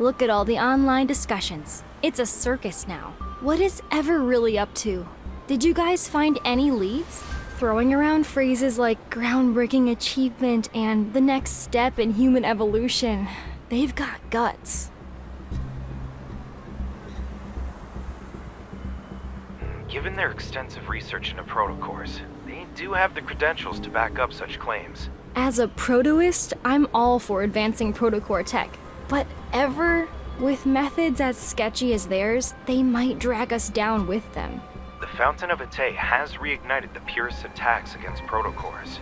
Look at all the online discussions. It's a circus now. What is Ever really up to? Did you guys find any leads? Throwing around phrases like groundbreaking achievement and the next step in human evolution. They've got guts. Given their extensive research into protocores, they do have the credentials to back up such claims. As a protoist, I'm all for advancing protocore tech. But Ever, with methods as sketchy as theirs, they might drag us down with them. The Fountain of Vitae has reignited the purest attacks against protocores.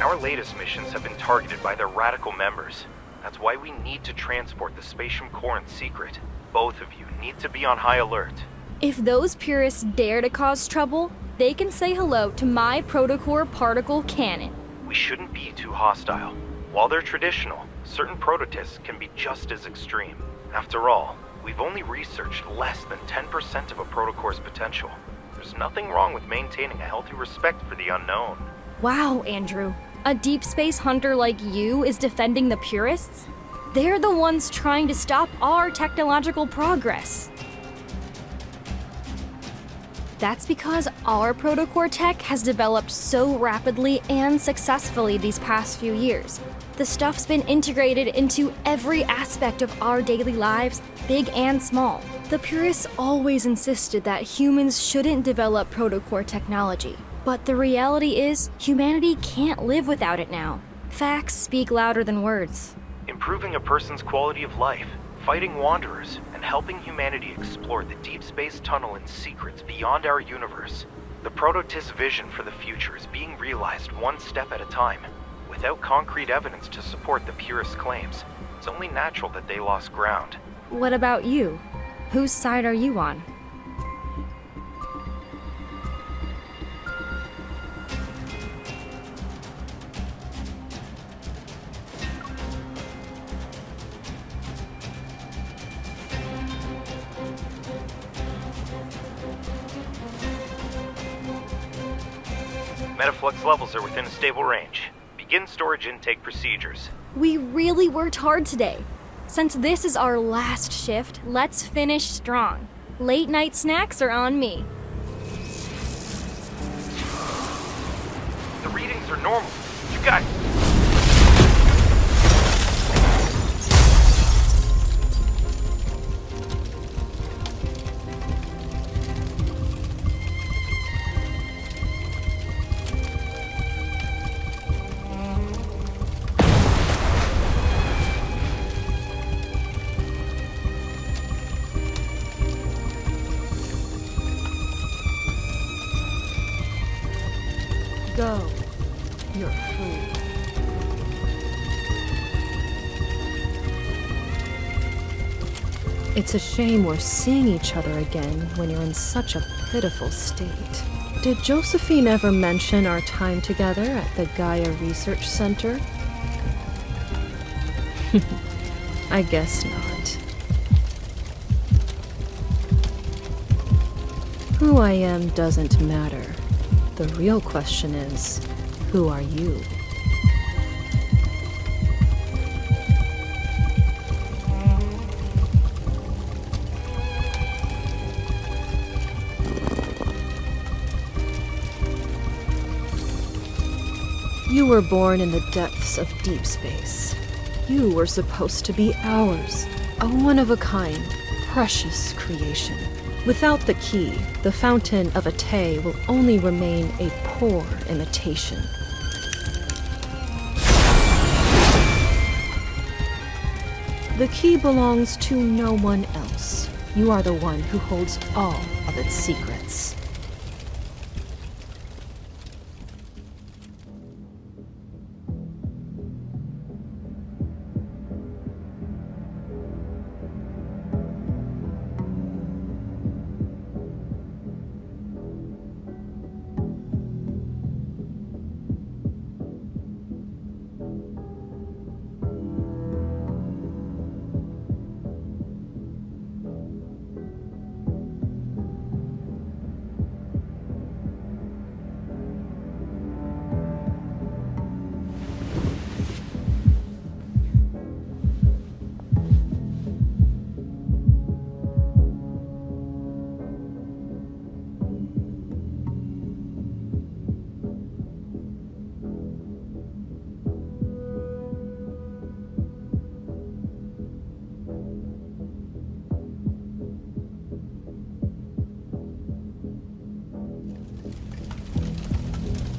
Our latest missions have been targeted by their radical members. That's why we need to transport the spatium core in secret. Both of you need to be on high alert. If those purists dare to cause trouble, they can say hello to my protocore particle cannon. We shouldn't be too hostile. While they're traditional, certain prototists can be just as extreme. After all, we've only researched less than 10% of a protocore's potential. There's nothing wrong with maintaining a healthy respect for the unknown. Wow, Andrew. A deep space hunter like you is defending the purists? They're the ones trying to stop our technological progress. That's because our protocore tech has developed so rapidly and successfully these past few years. The stuff's been integrated into every aspect of our daily lives, big and small. The purists always insisted that humans shouldn't develop protocore technology. But the reality is, humanity can't live without it now. Facts speak louder than words. Improving a person's quality of life, fighting wanderers, and helping humanity explore the deep space tunnel and secrets beyond our universe. The prototist's vision for the future is being realized one step at a time. Without concrete evidence to support the purist claims, it's only natural that they lost ground. What about you? Whose side are you on? Metaflux levels are within a stable range. Begin storage intake procedures. We really worked hard today. Since this is our last shift, let's finish strong. Late night snacks are on me. The readings are normal. You guys... Go. You're free. It's a shame we're seeing each other again when you're in such a pitiful state. Did Josephine ever mention our time together at the Gaia Research Center? I guess not. Who I am doesn't matter. The real question is, who are you? You were born in the depths of deep space. You were supposed to be ours, a one-of-a-kind, precious creation. Without the key, the fountain of Ate will only remain a poor imitation. The key belongs to no one else. You are the one who holds all of its secrets.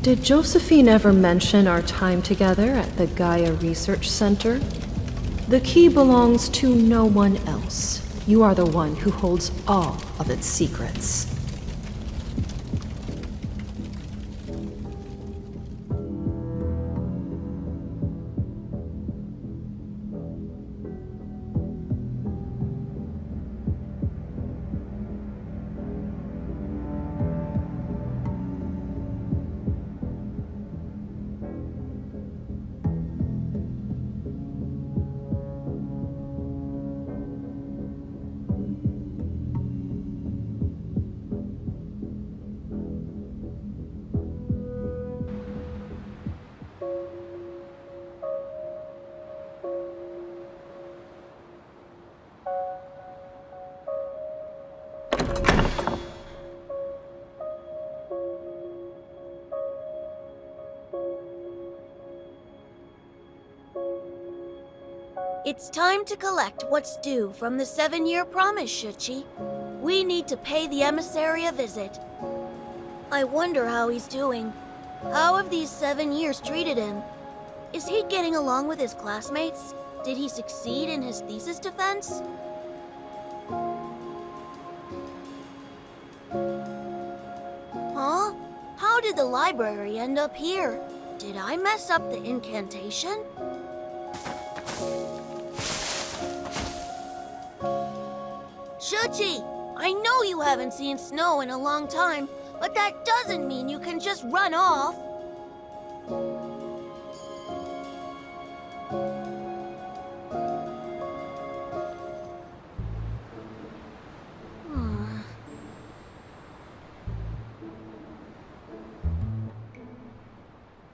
Did Josephine ever mention our time together at the Gaia Research Center? The key belongs to no one else. You are the one who holds all of its secrets. It's time to collect what's due from the 7-year promise, Shuchi. We need to pay the emissary a visit. I wonder how he's doing. How have these 7 years treated him? Is he getting along with his classmates? Did he succeed in his thesis defense? Huh? How did the library end up here? Did I mess up the incantation? Shuchi, I know you haven't seen snow in a long time, but that doesn't mean you can just run off.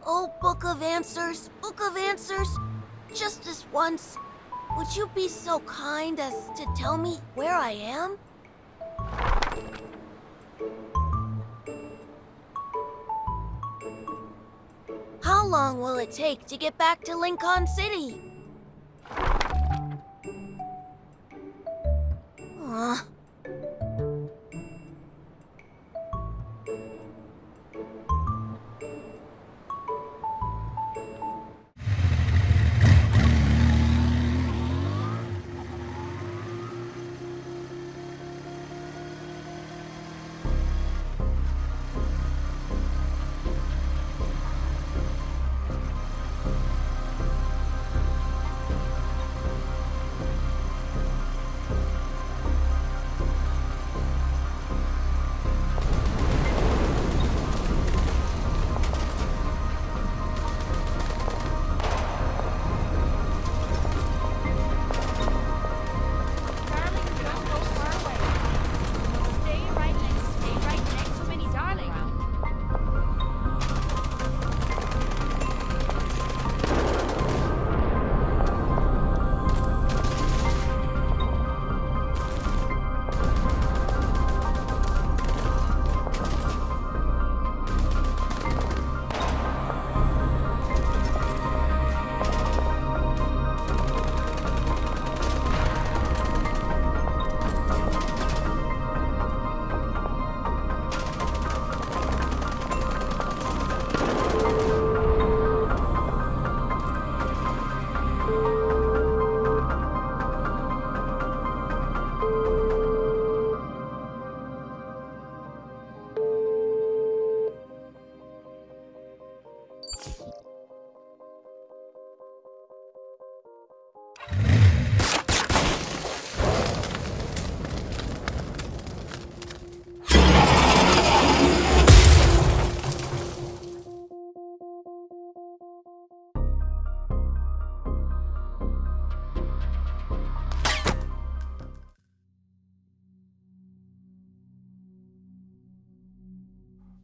Oh, Book of Answers, just this once. Would you be so kind as to tell me where I am? How long will it take to get back to Lincoln City?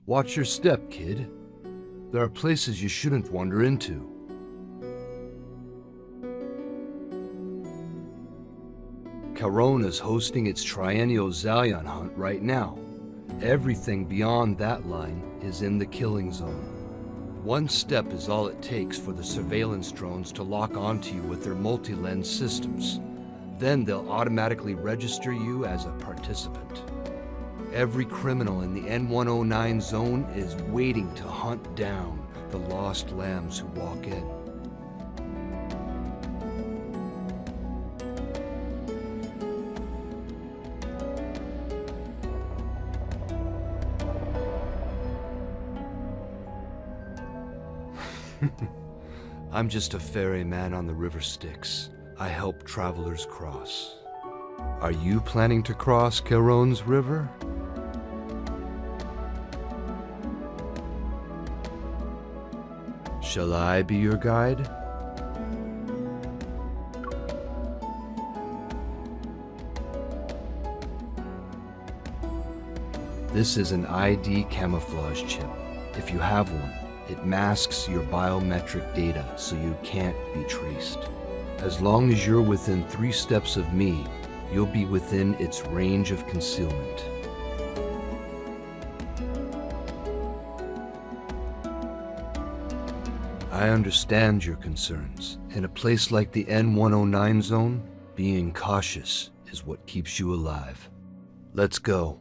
Watch your step, kid. There are places you shouldn't wander into. Charon is hosting its triennial Zalion hunt right now. Everything beyond that line is in the killing zone. One step is all it takes for the surveillance drones to lock onto you with their multi-lens systems. Then they'll automatically register you as a participant. Every criminal in the N109 zone is waiting to hunt down the lost lambs who walk in. I'm just a ferryman on the river Styx. I help travelers cross. Are you planning to cross Charon's river? Shall I be your guide? This is an ID camouflage chip. If you have one, it masks your biometric data so you can't be traced. As long as you're within 3 steps of me, you'll be within its range of concealment. I understand your concerns. In a place like the N109 zone, being cautious is what keeps you alive. Let's go.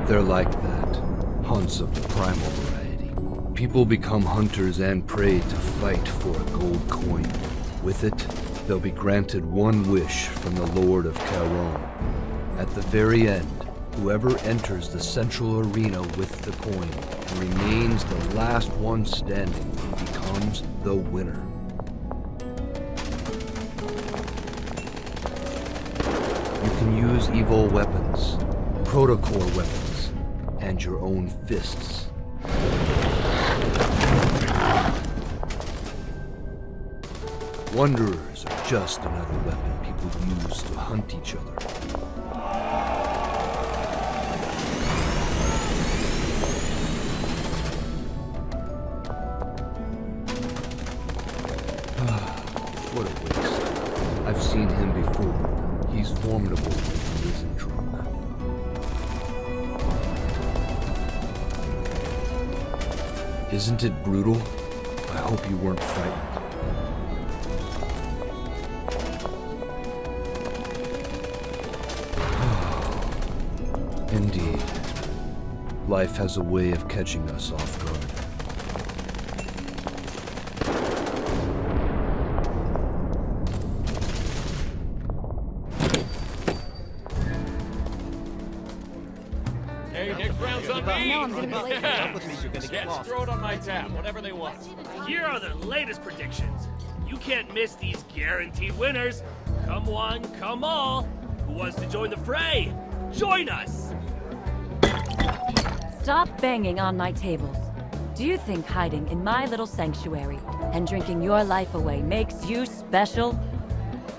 They're like that. Hunts of the primal variety. People become hunters and prey to fight for a gold coin. With it, they'll be granted one wish from the Lord of Charon. At the very end, whoever enters the central arena with the coin and remains the last one standing becomes the winner. You can use evil weapons, protocore weapons, and your own fists. Wanderers are just another weapon people use to hunt each other. What a waste. I've seen him before. He's formidable when he isn't drunk. Isn't it brutal? I hope you weren't frightened. Indeed. Life has a way of catching us off guard. Hey, next round's on me. No, I'm gonna be late. Yeah, throw it on my tab, whatever they want. Here are the latest predictions. You can't miss these guaranteed winners. Come one, come all. Who wants to join the fray? Join us! Stop banging on my tables. Do you think hiding in my little sanctuary and drinking your life away makes you special?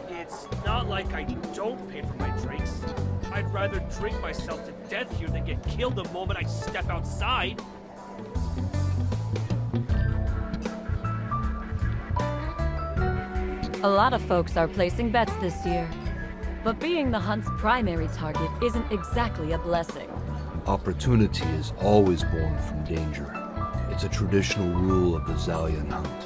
It's not like I don't pay for my drinks. I'd rather drink myself to death here than get killed the moment I step outside. A lot of folks are placing bets this year. But being the hunt's primary target isn't exactly a blessing. Opportunity is always born from danger. It's a traditional rule of the Zalion hunt.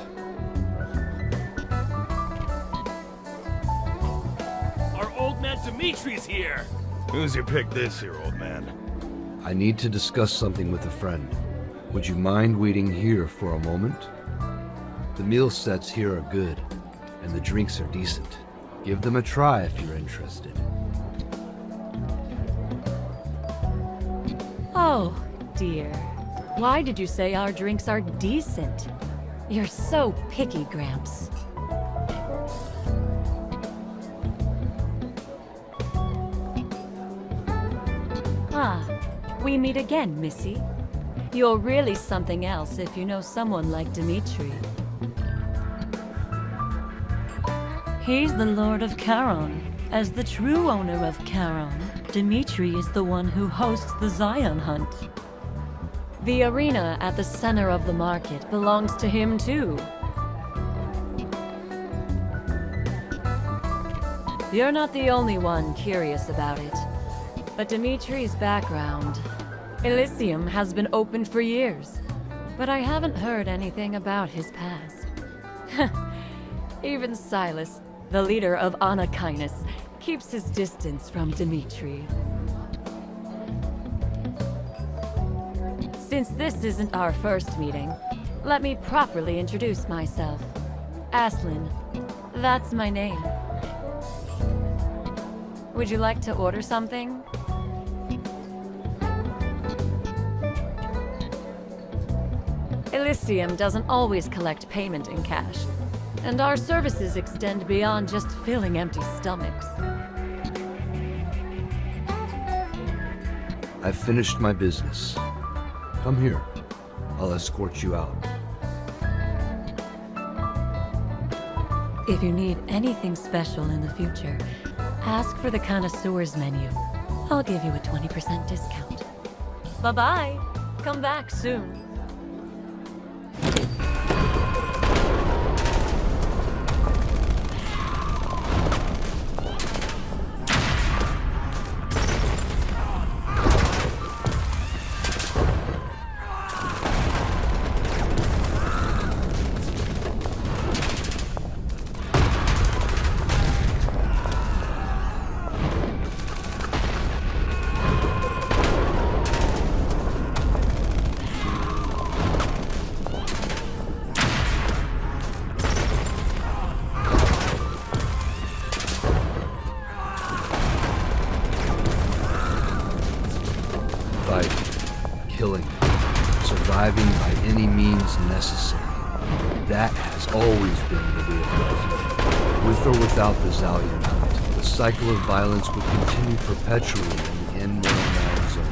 Our old man Dimitri's here. Who's you picked this here, old man? I need to discuss something with a friend. Would you mind waiting here for a moment? The meal sets here are good, and the drinks are decent. Give them a try if you're interested. Oh, dear. Why did you say our drinks are decent? You're so picky, Gramps. Ah, we meet again, Missy. You're really something else if you know someone like Dimitri. He's the Lord of Charon. As the true owner of Charon, Dimitri is the one who hosts the Zion Hunt. The arena at the center of the market belongs to him too. You're not the only one curious about it. But Dimitri's background, Elysium, has been open for years. But I haven't heard anything about his past. Even Sylus, the leader of Anakinus, keeps his distance from Dimitri. Since this isn't our first meeting, let me properly introduce myself. Aslin. That's my name. Would you like to order something? Elysium doesn't always collect payment in cash, and our services extend beyond just filling empty stomachs. I've finished my business. Come here. I'll escort you out. If you need anything special in the future, ask for the connoisseurs menu. I'll give you a 20% discount. Bye-bye. Come back soon. Killing, surviving by any means necessary. That has always been the way of life. With or without the Zalian Hunt, the cycle of violence would continue perpetually in the N109 zone.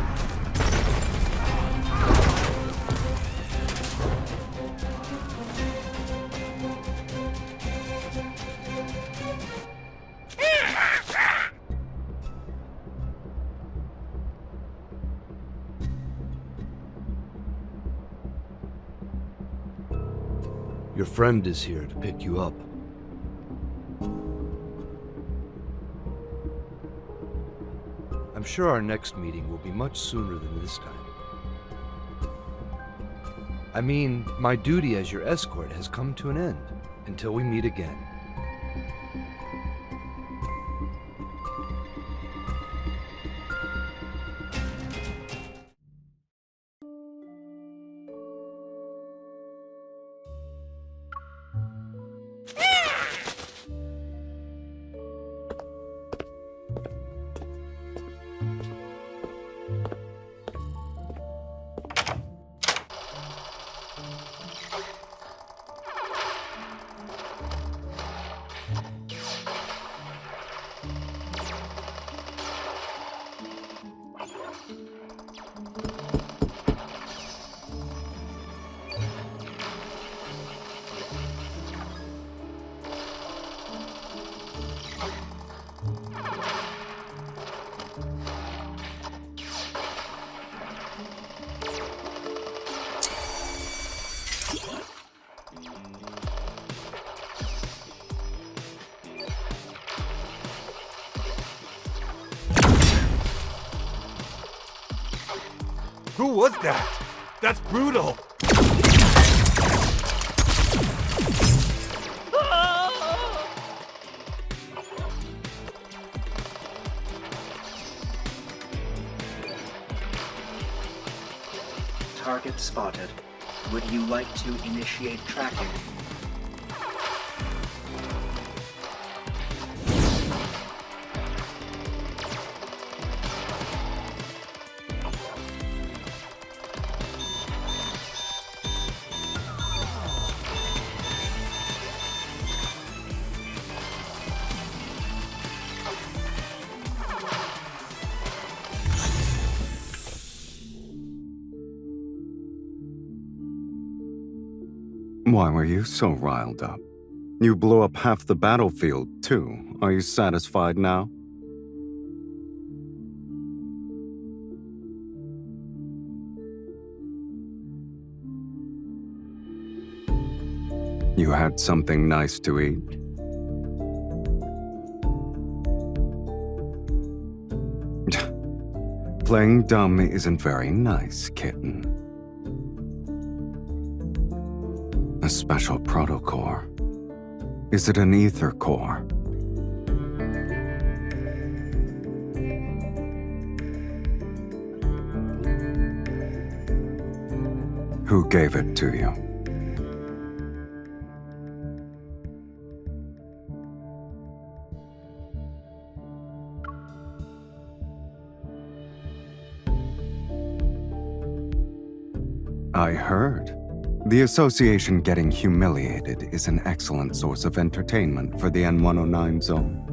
Your friend is here to pick you up. I'm sure our next meeting will be much sooner than this time. I mean, my duty as your escort has come to an end until we meet again. Who was that? That's brutal! Target spotted. Would you like to initiate tracking? Why were you so riled up? You blew up half the battlefield, too. Are you satisfied now? You had something nice to eat? Playing dumb isn't very nice, kitten. A special protocore. Is it an ether core? Who gave it to you? I heard. The Association getting humiliated is an excellent source of entertainment for the N109 zone.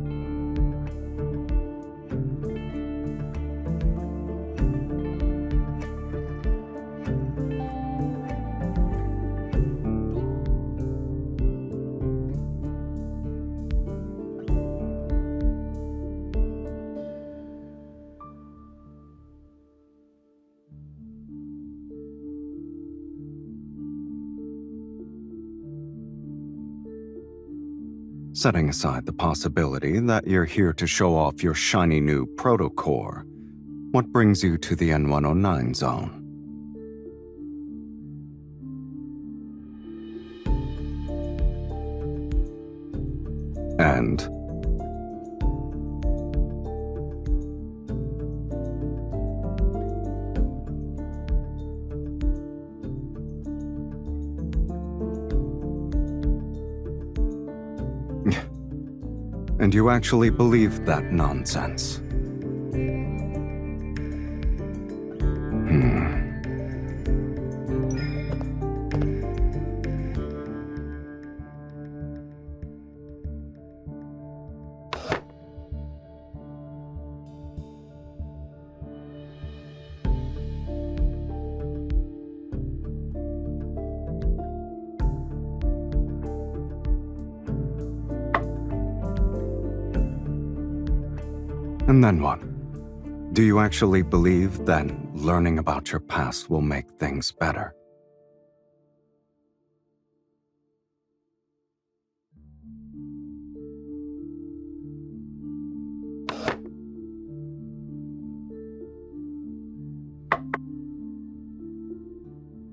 Setting aside the possibility that you're here to show off your shiny new protocore, what brings you to the N109 zone? And? And you actually believed that nonsense? And then what? Do you actually believe that learning about your past will make things better?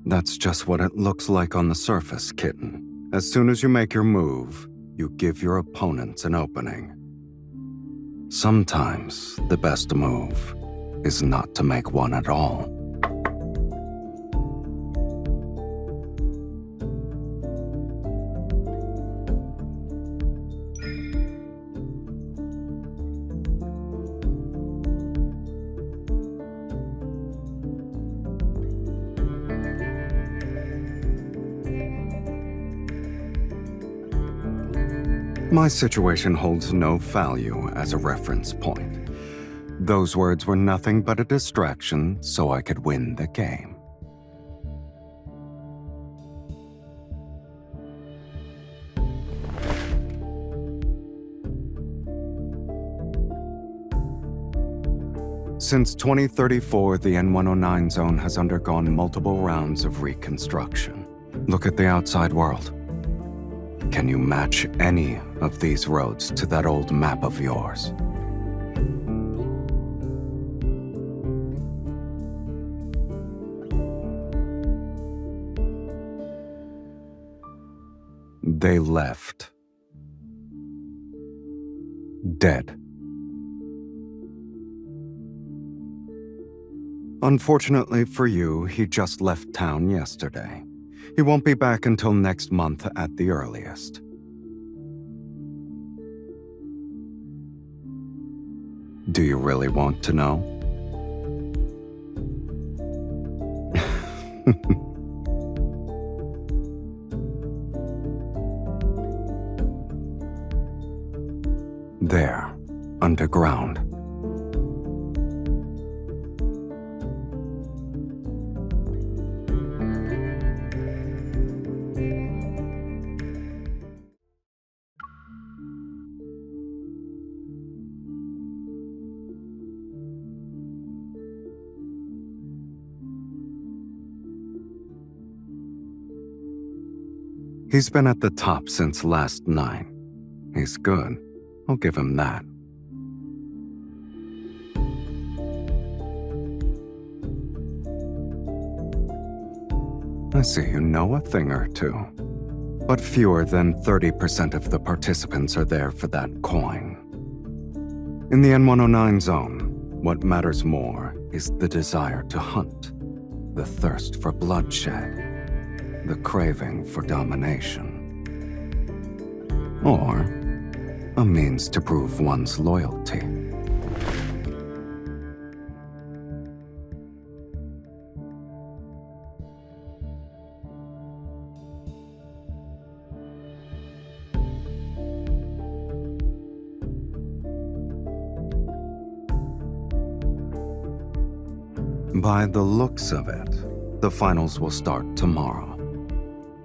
That's just what it looks like on the surface, kitten. As soon as you make your move, you give your opponents an opening. Sometimes the best move is not to make one at all. My situation holds no value as a reference point. Those words were nothing but a distraction so I could win the game. Since 2034, the N109 zone has undergone multiple rounds of reconstruction. Look at the outside world. Can you match any of these roads to that old map of yours? They left. Dead. Unfortunately for you, he just left town yesterday. He won't be back until next month at the earliest. Do you really want to know? There, underground. He's been at the top since last night. He's good. I'll give him that. I see you know a thing or two. But fewer than 30% of the participants are there for that coin. In the N109 zone, what matters more is the desire to hunt, the thirst for bloodshed, the craving for domination. Or a means to prove one's loyalty. By the looks of it, the finals will start tomorrow.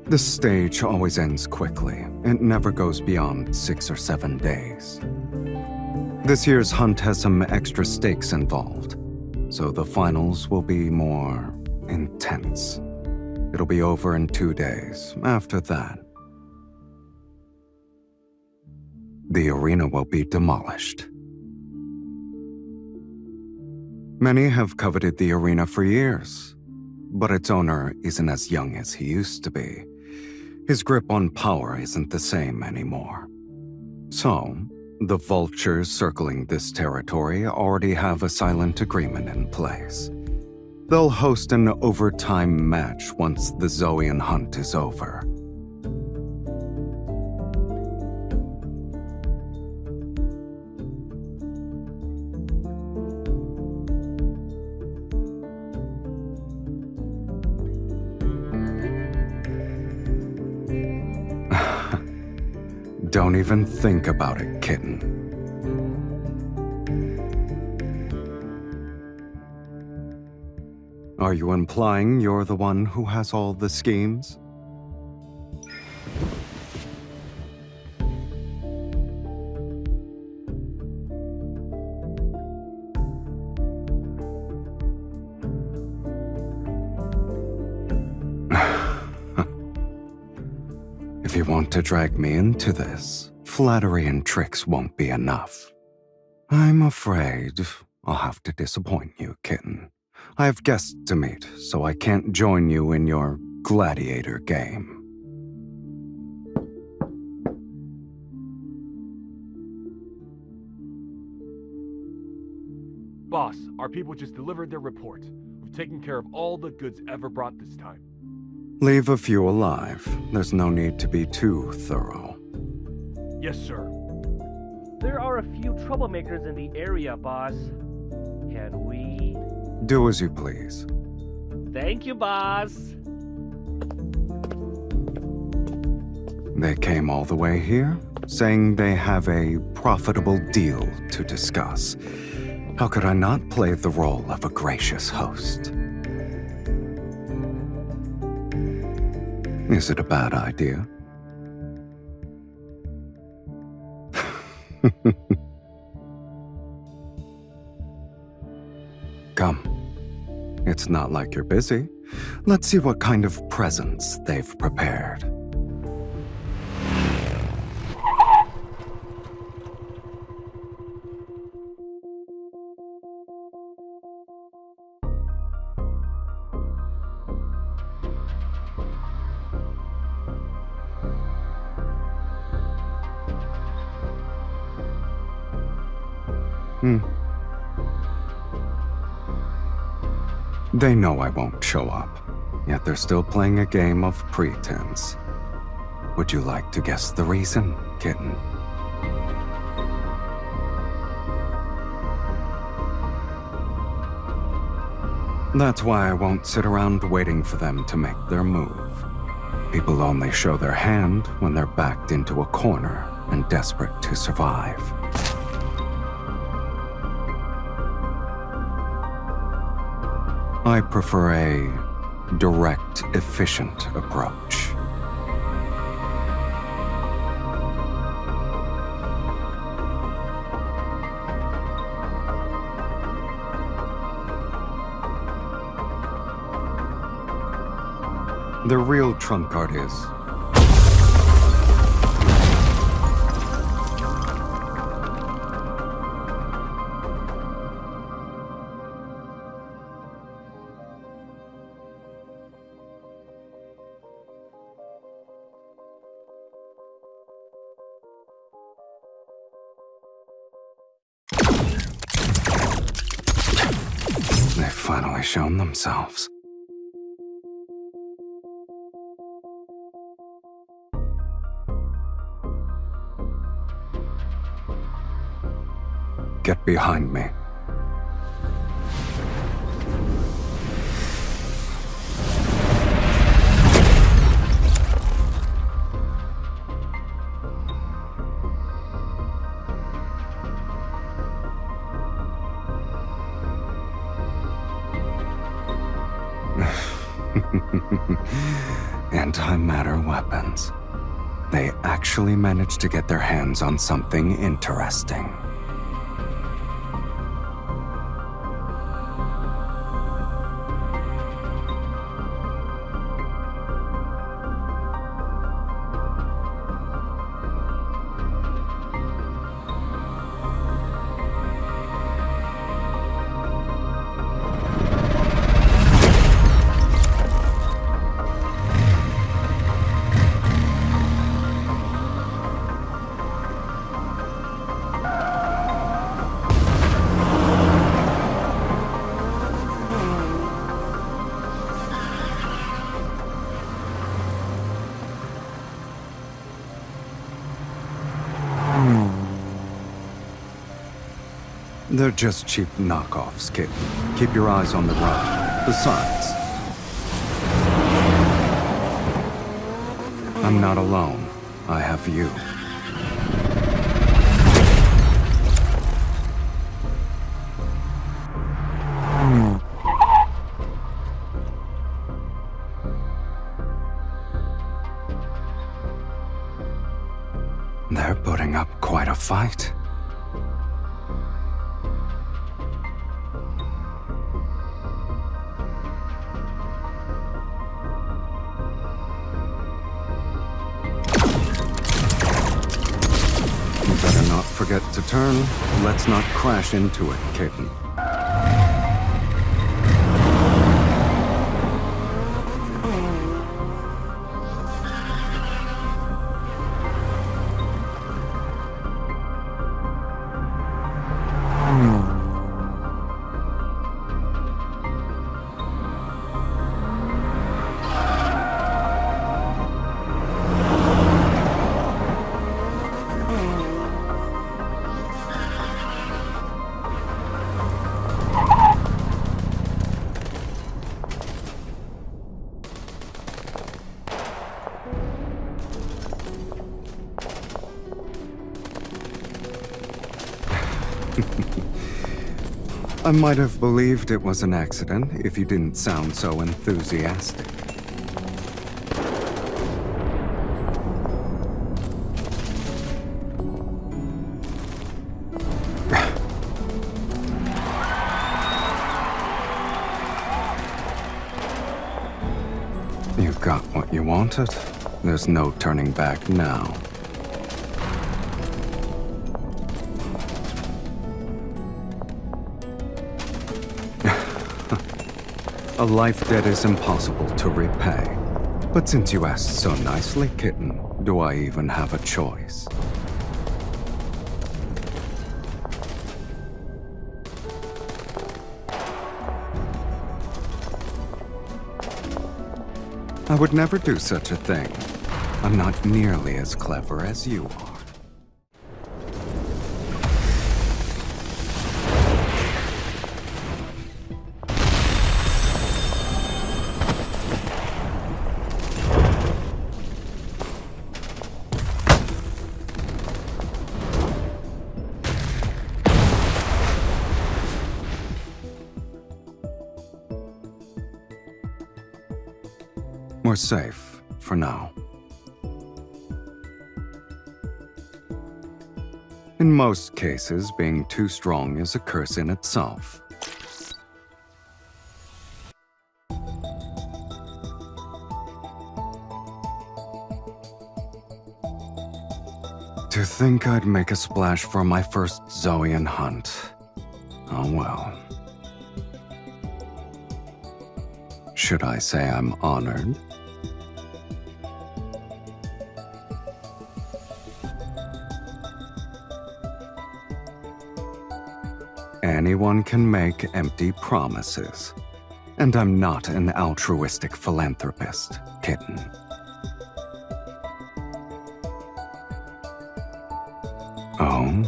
This stage always ends quickly. It never goes beyond 6 or 7 days. This year's hunt has some extra stakes involved, so the finals will be more intense. It'll be over in 2 days. After that, the arena will be demolished. Many have coveted the arena for years, but its owner isn't as young as he used to be. His grip on power isn't the same anymore. So, the vultures circling this territory already have a silent agreement in place. They'll host an overtime match once the Zoan hunt is over. Don't even think about it, kitten. Are you implying you're the one who has all the schemes? If you want to drag me into this, flattery and tricks won't be enough. I'm afraid I'll have to disappoint you, kitten. I have guests to meet, so I can't join you in your gladiator game. Boss, our people just delivered their report. We've taken care of all the goods ever brought this time. Leave a few alive. There's no need to be too thorough. Yes, sir. There are a few troublemakers in the area, boss. Can we... Do as you please. Thank you, boss. They came all the way here, saying they have a profitable deal to discuss. How could I not play the role of a gracious host? Is it a bad idea? Come. It's not like you're busy. Let's see what kind of presents they've prepared. They know I won't show up, yet they're still playing a game of pretense. Would you like to guess the reason, kitten? That's why I won't sit around waiting for them to make their move. People only show their hand when they're backed into a corner and desperate to survive. I prefer a direct, efficient approach. The real trump card is finally shown themselves. Get behind me. Antimatter weapons. They actually managed to get their hands on something interesting. They're just cheap knockoffs, kid. Keep your eyes on the road. Besides, I'm not alone. I have you. They're putting up quite a fight. Forget to turn. Let's not crash into it, kitten. I might have believed it was an accident if you didn't sound so enthusiastic. You got what you wanted. There's no turning back now. A life debt is impossible to repay. But since you asked so nicely, kitten, do I even have a choice? I would never do such a thing. I'm not nearly as clever as you are. We're safe, for now. In most cases, being too strong is a curse in itself. To think I'd make a splash for my first Zoian hunt. Oh well. Should I say I'm honored? Anyone can make empty promises. And I'm not an altruistic philanthropist, kitten. Oh,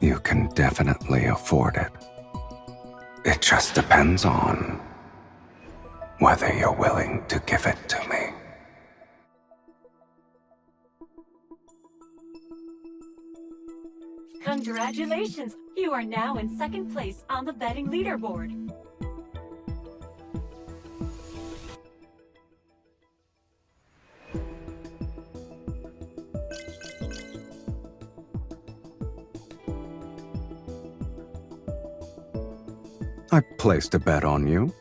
you can definitely afford it. It just depends on whether you're willing to give it to me. Congratulations! You are now in second place on the betting leaderboard. I placed a bet on you.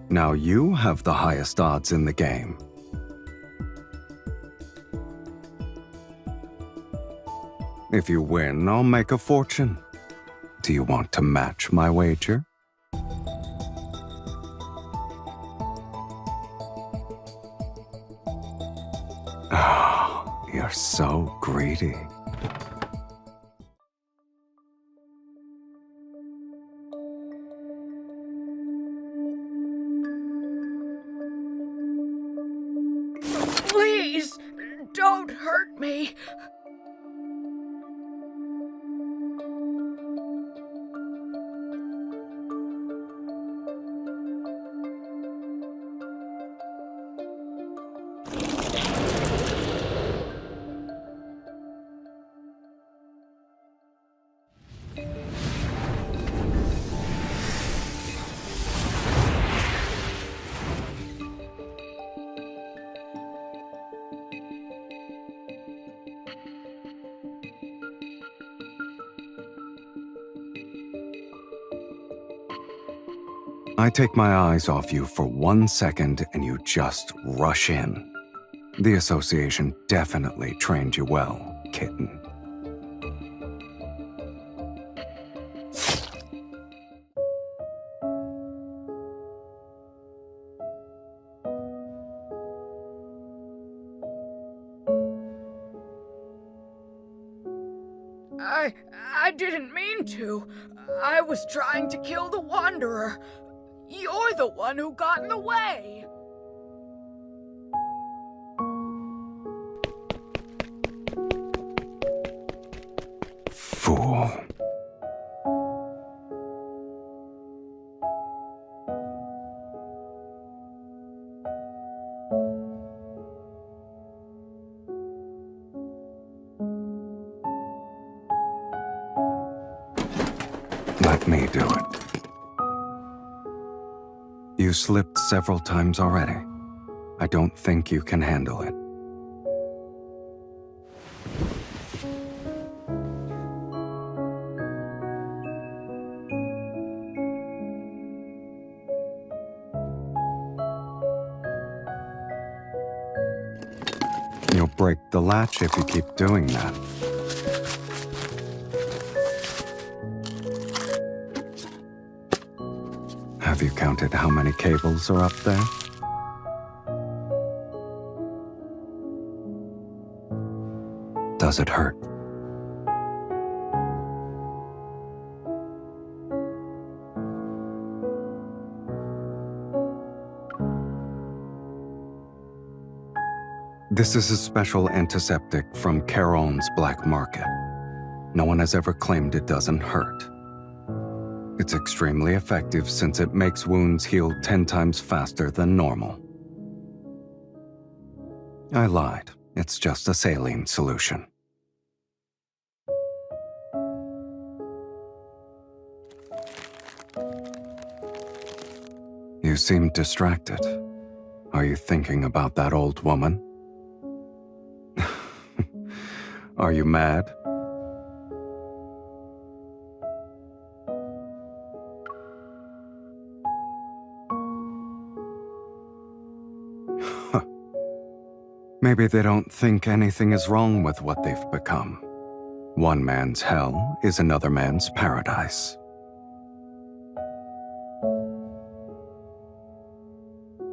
Now you have the highest odds in the game. If you win, I'll make a fortune. Do you want to match my wager? Oh, you're so greedy. Please, don't hurt me. I take my eyes off you for 1 second and you just rush in. The association definitely trained you well, kitten. I didn't mean to. I was trying to kill the Wanderer. You're the one who got in the way. Fool. Let me do it. You slipped several times already. I don't think you can handle it. You'll break the latch if you keep doing that. Have you counted how many cables are up there? Does it hurt? This is a special antiseptic from Charon's black market. No one has ever claimed it doesn't hurt. It's extremely effective since it makes wounds heal 10 times faster than normal. I lied. It's just a saline solution. You seem distracted. Are you thinking about that old woman? Are you mad? Maybe they don't think anything is wrong with what they've become. One man's hell is another man's paradise.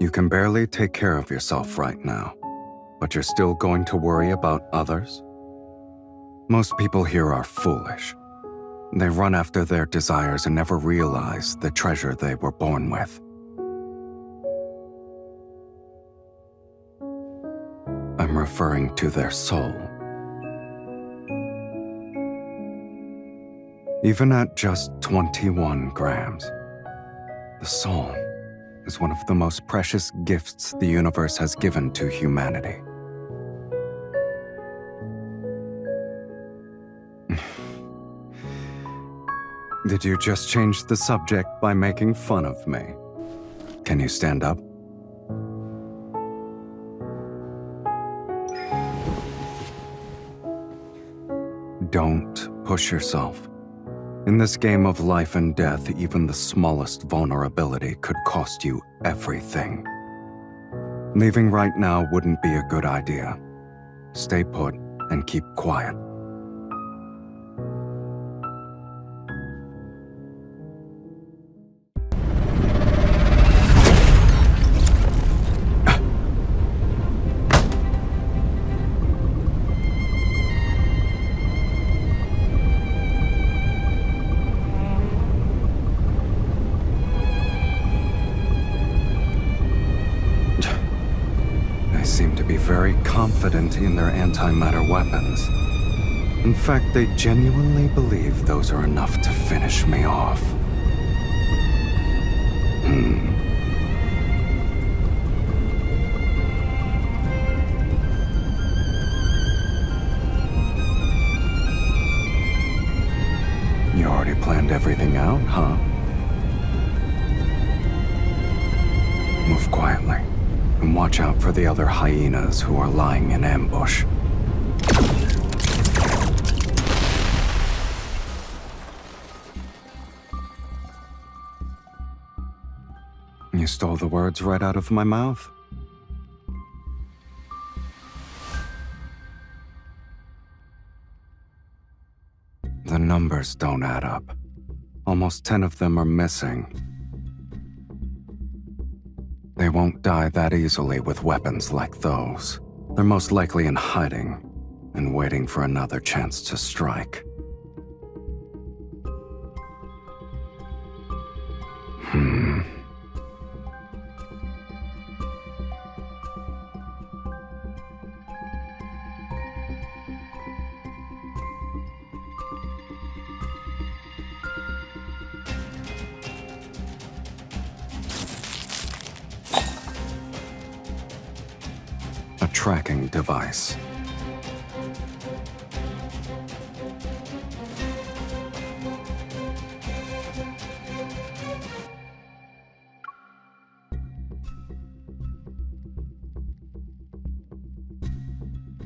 You can barely take care of yourself right now, but you're still going to worry about others? Most people here are foolish. They run after their desires and never realize the treasure they were born with. I'm referring to their soul. Even at just 21 grams, the soul is one of the most precious gifts the universe has given to humanity. Did you just change the subject by making fun of me? Can you stand up? Don't push yourself. In this game of life and death, even the smallest vulnerability could cost you everything. Leaving right now wouldn't be a good idea. Stay put and keep quiet. Very confident in their antimatter weapons. In fact, they genuinely believe those are enough to finish me off. You already planned everything out, huh? Move quietly. And watch out for the other hyenas who are lying in ambush. You stole the words right out of my mouth. The numbers don't add up. Almost 10 of them are missing. They won't die that easily with weapons like those. They're most likely in hiding and waiting for another chance to strike. Tracking device.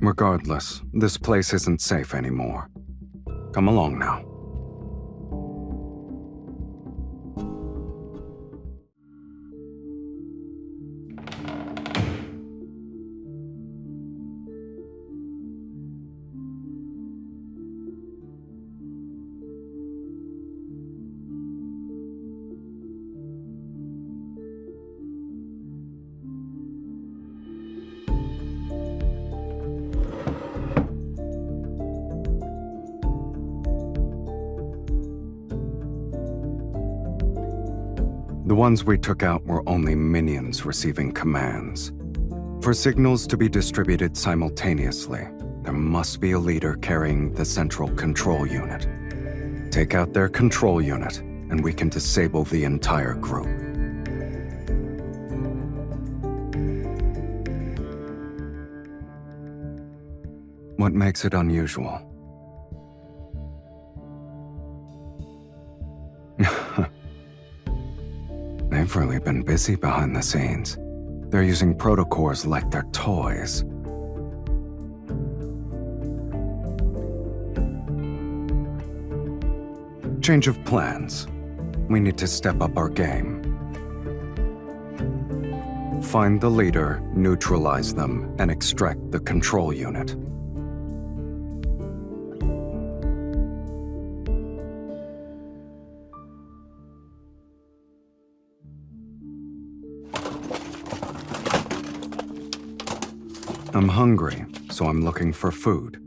Regardless, this place isn't safe anymore. Come along now. The ones we took out were only minions receiving commands. For signals to be distributed simultaneously, there must be a leader carrying the central control unit. Take out their control unit, and we can disable the entire group. What makes it unusual? They've really been busy behind the scenes. They're using protocores like they're toys. Change of plans. We need to step up our game. Find the leader, neutralize them, and extract the control unit. I'm hungry, so I'm looking for food.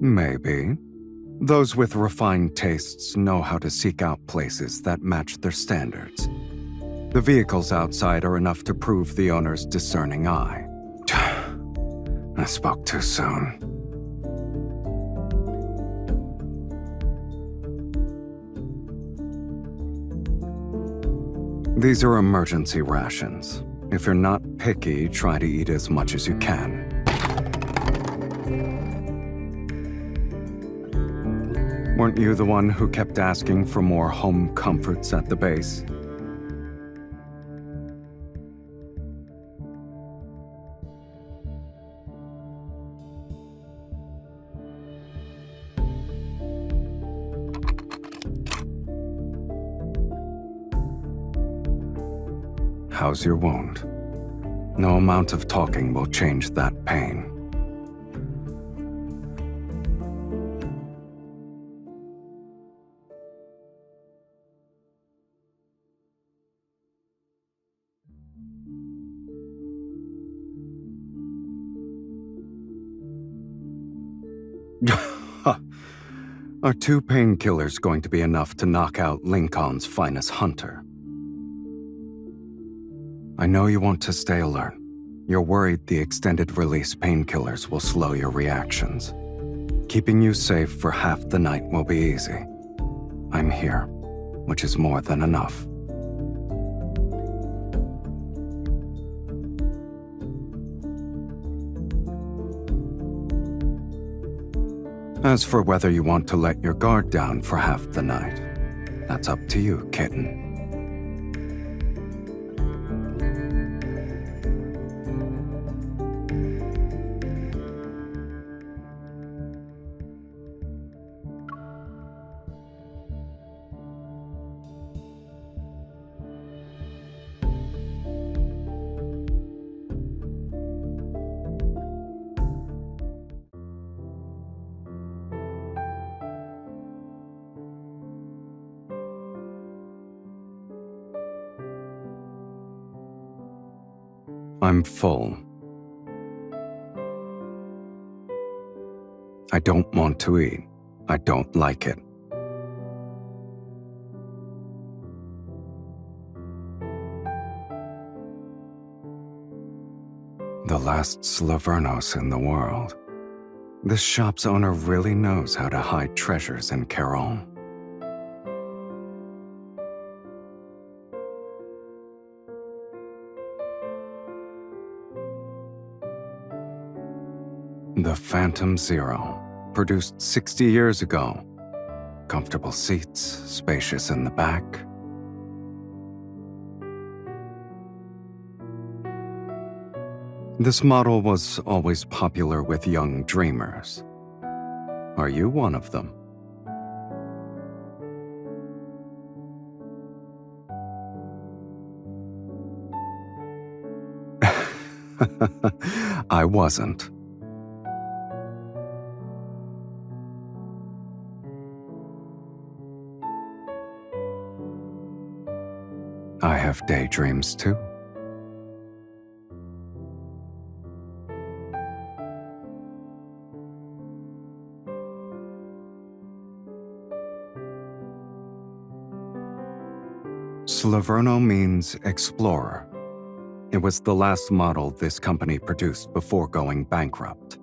Maybe. Those with refined tastes know how to seek out places that match their standards. The vehicles outside are enough to prove the owner's discerning eye. I spoke too soon. These are emergency rations. If you're not picky, try to eat as much as you can. Weren't you the one who kept asking for more home comforts at the base? How's your wound? No amount of talking will change that pain. Are 2 painkillers going to be enough to knock out Lincoln's finest hunter? I know you want to stay alert. You're worried the extended-release painkillers will slow your reactions. Keeping you safe for half the night will be easy. I'm here, which is more than enough. As for whether you want to let your guard down for half the night, that's up to you, kitten. I'm full. I don't want to eat. I don't like it. The last Slavernos in the world. This shop's owner really knows how to hide treasures in Charon. The Phantom Zero, produced 60 years ago. Comfortable seats, spacious in the back. This model was always popular with young dreamers. Are you one of them? I wasn't. I have daydreams too. Slaverno means explorer. It was the last model this company produced before going bankrupt.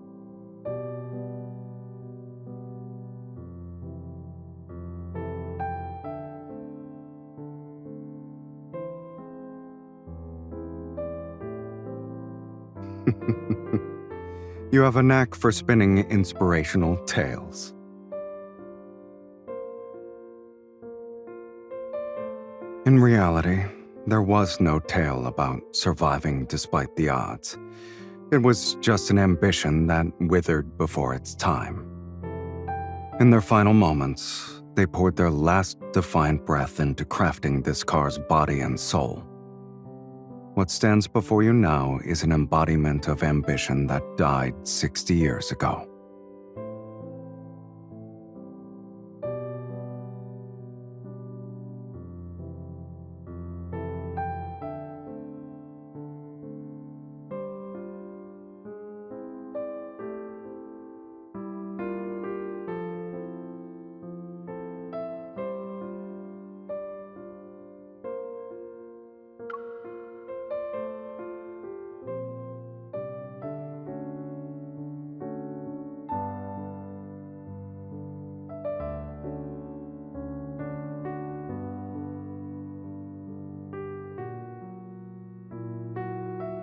You have a knack for spinning inspirational tales. In reality, there was no tale about surviving despite the odds. It was just an ambition that withered before its time. In their final moments, they poured their last defiant breath into crafting this car's body and soul. What stands before you now is an embodiment of ambition that died 60 years ago.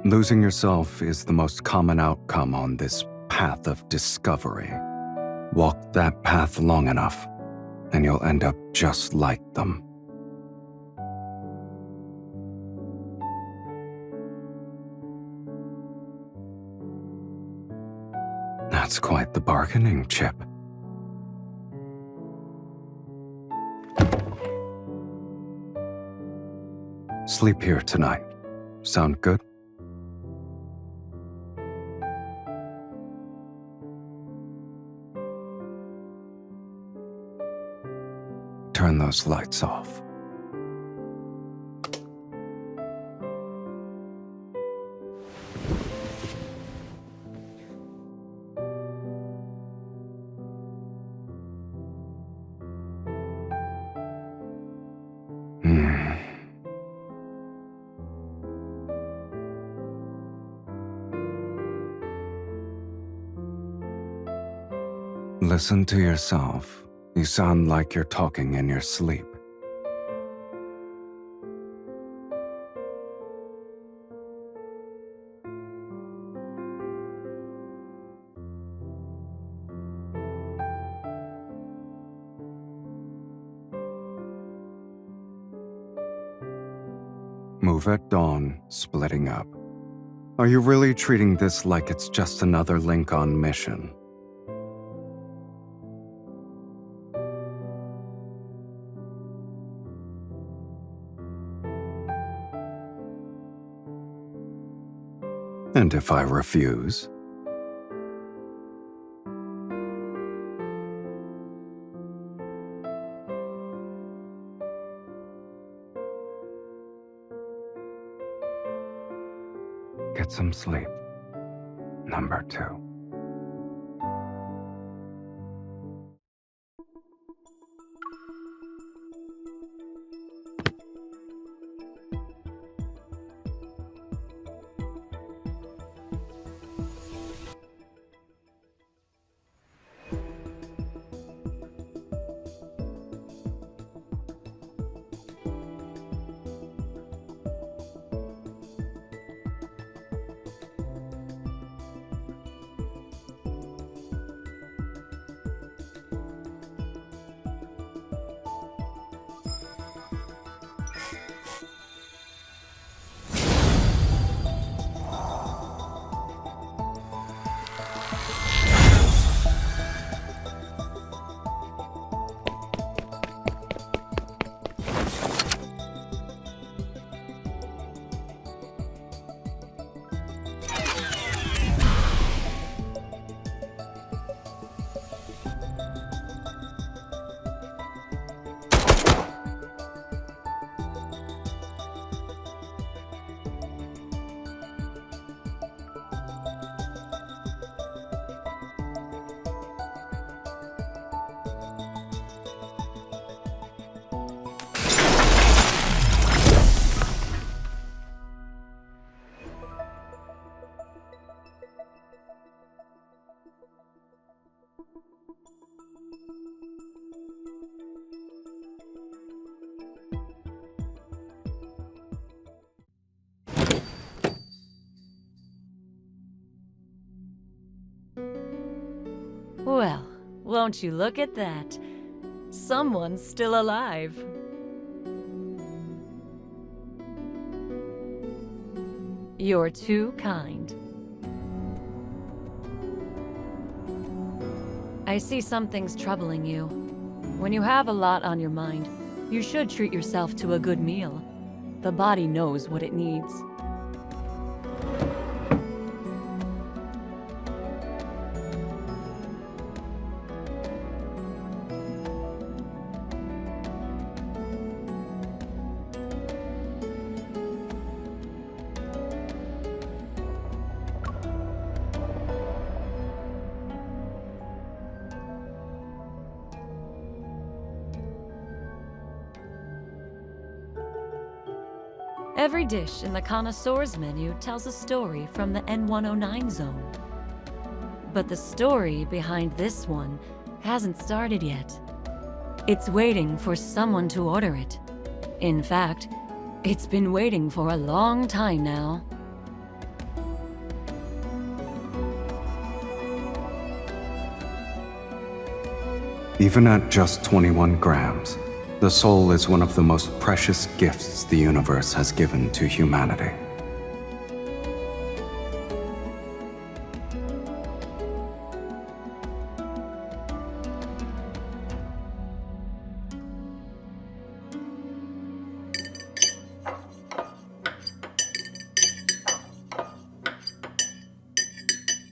Losing yourself is the most common outcome on this path of discovery. Walk that path long enough, and you'll end up just like them. That's quite the bargaining chip. Sleep here tonight. Sound good? Turn those lights off. Listen to yourself. You sound like you're talking in your sleep. Move at dawn, splitting up. Are you really treating this like it's just another link on mission? And if I refuse? Get some sleep. Number 2. Well, won't you look at that? Someone's still alive. You're too kind. I see something's troubling you. When you have a lot on your mind, you should treat yourself to a good meal. The body knows what it needs. Every dish in the connoisseur's menu tells a story from the N109 zone. But the story behind this one hasn't started yet. It's waiting for someone to order it. In fact, it's been waiting for a long time now. Even at just 21 grams, the soul is one of the most precious gifts the universe has given to humanity.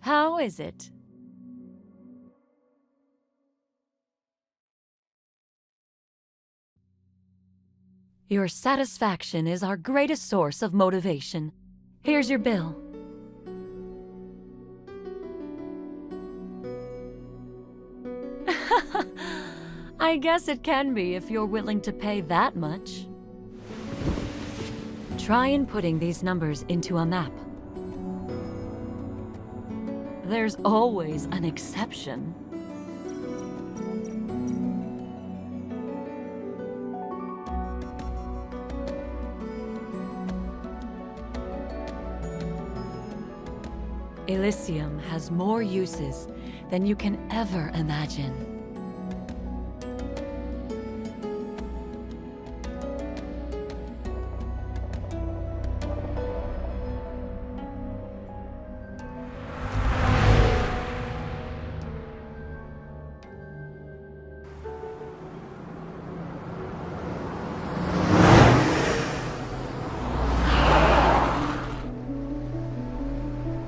How is it? Your satisfaction is our greatest source of motivation. Here's your bill. I guess it can be if you're willing to pay that much. Try inputting these numbers into a map. There's always an exception. Elysium has more uses than you can ever imagine.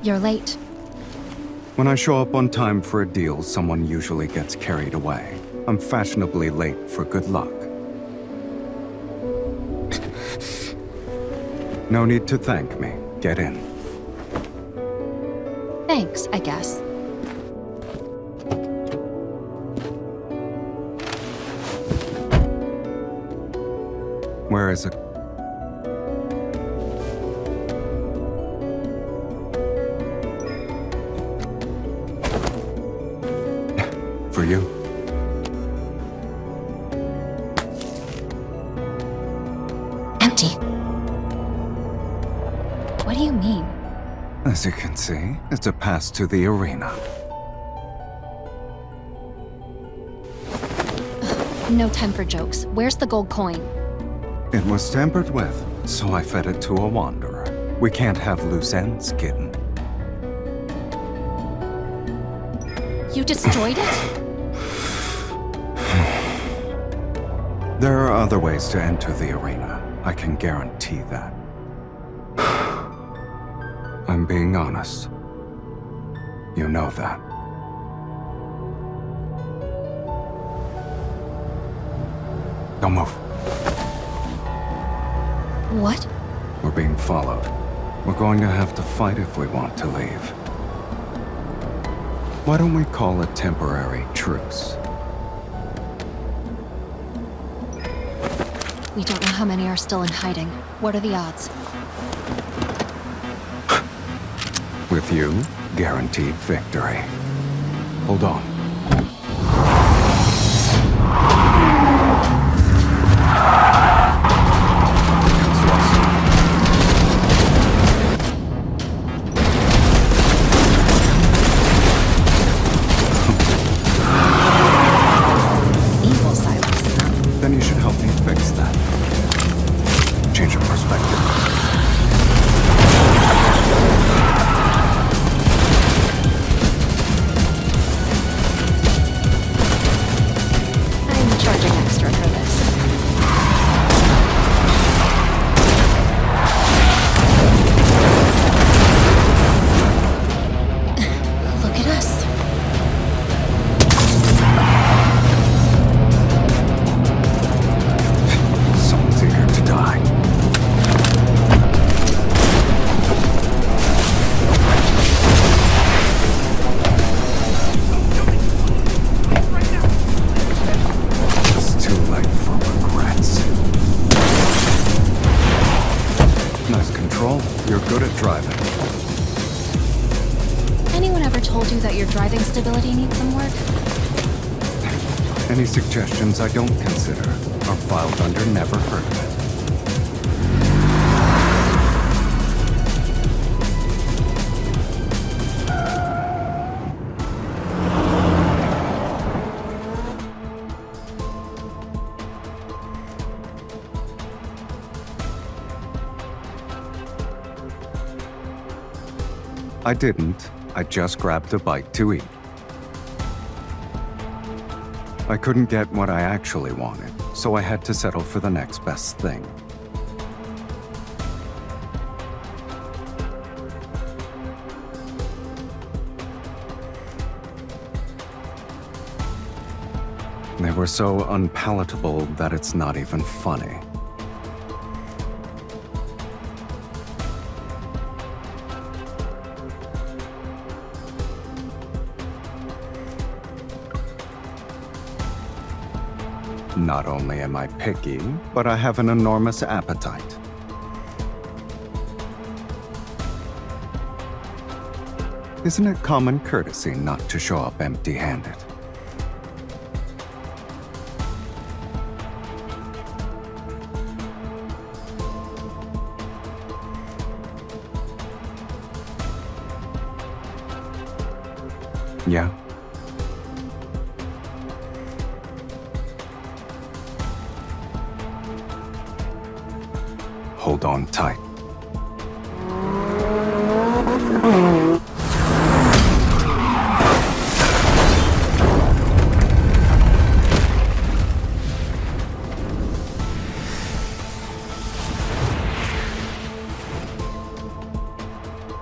You're late. When I show up on time for a deal, someone usually gets carried away. I'm fashionably late for good luck. No need to thank me. Get in. Thanks, I guess. Where is it? For you. Empty. What do you mean? As you can see, it's a pass to the arena. No time for jokes. Where's the gold coin? It was tampered with, so I fed it to a wanderer. We can't have loose ends, kitten. You destroyed it? There are other ways to enter the arena. I can guarantee that. I'm being honest. You know that. Don't move. What? We're being followed. We're going to have to fight if we want to leave. Why don't we call a temporary truce? We don't know how many are still in hiding. What are the odds? With you, guaranteed victory. Hold on. Evil Sylus. Then you should help me fix that. Change of perspective. I'm charging extra for this. Look at us. Someone's eager to die. It's too late for regrets. Nice control. You're good at driving. Anyone ever told you that your driving stability needs some work? Any suggestions I don't consider are filed under never heard of it. I didn't. I just grabbed a bite to eat. I couldn't get what I actually wanted, so I had to settle for the next best thing. They were so unpalatable that it's not even funny. Not only am I picky, but I have an enormous appetite. Isn't it common courtesy not to show up empty-handed? Yeah? Hold on tight.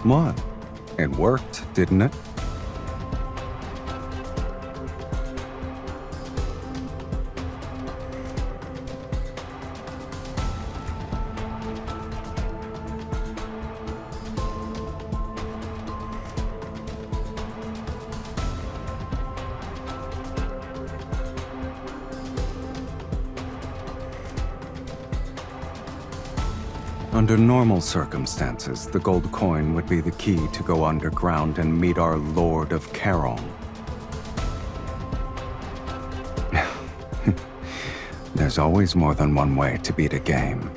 What? It worked, didn't it? Under normal circumstances, the gold coin would be the key to go underground and meet our Lord of Charon. There's always more than one way to beat a game.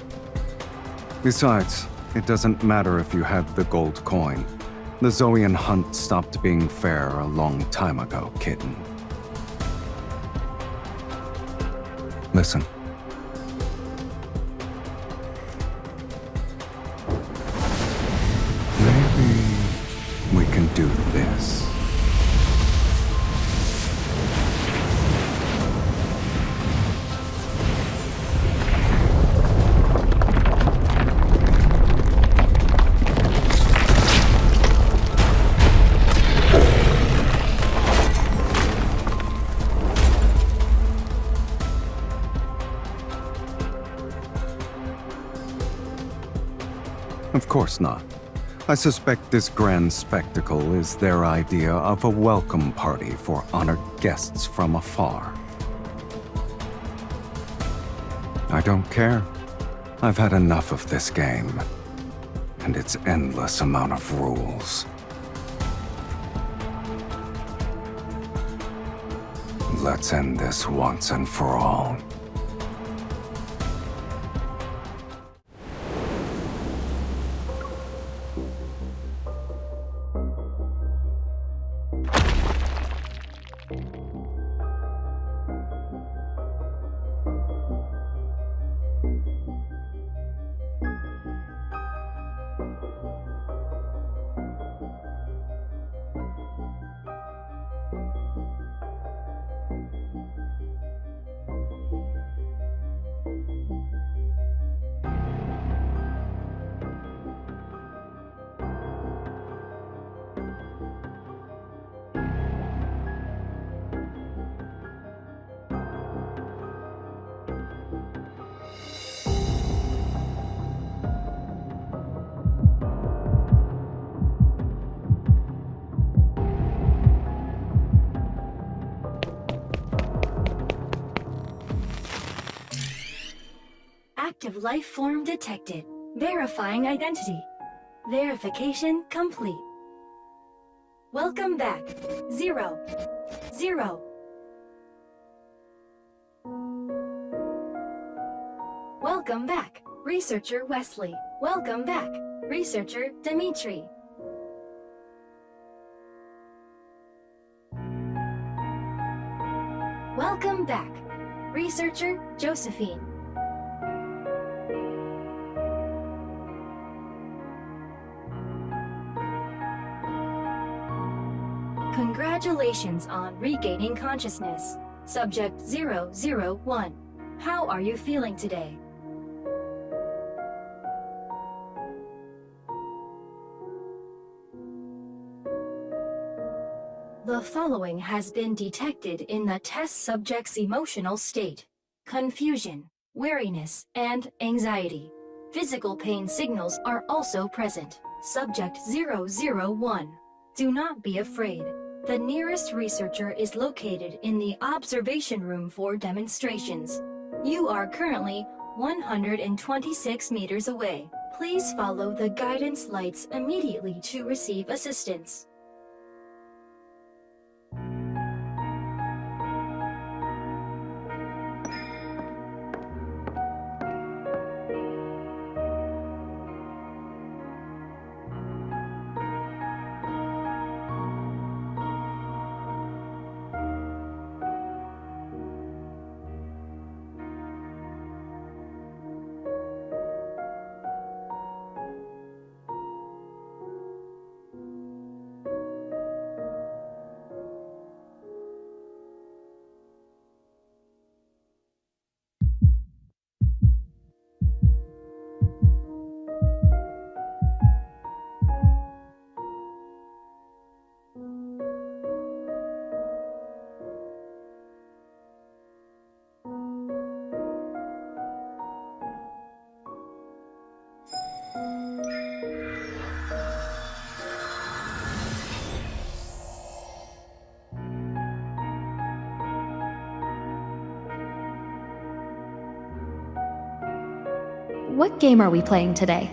Besides, it doesn't matter if you have the gold coin. The Zoian hunt stopped being fair a long time ago, kitten. Listen. We can do this. Of course not. I suspect this grand spectacle is their idea of a welcome party for honored guests from afar. I don't care. I've had enough of this game, and its endless amount of rules. Let's end this once and for all. Active life form detected. Verifying identity. Verification complete. Welcome back. 0. 0. Welcome back, Researcher Wesley. Welcome back, Researcher Dimitri. Welcome back, Researcher Josephine. Congratulations on regaining consciousness. Subject 001. How are you feeling today? The following has been detected in the test subject's emotional state: confusion, weariness, and anxiety. Physical pain signals are also present. Subject 001. Do not be afraid. The nearest researcher is located in the observation room for demonstrations. You are currently 126 meters away. Please follow the guidance lights immediately to receive assistance. What game are we playing today?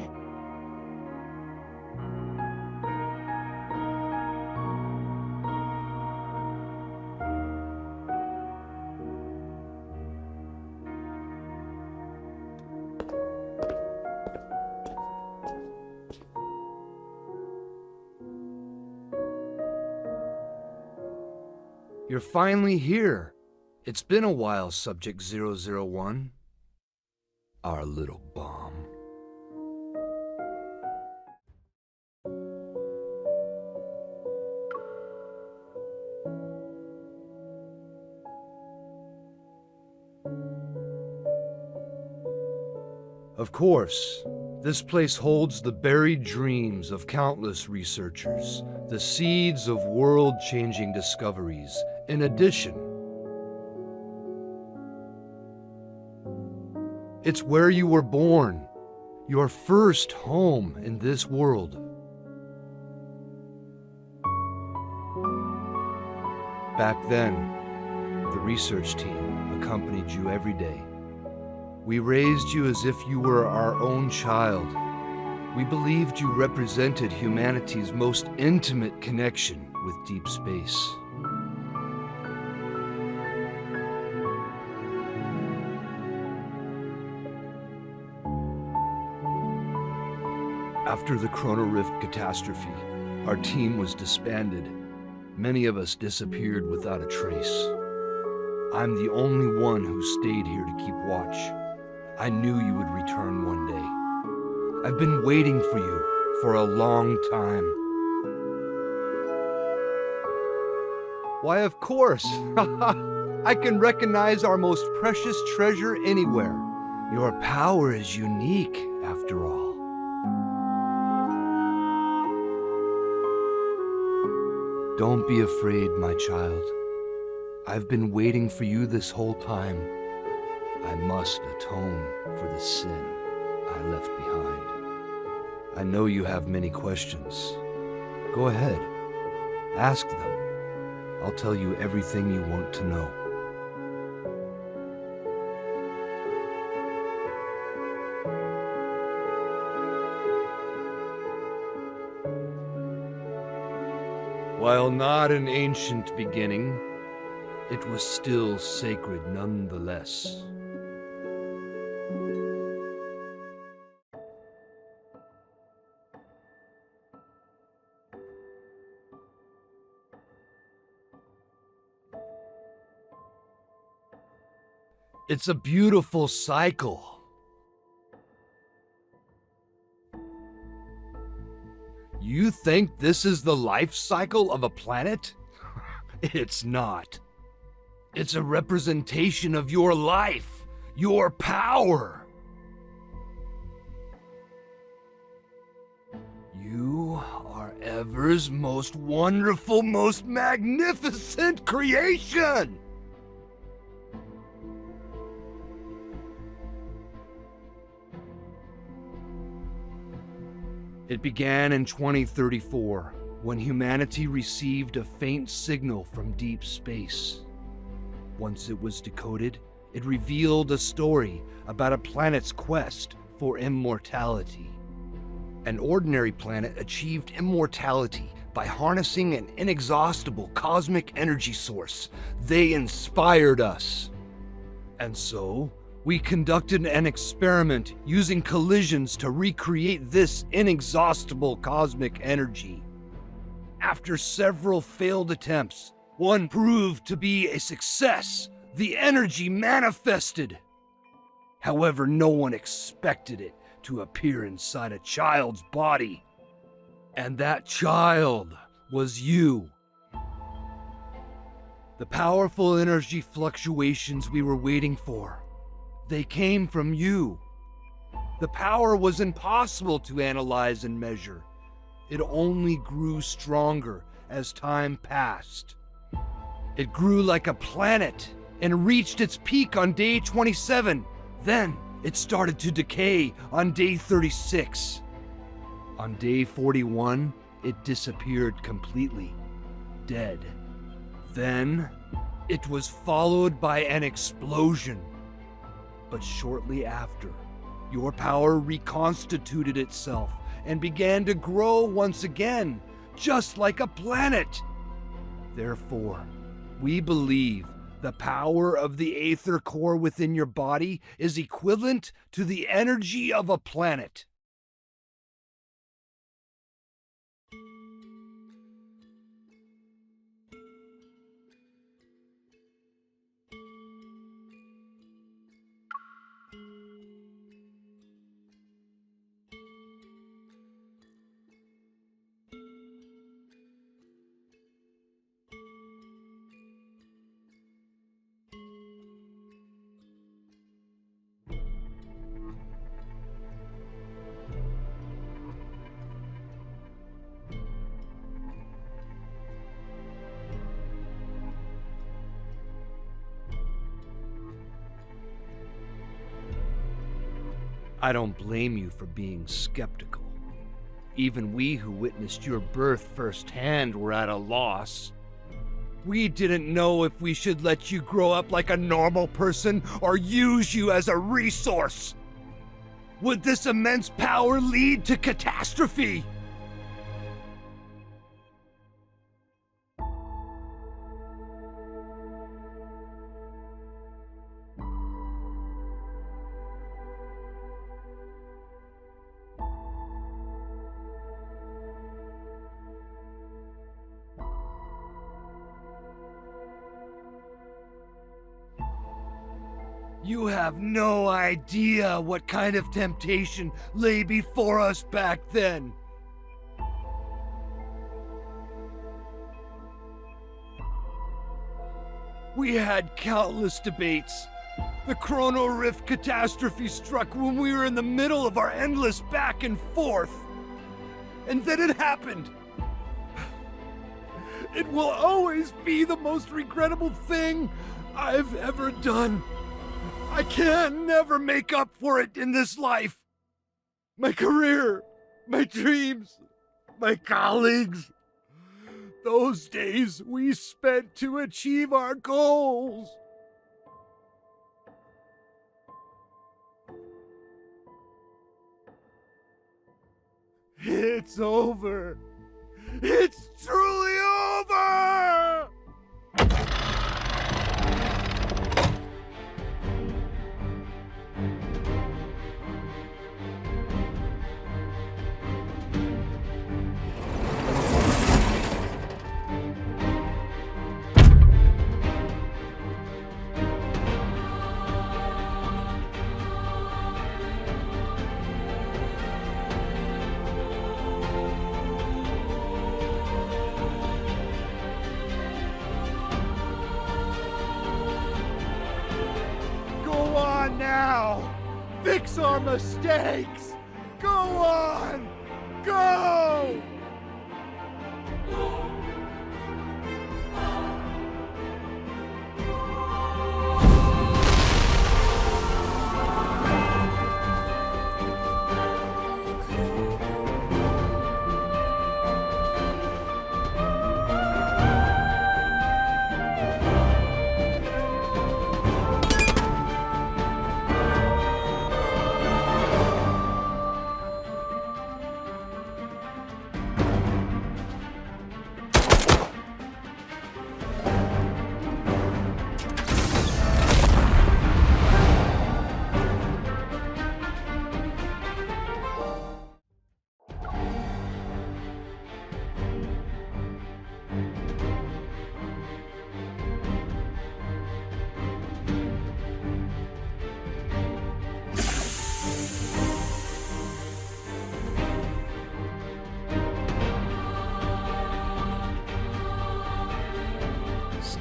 You're finally here. It's been a while, Subject 001. Our little bomb. Of course, this place holds the buried dreams of countless researchers, the seeds of world-changing discoveries. In addition, it's where you were born, your first home in this world. Back then, the research team accompanied you every day. We raised you as if you were our own child. We believed you represented humanity's most intimate connection with deep space. After the Chrono Rift catastrophe, our team was disbanded. Many of us disappeared without a trace. I'm the only one who stayed here to keep watch. I knew you would return one day. I've been waiting for you for a long time. Why, of course! I can recognize our most precious treasure anywhere. Your power is unique, after all. Don't be afraid, my child. I've been waiting for you this whole time. I must atone for the sin I left behind. I know you have many questions. Go ahead. Ask them. I'll tell you everything you want to know. While not an ancient beginning, it was still sacred nonetheless. It's a beautiful cycle. You think this is the life cycle of a planet? It's not. It's a representation of your life, your power. You are Ever's most wonderful, most magnificent creation! It began in 2034, when humanity received a faint signal from deep space. Once it was decoded, it revealed a story about a planet's quest for immortality. An ordinary planet achieved immortality by harnessing an inexhaustible cosmic energy source. They inspired us. And so, we conducted an experiment using collisions to recreate this inexhaustible cosmic energy. After several failed attempts, one proved to be a success. The energy manifested. However, no one expected it to appear inside a child's body. And that child was you. The powerful energy fluctuations we were waiting for, they came from you. The power was impossible to analyze and measure. It only grew stronger as time passed. It grew like a planet and reached its peak on day 27. Then it started to decay on day 36. On day 41, it disappeared completely, dead. Then it was followed by an explosion. But shortly after, your power reconstituted itself and began to grow once again, just like a planet. Therefore, we believe the power of the Aether core within your body is equivalent to the energy of a planet. I don't blame you for being skeptical. Even we who witnessed your birth firsthand were at a loss. We didn't know if we should let you grow up like a normal person or use you as a resource. Would this immense power lead to catastrophe? You have no idea what kind of temptation lay before us back then. We had countless debates. The Chrono Rift catastrophe struck when we were in the middle of our endless back and forth. And then it happened. It will always be the most regrettable thing I've ever done. I can never make up for it in this life. My career, my dreams, my colleagues. Those days we spent to achieve our goals. It's over. It's truly over! fix our mistakes! Go on! Go!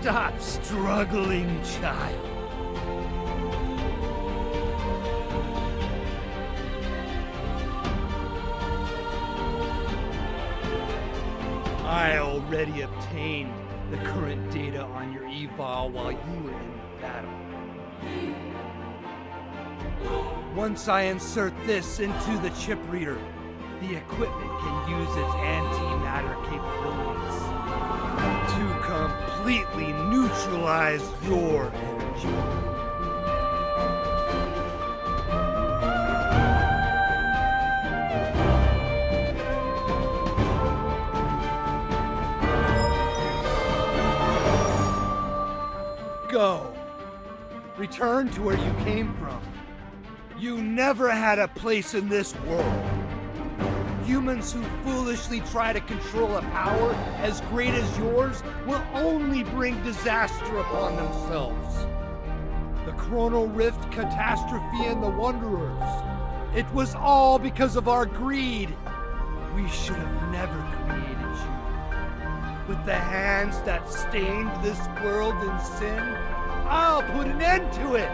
Stop struggling, child. I already obtained the current data on your eval while you were in the battle. Once I insert this into the chip reader, the equipment can use its antimatter capabilities to completely neutralize your energy. Go. Return to where you came from. You never had a place in this world. Humans who foolishly try to control a power as great as yours will only bring disaster upon themselves. The Chronal Rift catastrophe and the Wanderers. It was all because of our greed. We should have never created you. With the hands that stained this world in sin, I'll put an end to it.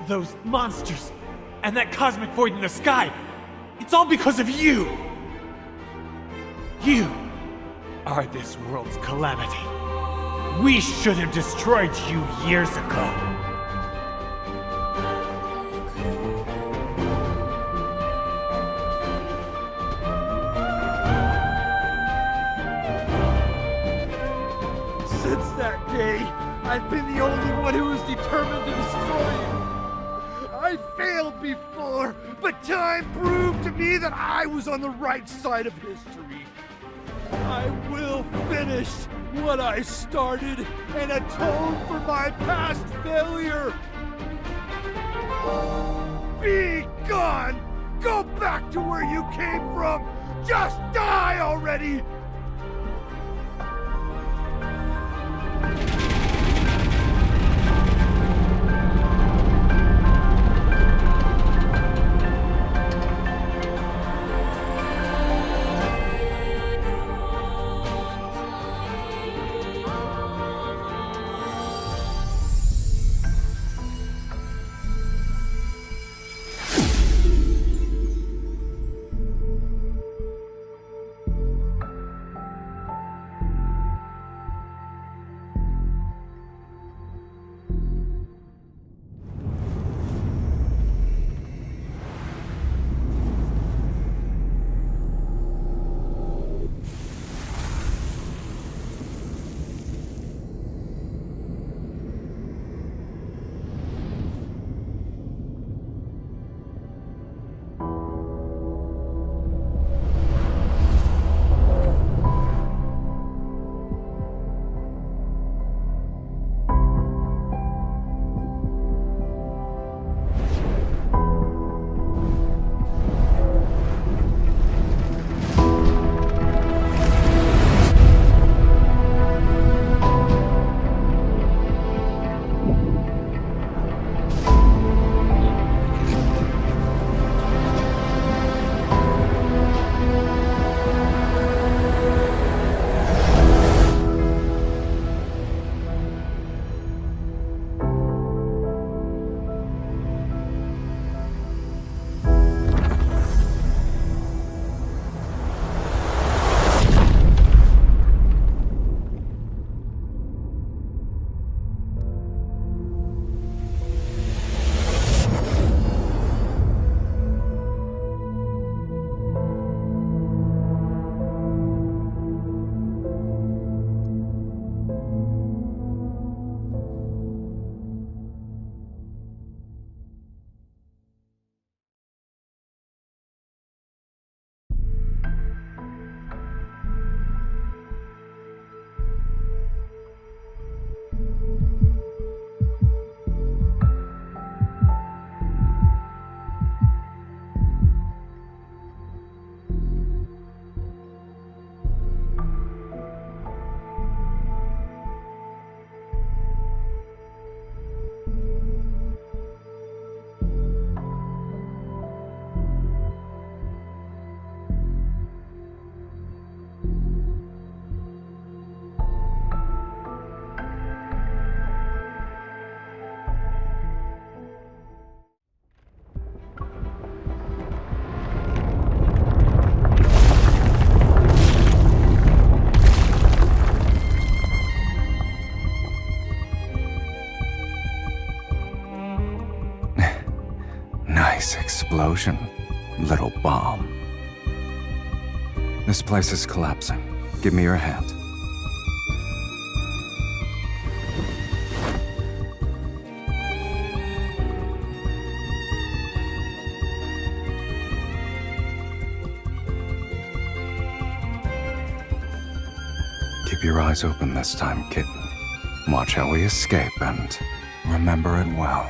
Those monsters and that cosmic void in the sky, it's all because of you! You are this world's calamity. We should have destroyed you years ago. Since that day, I've been the only one who is determined to destroy you. I failed before, but time proved to me that I was on the right side of history. I will finish what I started and atone for my past failure. Be gone! Go back to where you came from! Just die already! Nice explosion, little bomb. This place is collapsing. Give me your hand. Keep your eyes open this time, kitten. Watch how we escape and remember it well.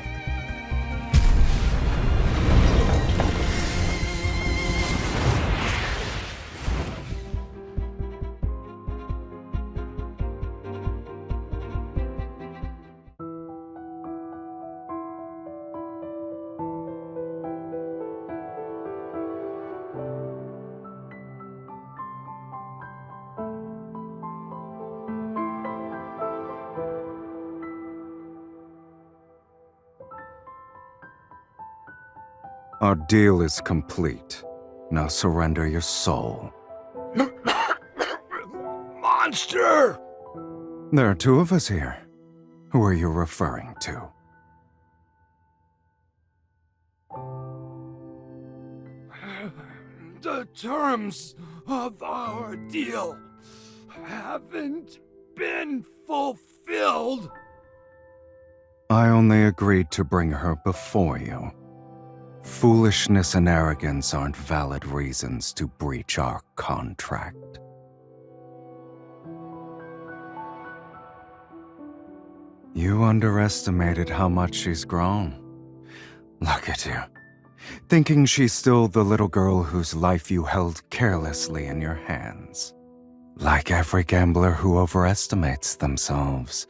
Our deal is complete. Now surrender your soul. Monster! There are two of us here. Who are you referring to? The terms of our deal haven't been fulfilled. I only agreed to bring her before you. Foolishness and arrogance aren't valid reasons to breach our contract. You underestimated how much she's grown. Look at you, thinking she's still the little girl whose life you held carelessly in your hands. Like every gambler who overestimates themselves,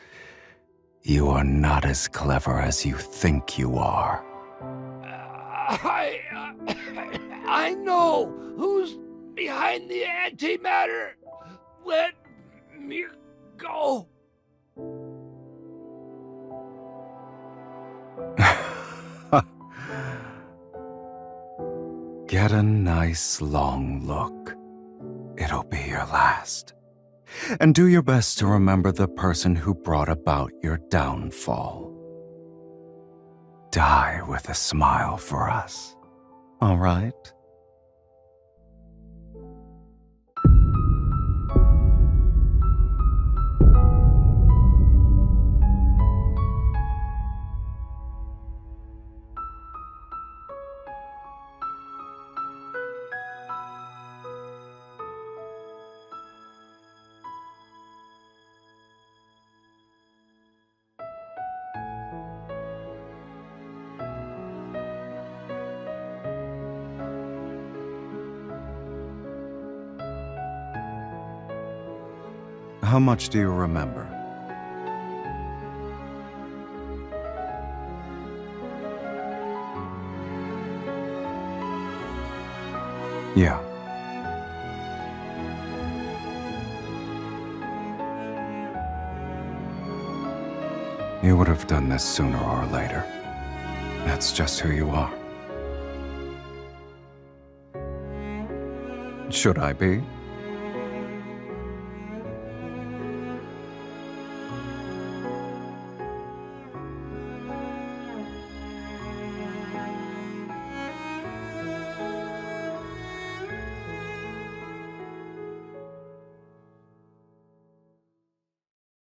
you are not as clever as you think you are. I know who's behind the antimatter. Let me go. Get a nice long look. It'll be your last. And do your best to remember the person who brought about your downfall. Die with a smile for us. All right? How much do you remember? Yeah. You would have done this sooner or later. That's just who you are. Should I be?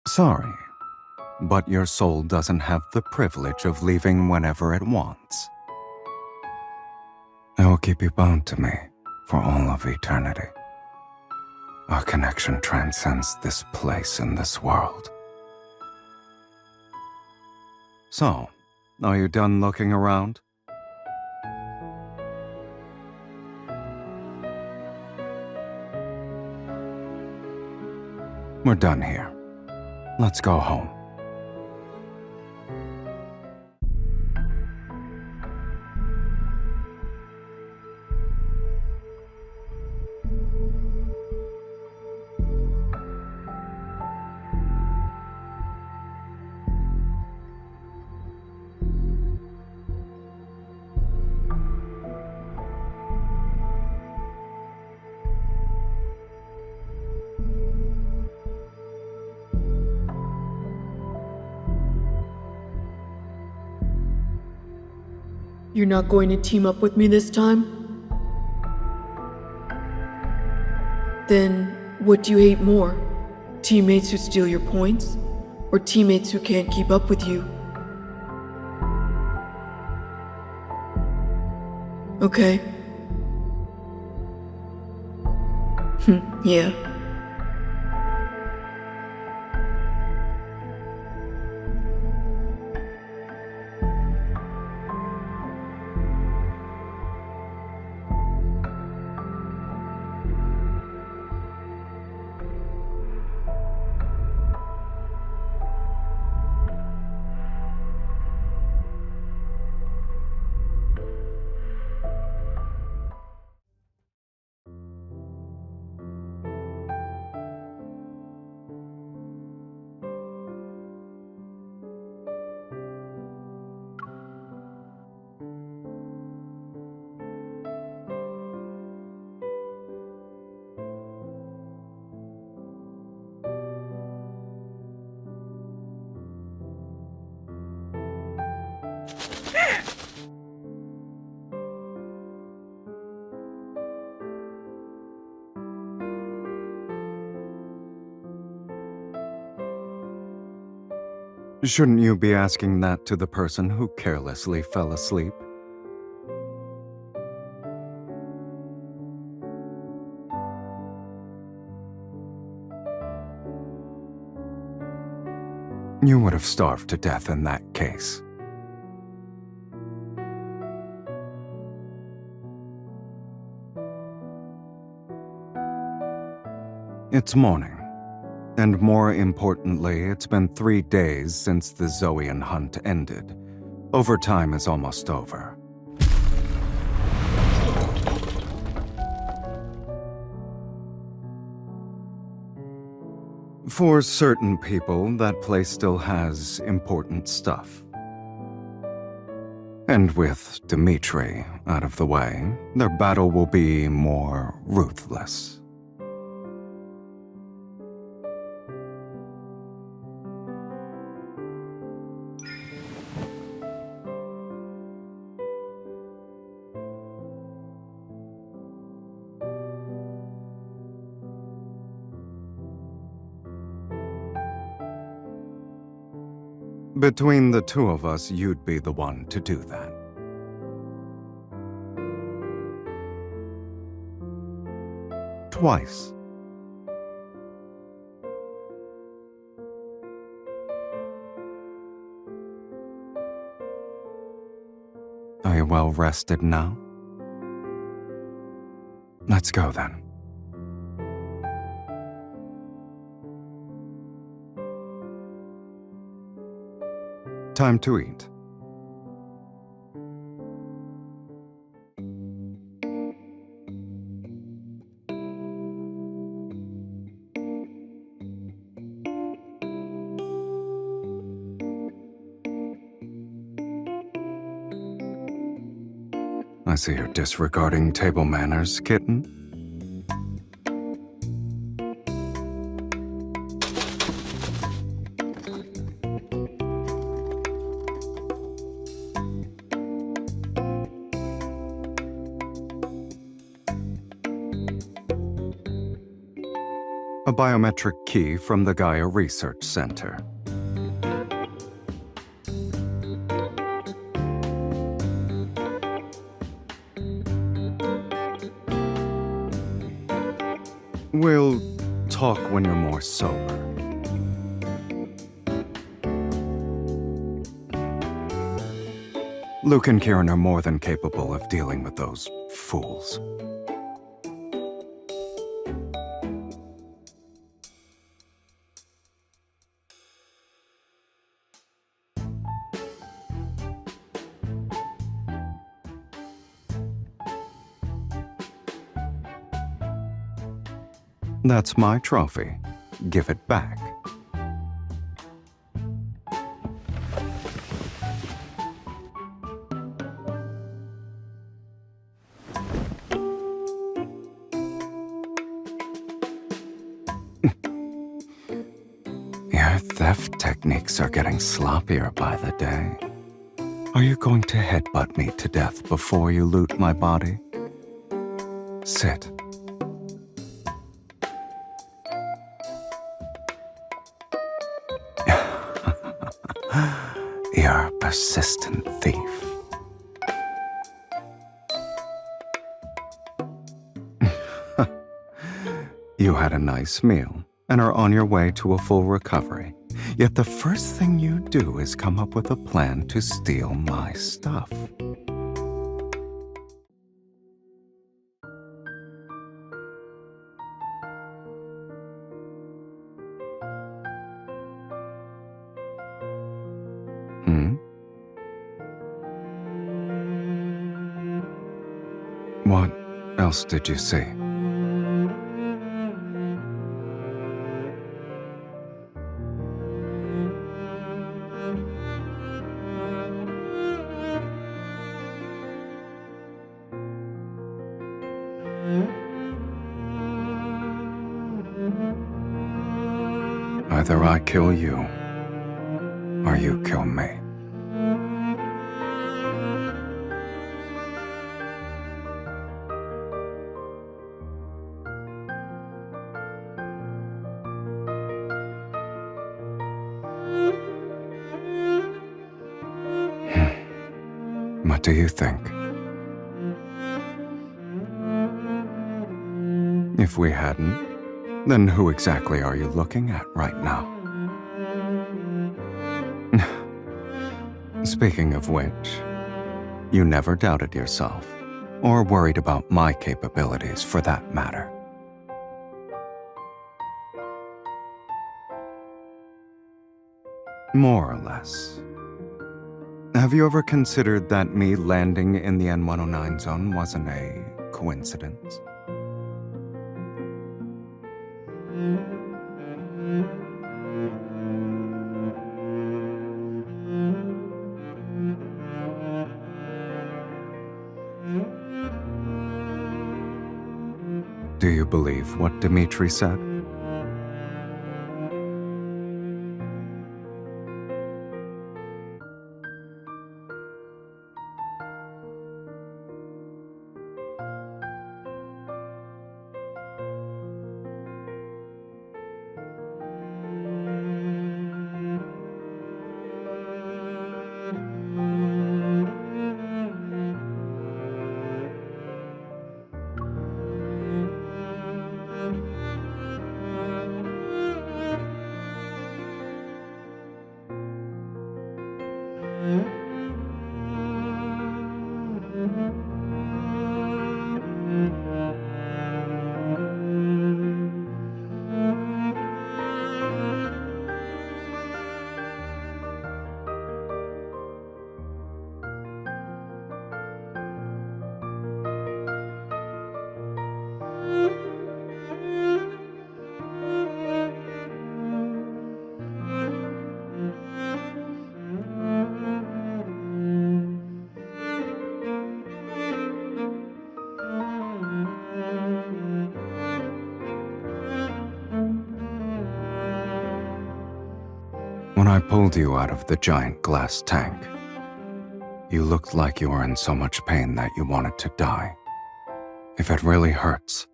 Sorry, but your soul doesn't have the privilege of leaving whenever it wants. I will keep you bound to me for all of eternity. Our connection transcends this place and this world. So, are you done looking around? We're done here. Let's go home. You're not going to team up with me this time? Then, what do you hate more? Teammates who steal your points? Or teammates who can't keep up with you? Okay. Yeah. Shouldn't you be asking that to the person who carelessly fell asleep? You would have starved to death in that case. It's morning. And more importantly, it's been 3 days since the Zoian hunt ended. Overtime is almost over. For certain people, that place still has important stuff. And with Dimitri out of the way, their battle will be more ruthless. Between the two of us, you'd be the one to do that. Twice. Are you well rested now? Let's go then. Time to eat. I see you're disregarding table manners, kitten. A biometric key from the Gaia Research Center. We'll talk when you're more sober. Luke and Kieran are more than capable of dealing with those fools. That's my trophy. Give it back. Your theft techniques are getting sloppier by the day. Are you going to headbutt me to death before you loot my body? Sit. You're a persistent thief. You had a nice meal and are on your way to a full recovery. Yet the first thing you do is come up with a plan to steal my stuff. What else did you see? Either I kill you, or you kill me. What do you think? If we hadn't, then who exactly are you looking at right now? Speaking of which, you never doubted yourself, or worried about my capabilities for that matter. More or less. Have you ever considered that me landing in the N109 zone wasn't a coincidence? Do you believe what Dimitri said? When I pulled you out of the giant glass tank, you looked like you were in so much pain that you wanted to die. If it really hurts,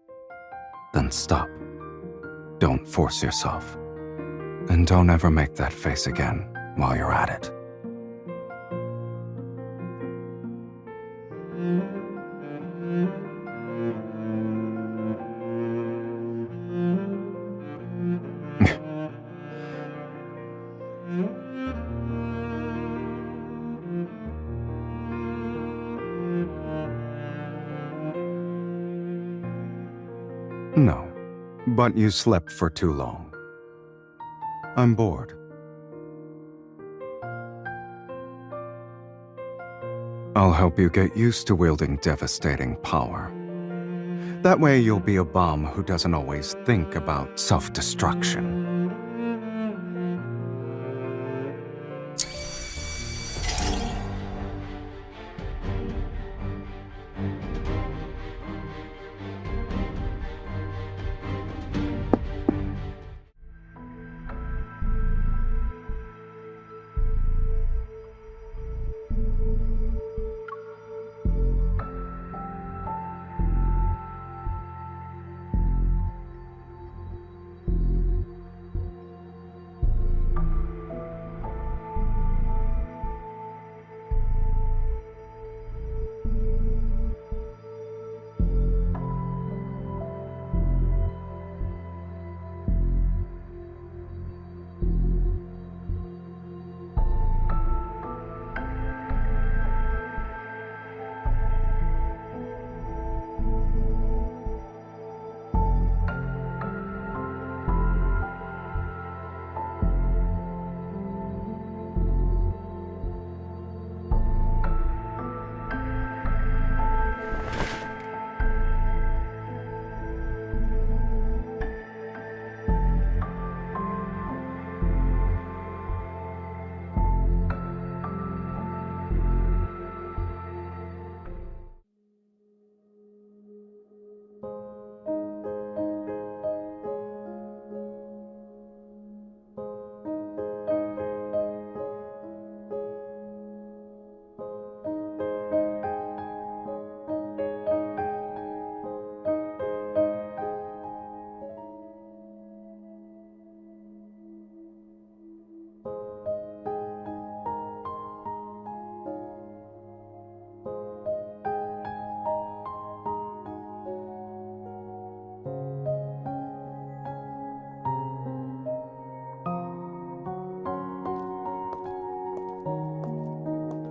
then stop. Don't force yourself. And don't ever make that face again while you're at it. No, but you slept for too long. I'm bored. I'll help you get used to wielding devastating power. That way you'll be a bomb who doesn't always think about self-destruction.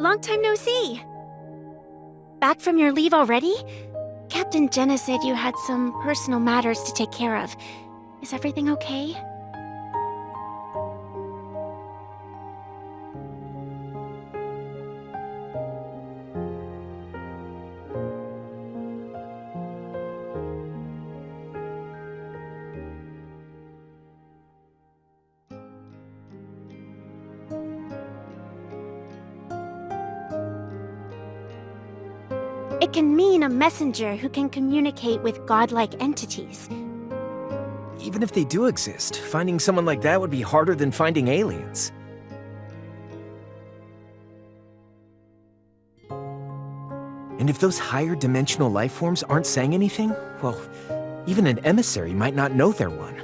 long time no see. Back from your leave already? Captain Jenna said you had some personal matters to take care of. Is everything okay? It can mean a messenger who can communicate with godlike entities. Even if they do exist, finding someone like that would be harder than finding aliens. And if those higher dimensional life forms aren't saying anything, well, even an emissary might not know they're one.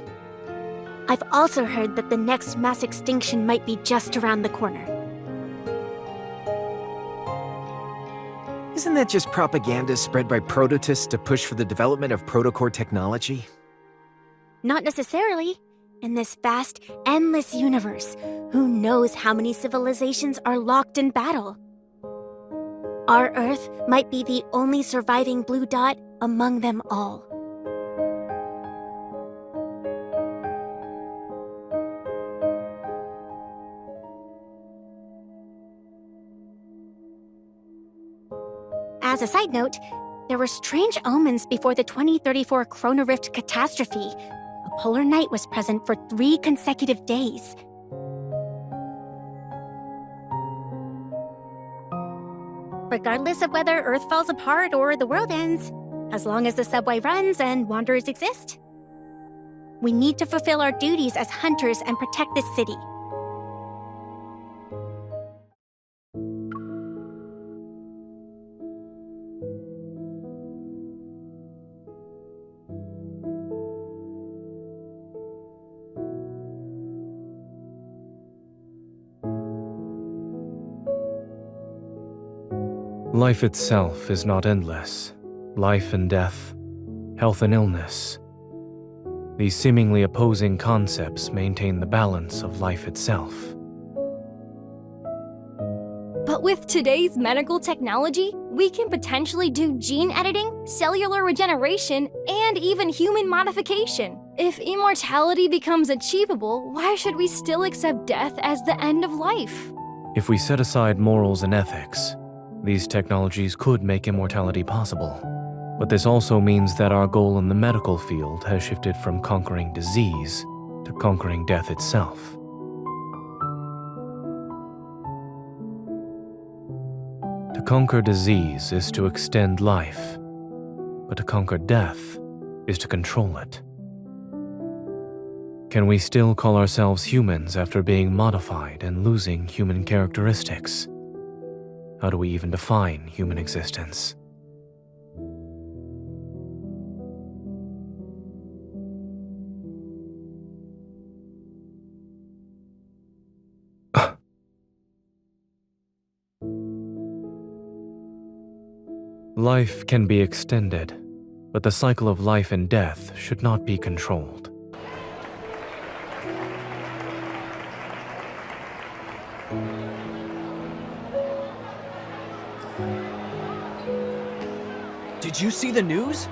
I've also heard that the next mass extinction might be just around the corner. Isn't that just propaganda spread by prototists to push for the development of protocore technology? Not necessarily. In this vast, endless universe, who knows how many civilizations are locked in battle? Our Earth might be the only surviving blue dot among them all. As a side note, there were strange omens before the 2034 Chrono Rift catastrophe. A polar night was present for 3 consecutive days. Regardless of whether Earth falls apart or the world ends, as long as the subway runs and wanderers exist, we need to fulfill our duties as hunters and protect this city. Life itself is not endless. Life and death, health and illness. These seemingly opposing concepts maintain the balance of life itself. But with today's medical technology, we can potentially do gene editing, cellular regeneration, and even human modification. If immortality becomes achievable, why should we still accept death as the end of life? If we set aside morals and ethics, these technologies could make immortality possible. But this also means that our goal in the medical field has shifted from conquering disease to conquering death itself. To conquer disease is to extend life, but to conquer death is to control it. Can we still call ourselves humans after being modified and losing human characteristics? How do we even define human existence? Life can be extended, but the cycle of life and death should not be controlled. Did you see the news?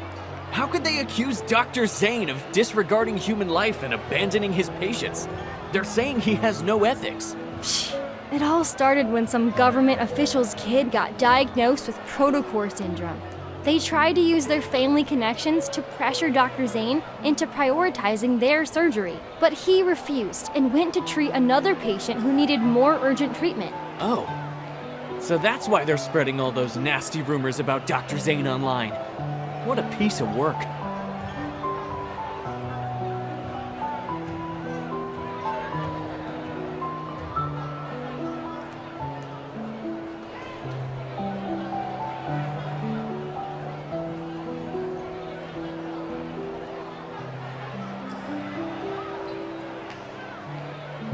How could they accuse Dr. Zayne of disregarding human life and abandoning his patients? They're saying he has no ethics. It all started when some government official's kid got diagnosed with protocore syndrome. They tried to use their family connections to pressure Dr. Zayne into prioritizing their surgery, but he refused and went to treat another patient who needed more urgent treatment. Oh. So that's why they're spreading all those nasty rumors about Dr. Zayne online. What a piece of work.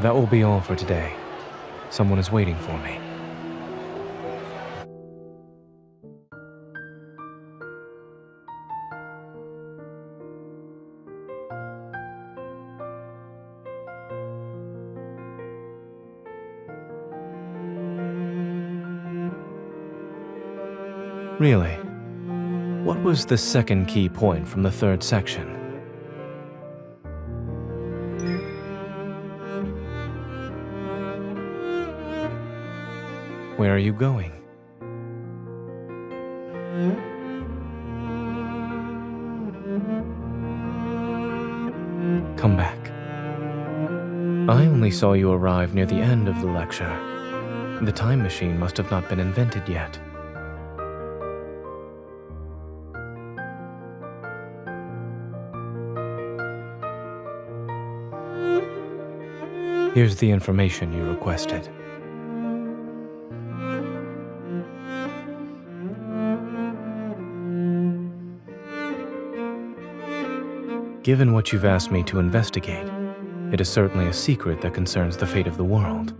That will be all for today. Someone is waiting for me. Really? What was the second key point from the third section? Where are you going? Come back. I only saw you arrive near the end of the lecture. The time machine must have not been invented yet. Here's the information you requested. Given what you've asked me to investigate, it is certainly a secret that concerns the fate of the world.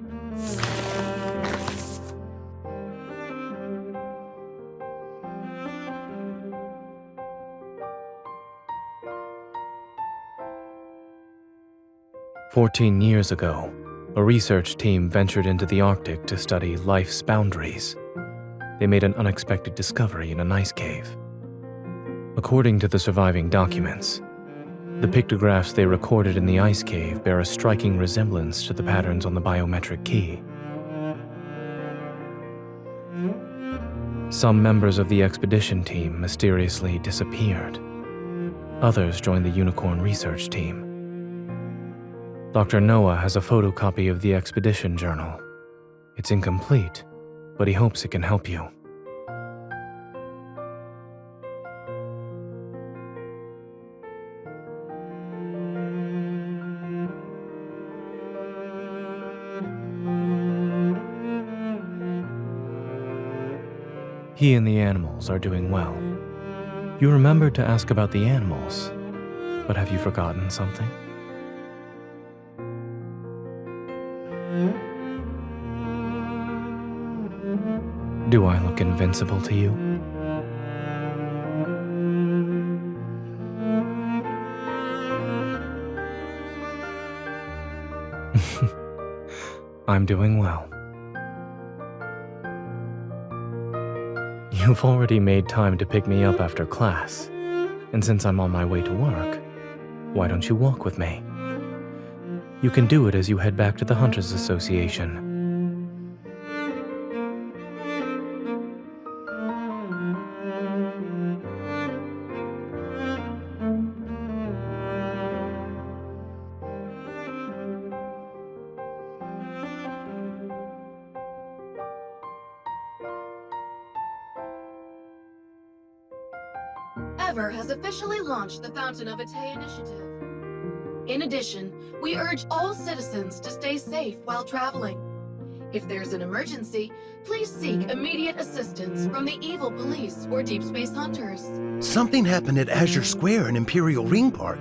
"14 years ago, a research team ventured into the Arctic to study life's boundaries. They made an unexpected discovery in an ice cave. According to the surviving documents, the pictographs they recorded in the ice cave bear a striking resemblance to the patterns on the biometric key. Some members of the expedition team mysteriously disappeared. Others joined the Unicorn research team. Dr. Noah has a photocopy of the expedition journal. It's incomplete, but he hopes it can help you. He and the animals are doing well. You remembered to ask about the animals, but have you forgotten something? Do I look invincible to you? I'm doing well. You've already made time to pick me up after class, and since I'm on my way to work, why don't you walk with me? You can do it as you head back to the Hunters Association. Ever has officially launched the Fountain of Ate initiative. In addition, we urge all citizens to stay safe while traveling. If there's an emergency, please seek immediate assistance from the evil police or deep space hunters. Something happened at Azure Square in Imperial Ring Park.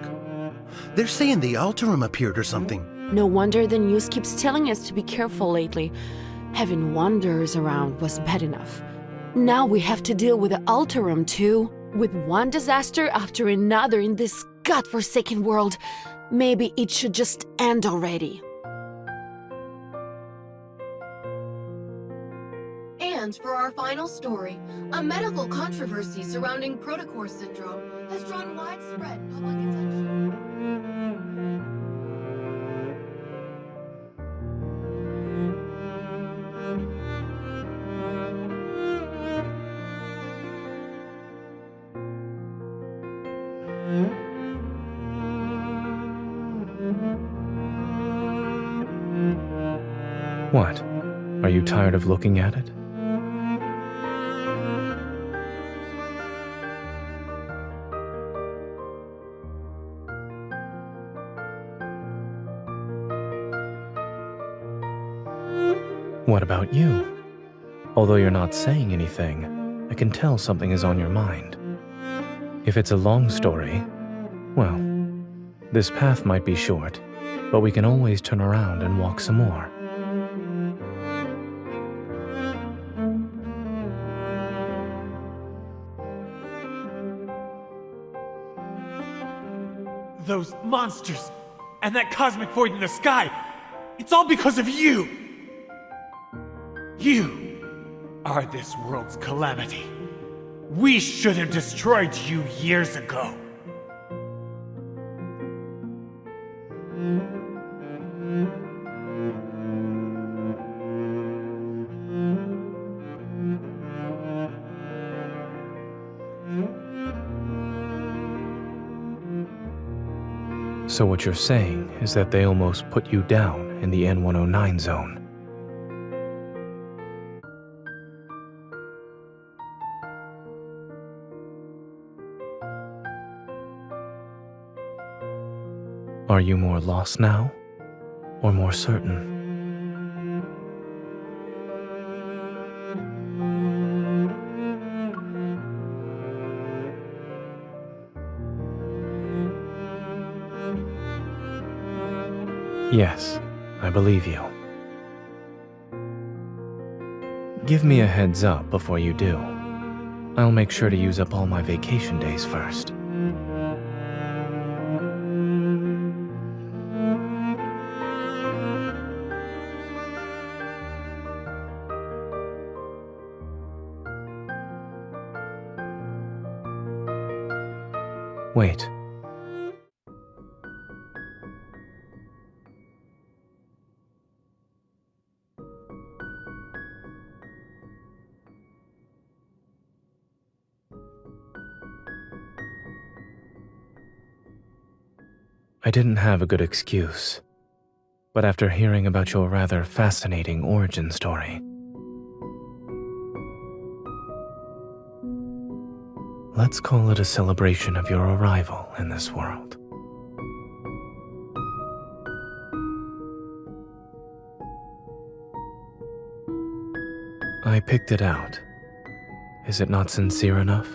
They're saying the Alterum appeared or something. No wonder the news keeps telling us to be careful lately. Having wanderers around was bad enough. Now we have to deal with the Alterum too. With one disaster after another in this godforsaken world, maybe it should just end already. And for our final story, a medical controversy surrounding Protocore syndrome has drawn widespread public attention. What? Are you tired of looking at it? What about you? Although you're not saying anything, I can tell something is on your mind. If it's a long story, well, this path might be short, but we can always turn around and walk some more. Those monsters and that cosmic void in the sky, it's all because of you! You are this world's calamity. We should have destroyed you years ago. So what you're saying is that they almost put you down in the N109 zone. Are you more lost now, or more certain? Yes, I believe you. Give me a heads up before you do. I'll make sure to use up all my vacation days first. Wait. I didn't have a good excuse, but after hearing about your rather fascinating origin story, let's call it a celebration of your arrival in this world. I picked it out. Is it not sincere enough?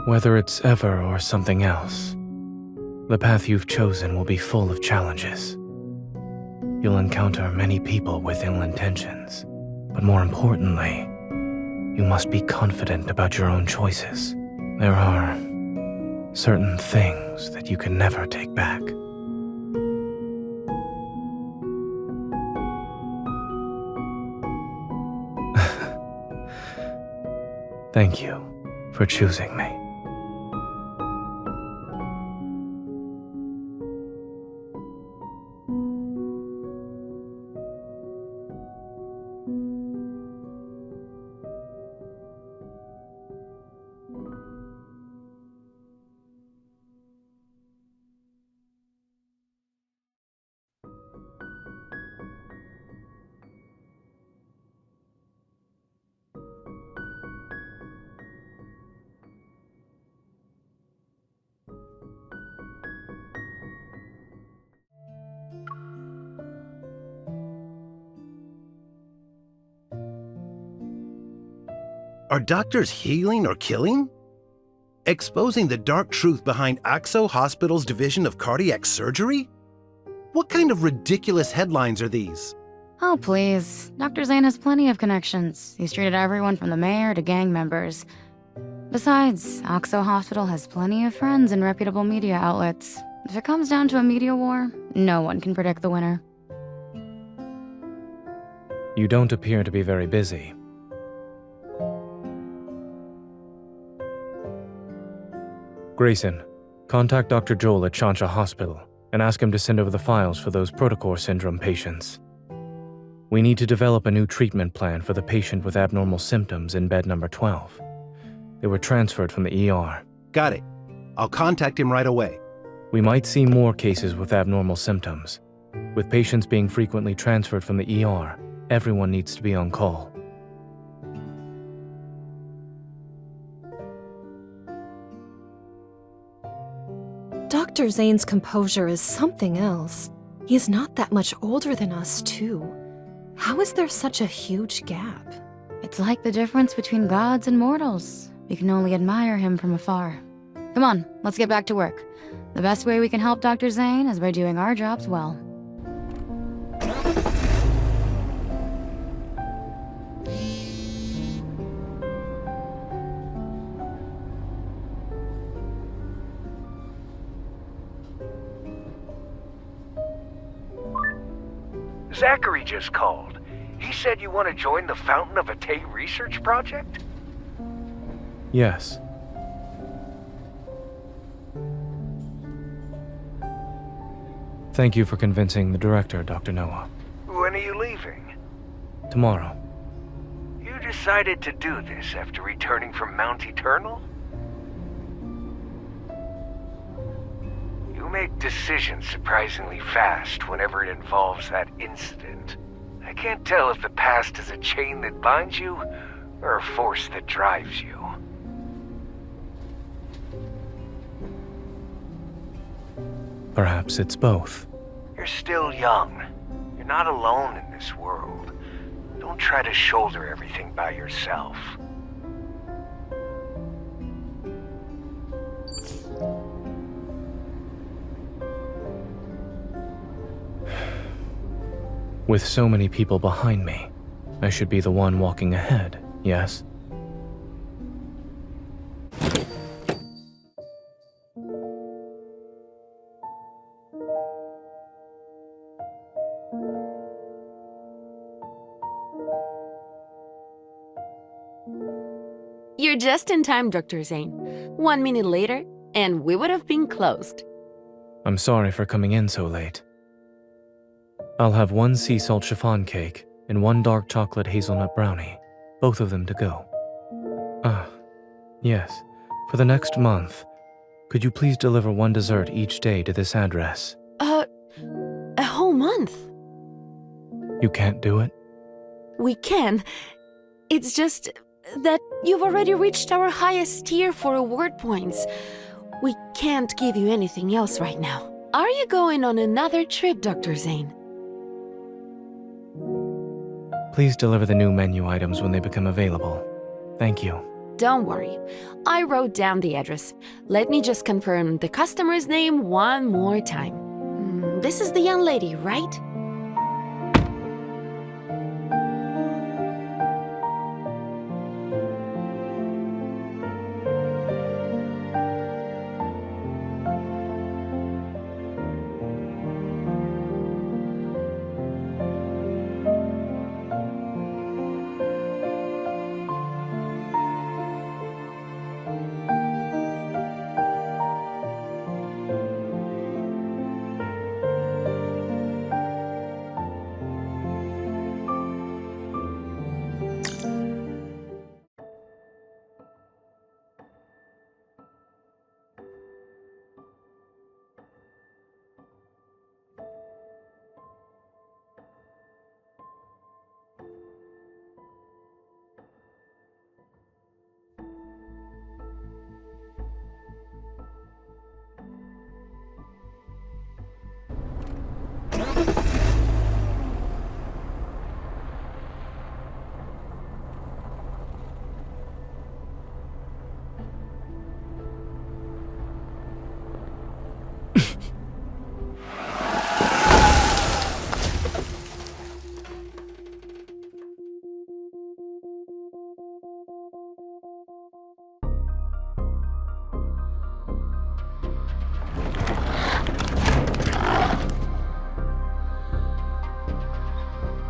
Whether it's ever or something else, the path you've chosen will be full of challenges. You'll encounter many people with ill intentions, but more importantly, you must be confident about your own choices. There are certain things that you can never take back. Thank you for choosing me. Are doctors healing or killing? Exposing the dark truth behind AXO Hospital's division of cardiac surgery? What kind of ridiculous headlines are these? Oh, please. Dr. Zayne has plenty of connections. He's treated everyone from the mayor to gang members. Besides, AXO Hospital has plenty of friends in reputable media outlets. If it comes down to a media war, no one can predict the winner. You don't appear to be very busy. Grayson, contact Dr. Joel at Chansha Hospital and ask him to send over the files for those Protocore syndrome patients. We need to develop a new treatment plan for the patient with abnormal symptoms in bed number 12. They were transferred from the ER. Got it. I'll contact him right away. We might see more cases with abnormal symptoms. With patients being frequently transferred from the ER, everyone needs to be on call. Dr. Zayne's composure is something else. He is not that much older than us, too. How is there such a huge gap? It's like the difference between gods and mortals. We can only admire him from afar. Come on, let's get back to work. The best way we can help Dr. Zayne is by doing our jobs well. Zachary just called. He said you want to join the Fountain of Atay research project? Yes. Thank you for convincing the director, Dr. Noah. When are you leaving? Tomorrow. You decided to do this after returning from Mount Eternal? You make decisions surprisingly fast whenever it involves that incident. I can't tell if the past is a chain that binds you, or a force that drives you. Perhaps it's both. You're still young. You're not alone in this world. Don't try to shoulder everything by yourself. With so many people behind me, I should be the one walking ahead, yes? You're just in time, Dr. Zayne. 1 minute later, and we would have been closed. I'm sorry for coming in so late. I'll have 1 sea salt chiffon cake and 1 dark chocolate hazelnut brownie, both of them to go. Yes, for the next month, could you please deliver 1 dessert each day to this address? A whole month? You can't do it? We can. It's just that you've already reached our highest tier for award points. We can't give you anything else right now. Are you going on another trip, Dr. Zayne? Please deliver the new menu items when they become available. Thank you. Don't worry. I wrote down the address. Let me just confirm the customer's name one more time. This is the young lady, right?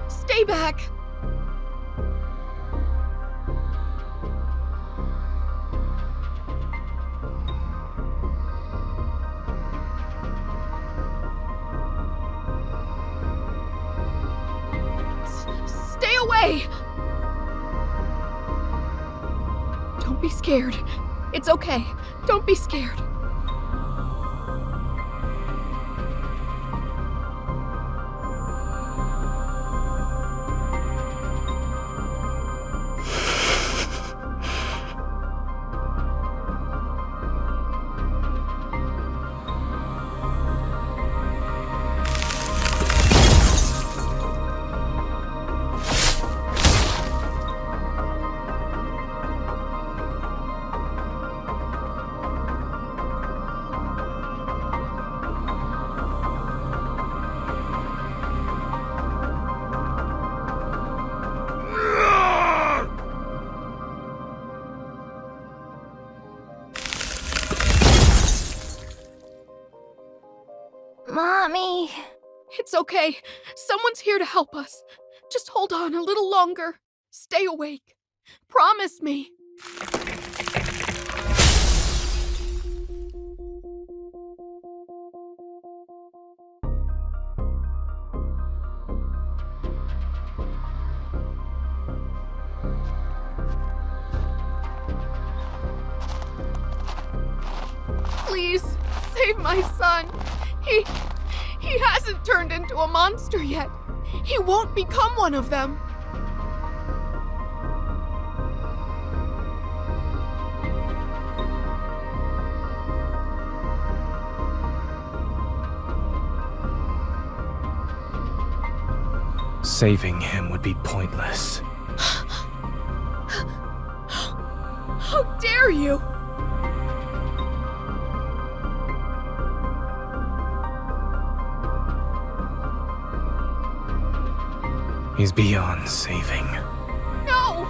Stay back! Stay away! Don't be scared. It's okay. Don't be scared. Mommy. It's okay. Someone's here to help us. Just hold on a little longer. Stay awake. Promise me. Please, save my son. He hasn't turned into a monster yet. He won't become one of them. Saving him would be pointless. How dare you! He's beyond saving. No!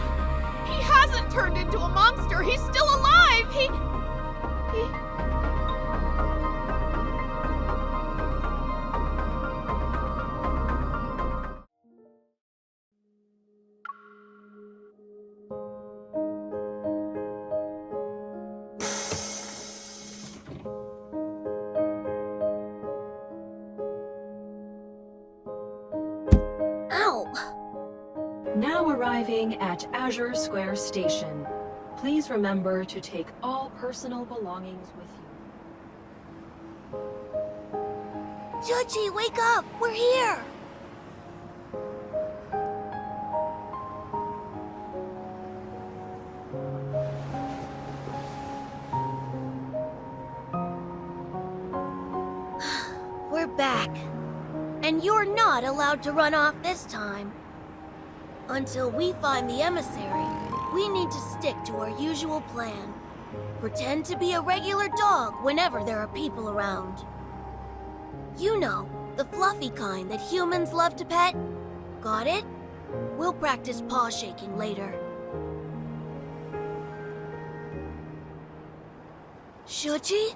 He hasn't turned into a monster! He's still alive! He... Now arriving at Azure Square Station. Please remember to take all personal belongings with you. Chuchi, wake up! We're here! We're back. And you're not allowed to run off this time. Until we find the emissary, we need to stick to our usual plan. Pretend to be a regular dog whenever there are people around. You know, the fluffy kind that humans love to pet. Got it? We'll practice paw shaking later. Shuchi?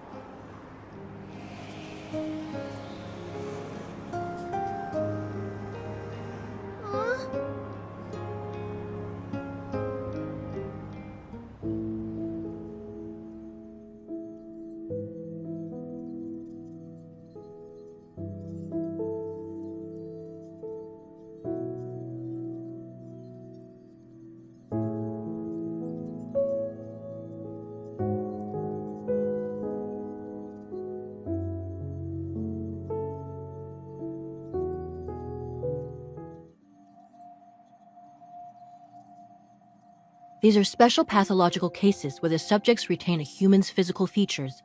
These are special pathological cases where the subjects retain a human's physical features,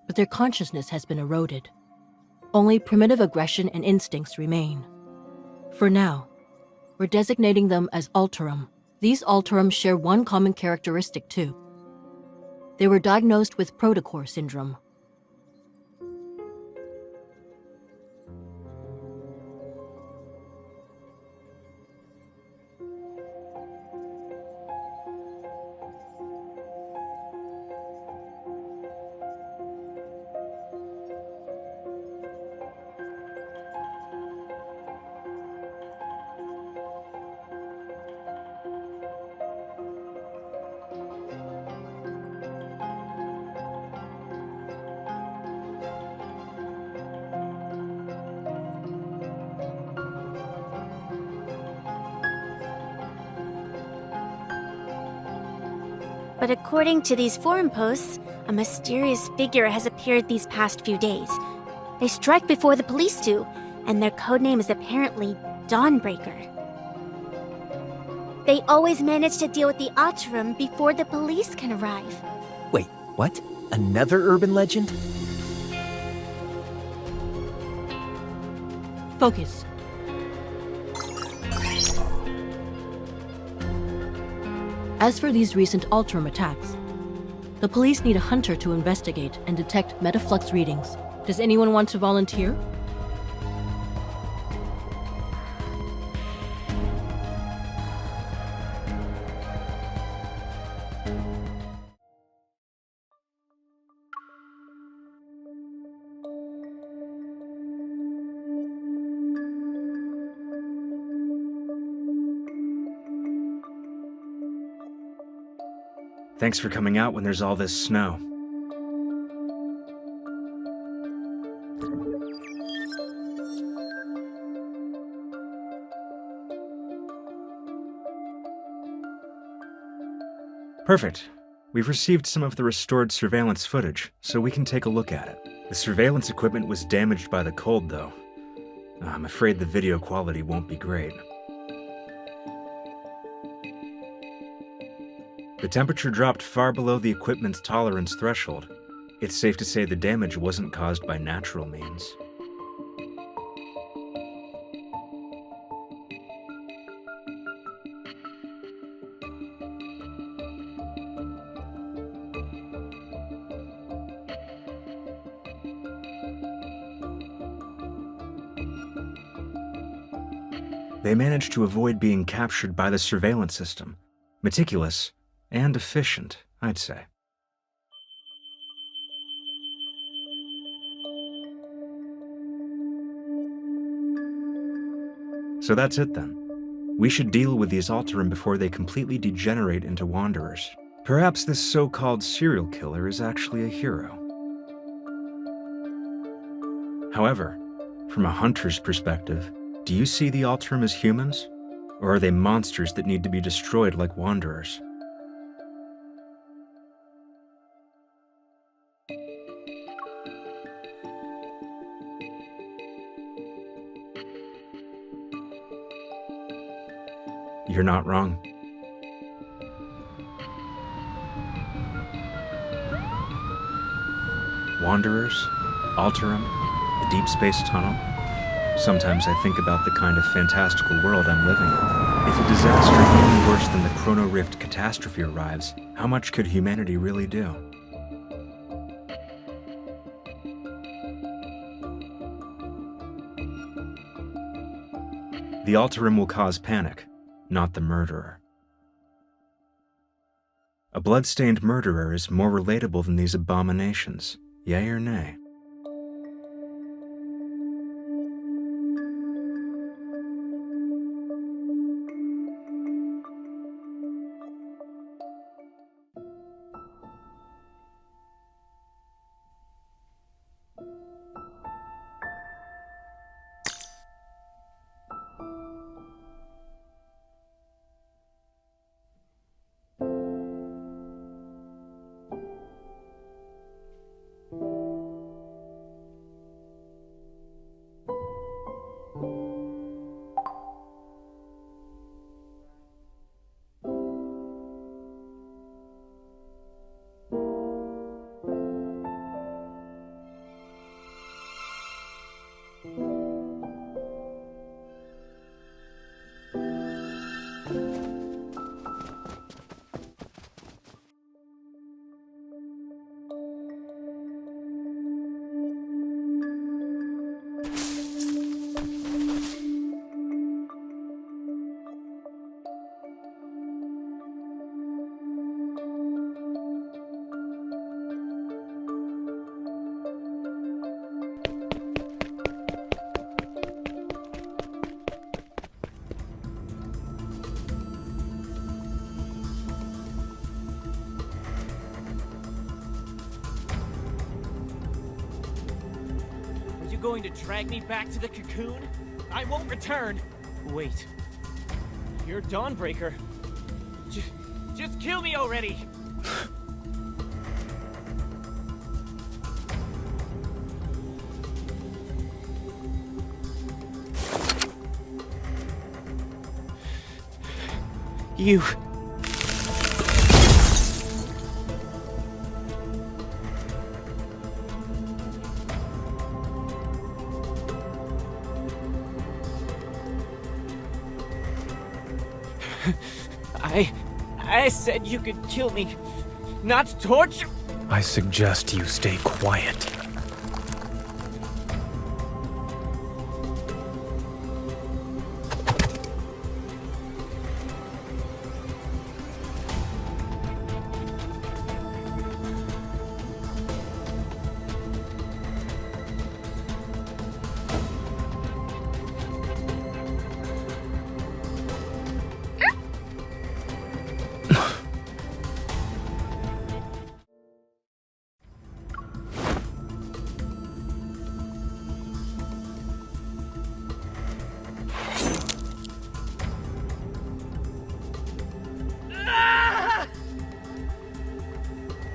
but their consciousness has been eroded. Only primitive aggression and instincts remain. For now, we're designating them as Alterum. These Alterum share one common characteristic too. They were diagnosed with protocore syndrome. But according to these forum posts, a mysterious figure has appeared these past few days. They strike before the police do, and their codename is apparently Dawnbreaker. They always manage to deal with the Alterum before the police can arrive. Wait, what? Another urban legend? Focus. As for these recent Alterum attacks, the police need a hunter to investigate and detect metaflux readings. Does anyone want to volunteer? Thanks for coming out when there's all this snow. Perfect. We've received some of the restored surveillance footage, so we can take a look at it. The surveillance equipment was damaged by the cold, though. I'm afraid the video quality won't be great. The temperature dropped far below the equipment's tolerance threshold. It's safe to say the damage wasn't caused by natural means. They managed to avoid being captured by the surveillance system. Meticulous and efficient, I'd say. So that's it then. We should deal with these Alterum before they completely degenerate into wanderers. Perhaps this so-called serial killer is actually a hero. However, from a hunter's perspective, do you see the Alterum as humans? Or are they monsters that need to be destroyed like wanderers? You're not wrong. Wanderers, Alterum, the Deepspace tunnel. Sometimes I think about the kind of fantastical world I'm living in. If a disaster even worse than the Chrono Rift catastrophe arrives, how much could humanity really do? The Alterum will cause panic, not the murderer. A blood-stained murderer is more relatable than these abominations, yay or nay? Going to drag me back to the cocoon? I won't return! Wait. You're Dawnbreaker. Just kill me already! You... I said you could kill me, not torture. I suggest you stay quiet.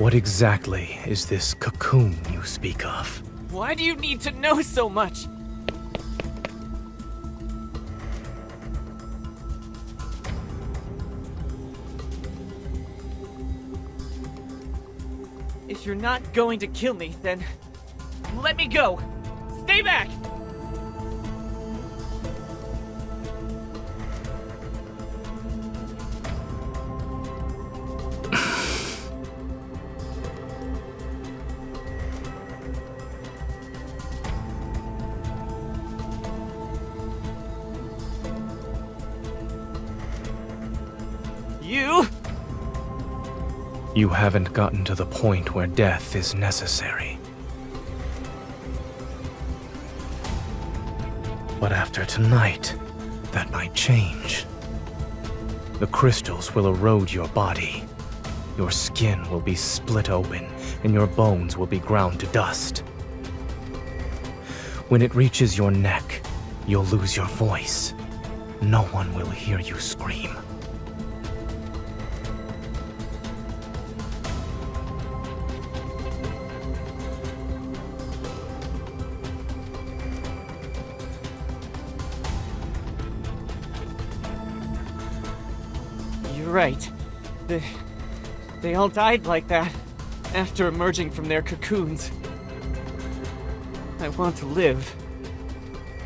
What exactly is this cocoon you speak of? Why do you need to know so much? If you're not going to kill me, then let me go. Stay back! You haven't gotten to the point where death is necessary. But after tonight, that might change. The crystals will erode your body. Your skin will be split open, and your bones will be ground to dust. When it reaches your neck, you'll lose your voice. No one will hear you scream. Right. They all died like that, after emerging from their cocoons. I want to live.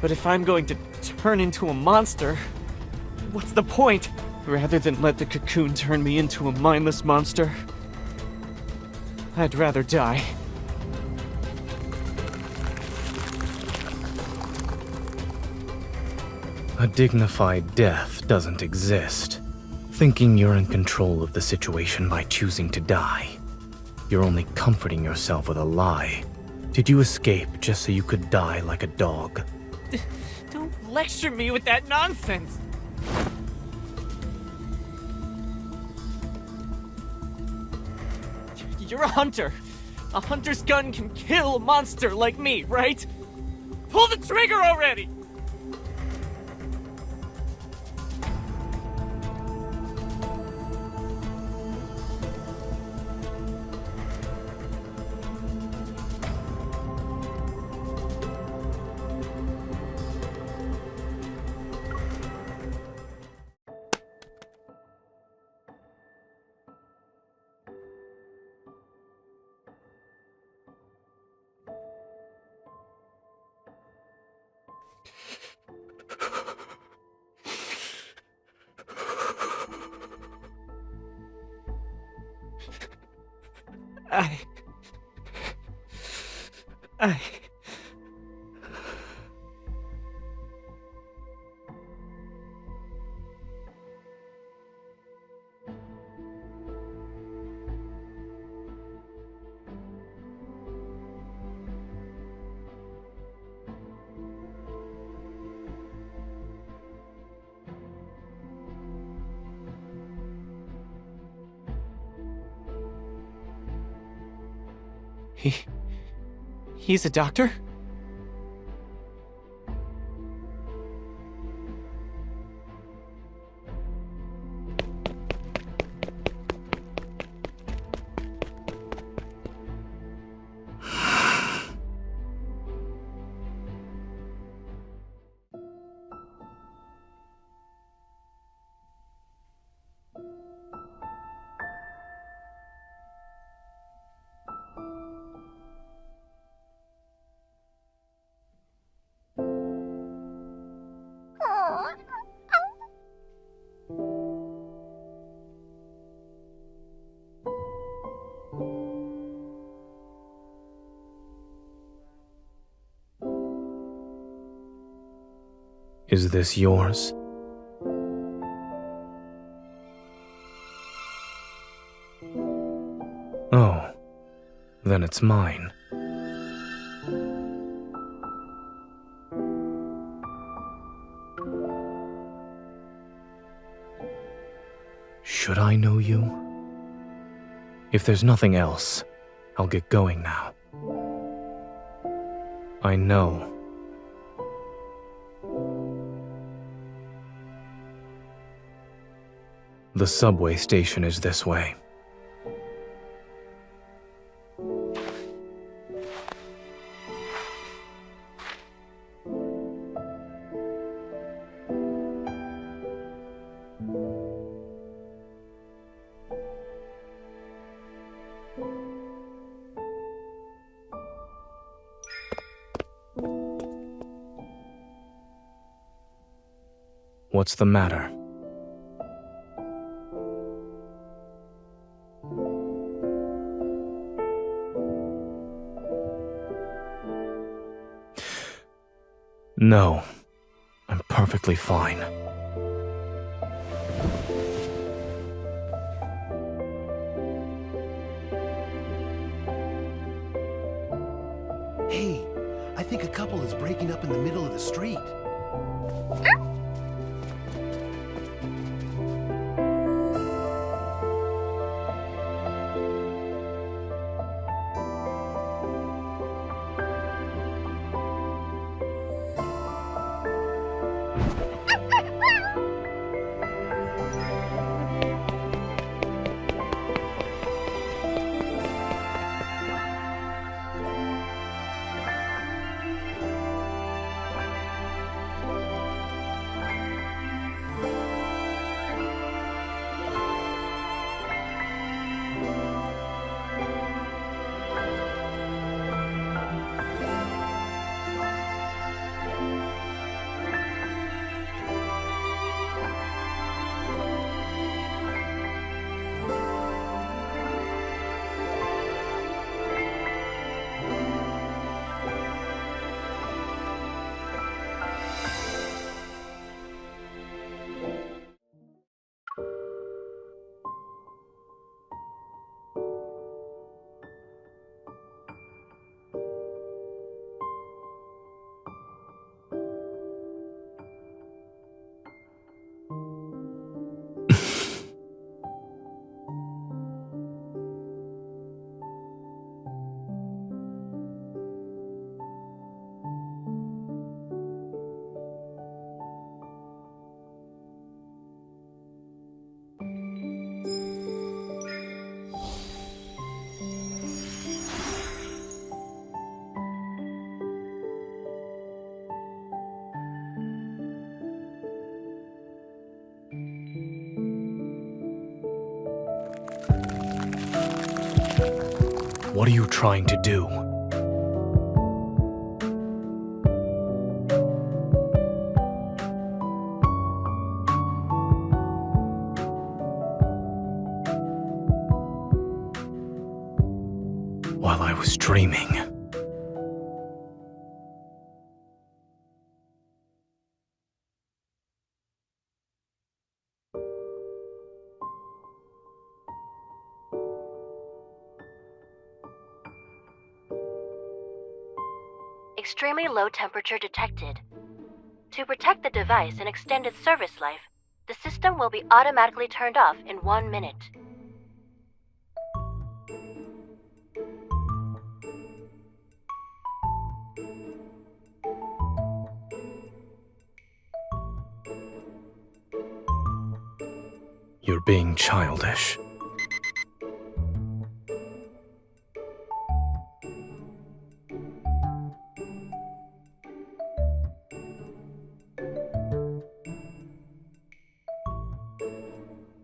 But if I'm going to turn into a monster, what's the point? Rather than let the cocoon turn me into a mindless monster, I'd rather die. A dignified death doesn't exist. Thinking you're in control of the situation by choosing to die. You're only comforting yourself with a lie. Did you escape just so you could die like a dog? Don't lecture me with that nonsense! You're a hunter. A hunter's gun can kill a monster like me, right? Pull the trigger already! I... He's a doctor? Is this yours? Oh, then it's mine. Should I know you? If there's nothing else, I'll get going now. I know. The subway station is this way. What's the matter? No, I'm perfectly fine. Hey, I think a couple is breaking up in the middle of the street. What are you trying to do? While I was dreaming. Extremely low temperature detected. To protect the device and extend its service life, the system will be automatically turned off in 1 minute. You're being childish.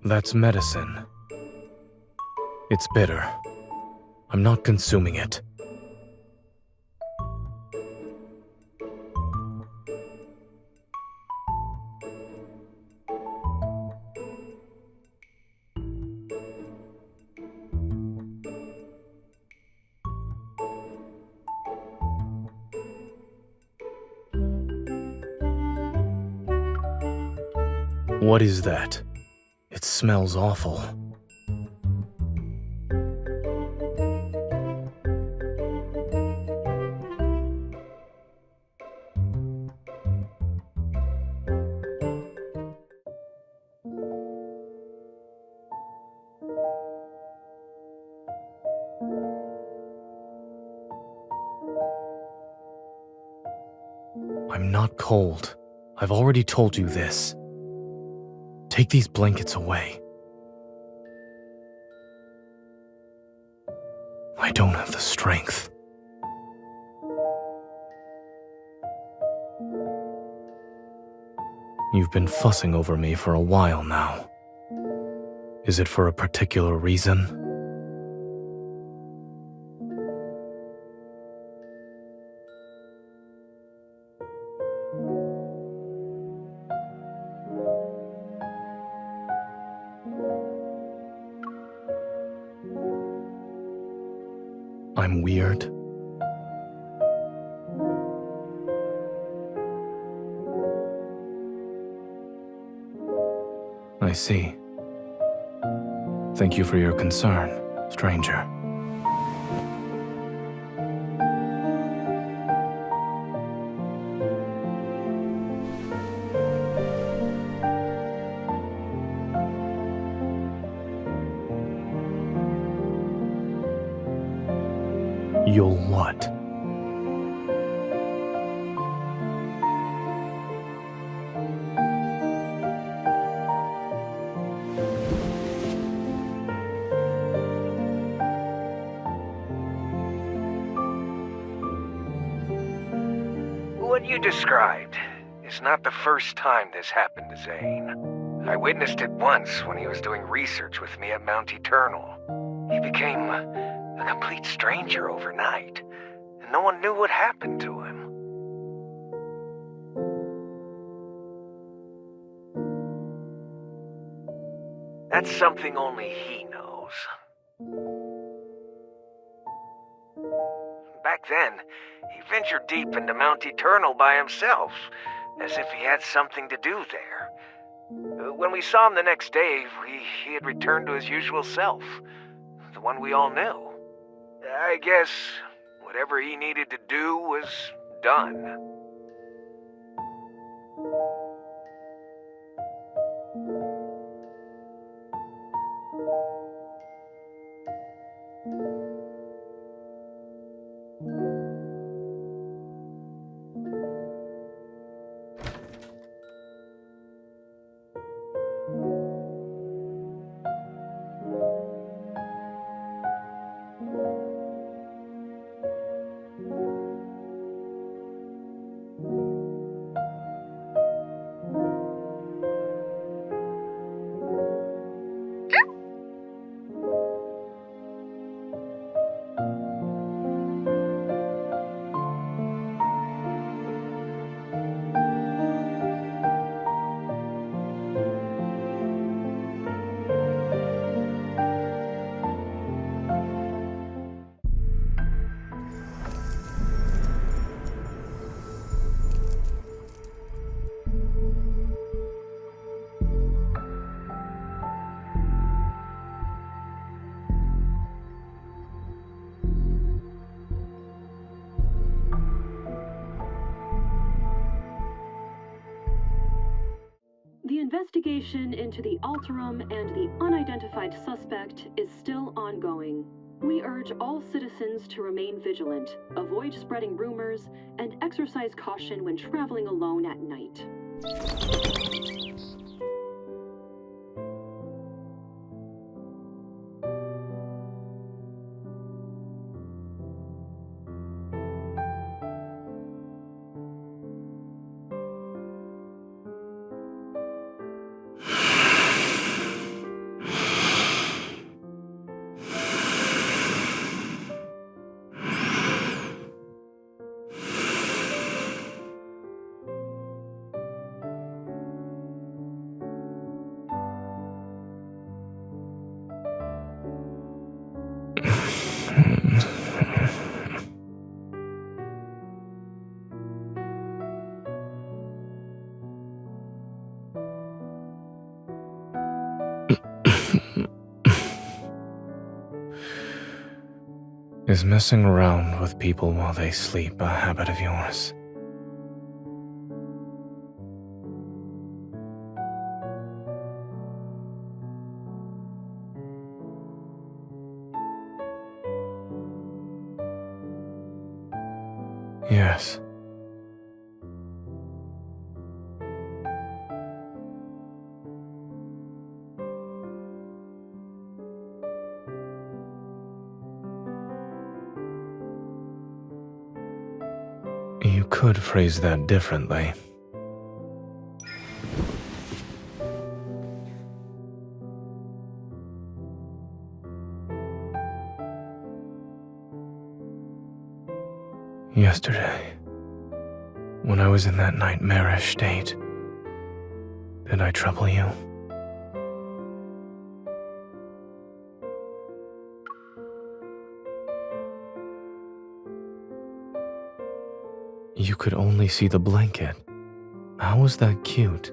That's medicine. It's bitter. I'm not consuming it. What is that? It smells awful. I'm not cold. I've already told you this. Take these blankets away. I don't have the strength. You've been fussing over me for a while now. Is it for a particular reason? I'm weird? I see. Thank you for your concern, stranger. You'll what? What you described is not the first time this happened to Zayne. I witnessed it once when he was doing research with me at Mount Eternal. He became a complete stranger overnight, and no one knew what happened to him. That's something only he knows. Back then, he ventured deep into Mount Eternal by himself, as if he had something to do there. When we saw him the next day, he had returned to his usual self, the one we all knew. I guess whatever he needed to do was done. The investigation into the Alterum and the unidentified suspect is still ongoing. We urge all citizens to remain vigilant, avoid spreading rumors, and exercise caution when traveling alone at night. Is messing around with people while they sleep a habit of yours? Yes. You could phrase that differently. Yesterday, when I was in that nightmarish state, did I trouble you? You could only see the blanket. How was that cute?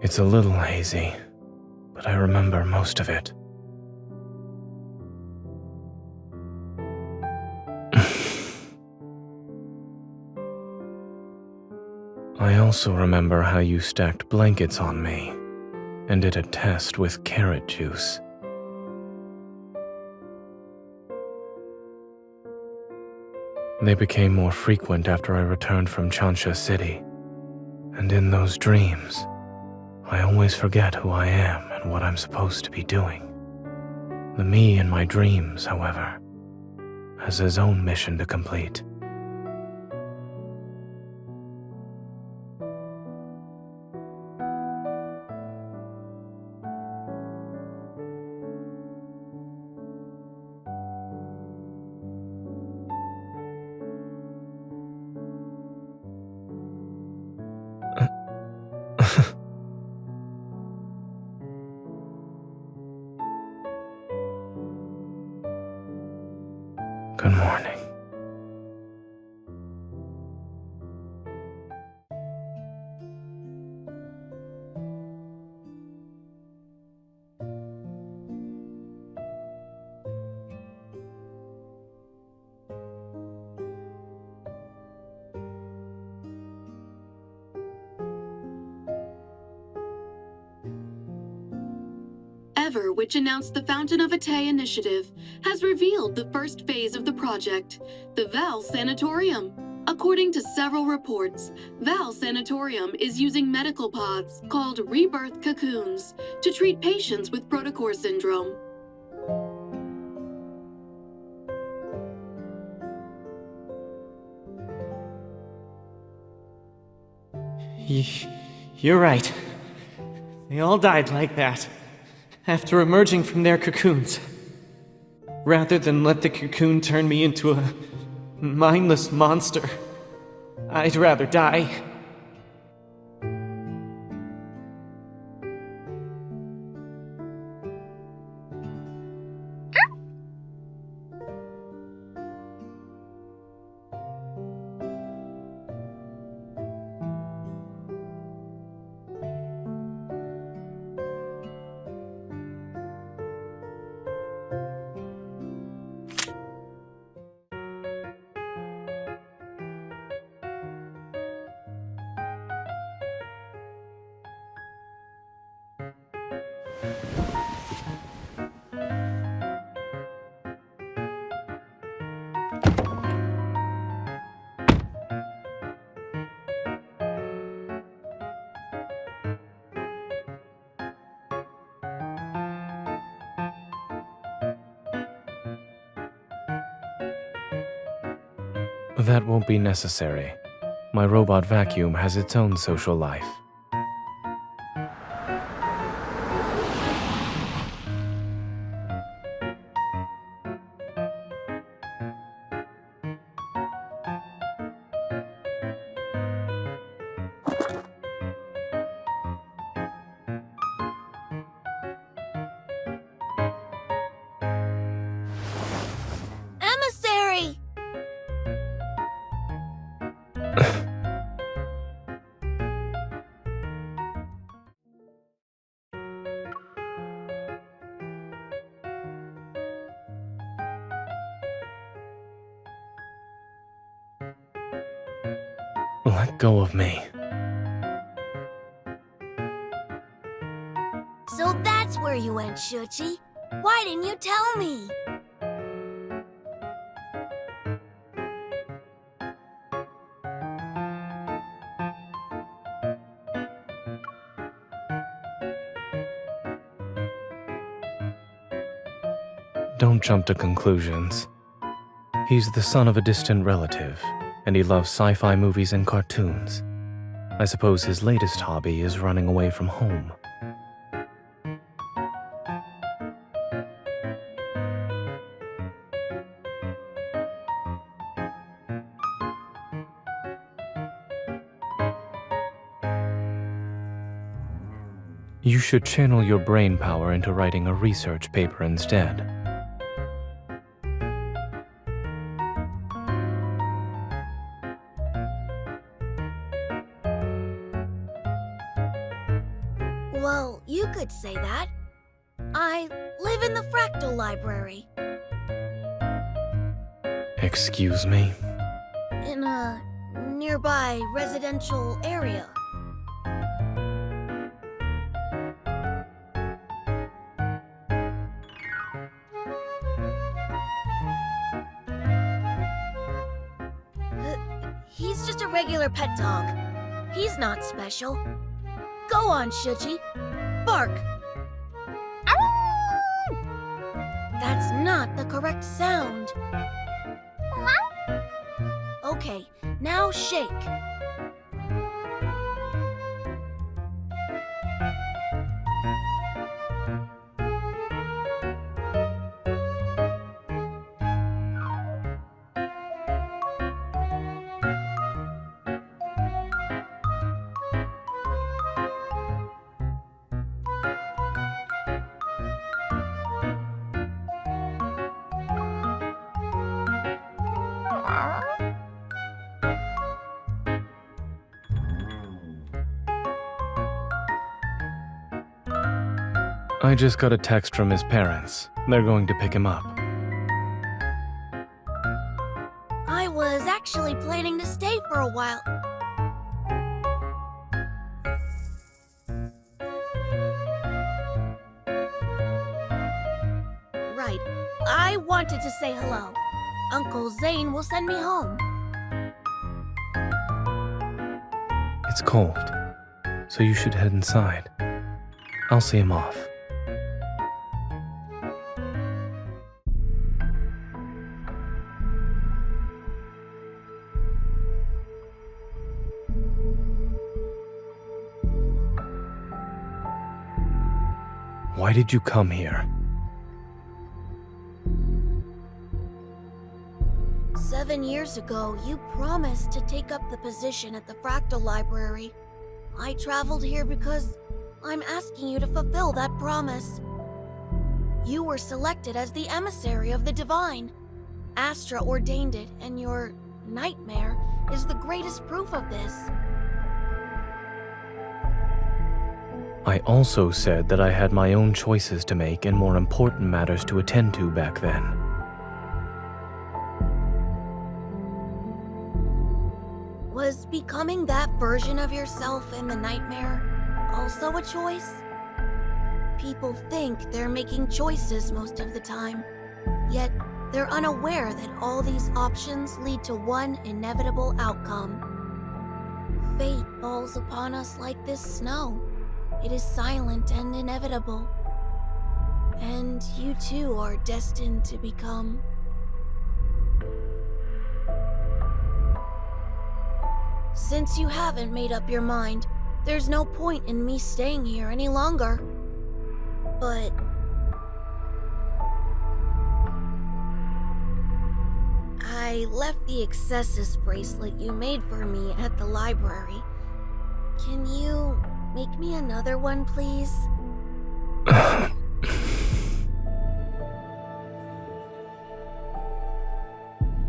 It's a little hazy, but I remember most of it. I also remember how you stacked blankets on me and did a test with carrot juice. They became more frequent after I returned from Chansha City, and in those dreams, I always forget who I am and what I'm supposed to be doing. The me in my dreams, however, has his own mission to complete. Good morning. Ever, which announced the Fountain of Atay initiative, has revealed the first phase of the project, the Val Sanatorium. According to several reports, Val Sanatorium is using medical pods called Rebirth cocoons to treat patients with protocore syndrome. You're right. They all died like that, after emerging from their cocoons. Rather than let the cocoon turn me into a mindless monster, I'd rather die. That won't be necessary. My robot vacuum has its own social life. Emissary! Let go of me. So that's where you went, Shuchi. Why didn't you tell me? Don't jump to conclusions. He's the son of a distant relative, and he loves sci-fi movies and cartoons. I suppose his latest hobby is running away from home. You should channel your brain power into writing a research paper instead. Well, you could say that. I live in the Fractal Library. Excuse me? In a nearby residential area. He's just a regular pet dog. He's not special. Go on, Shuji. Bark. That's not the correct sound. Okay, now shake. I just got a text from his parents. They're going to pick him up. I was actually planning to stay for a while. Right. I wanted to say hello. Uncle Zayne will send me home. It's cold, so you should head inside. I'll see him off. Why did you come here? 7 years ago, you promised to take up the position at the Fractal Library. I traveled here because I'm asking you to fulfill that promise. You were selected as the emissary of the Divine. Astra ordained it, and your nightmare is the greatest proof of this. I also said that I had my own choices to make and more important matters to attend to back then. Was becoming that version of yourself in the nightmare also a choice? People think they're making choices most of the time, yet they're unaware that all these options lead to one inevitable outcome. Fate falls upon us like this snow. It is silent and inevitable. And you too are destined to become... Since you haven't made up your mind, there's no point in me staying here any longer. But... I left the Excessus bracelet you made for me at the library. Can you make me another one, please?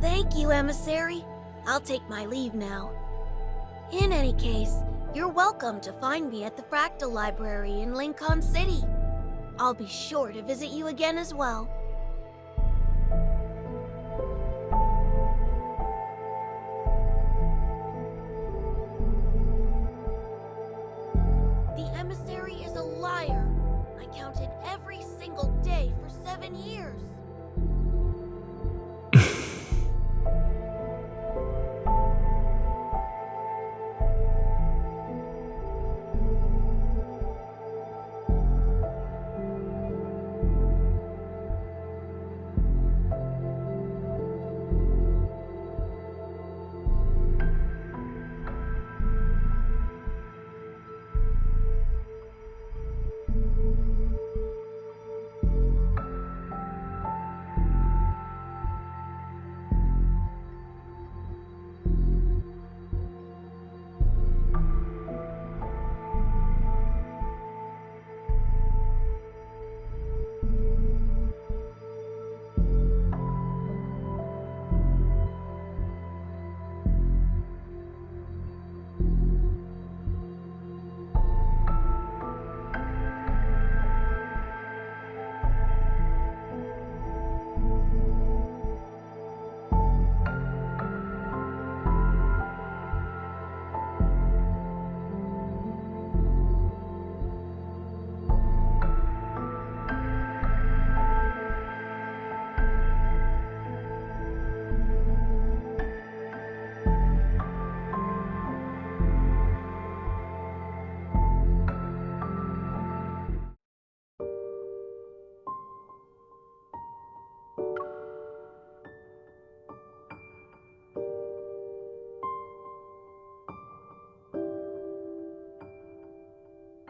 Thank you, Emissary. I'll take my leave now. In any case, you're welcome to find me at the Fractal Library in Lincoln City. I'll be sure to visit you again as well. The emissary is a liar. I counted every single day for 7 years.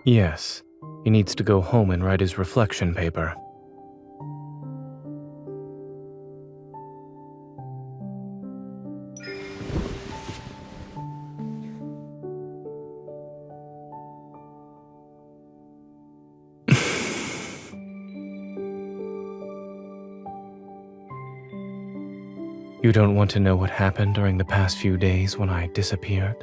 Yes, he needs to go home and write his reflection paper. You don't want to know what happened during the past few days when I disappeared?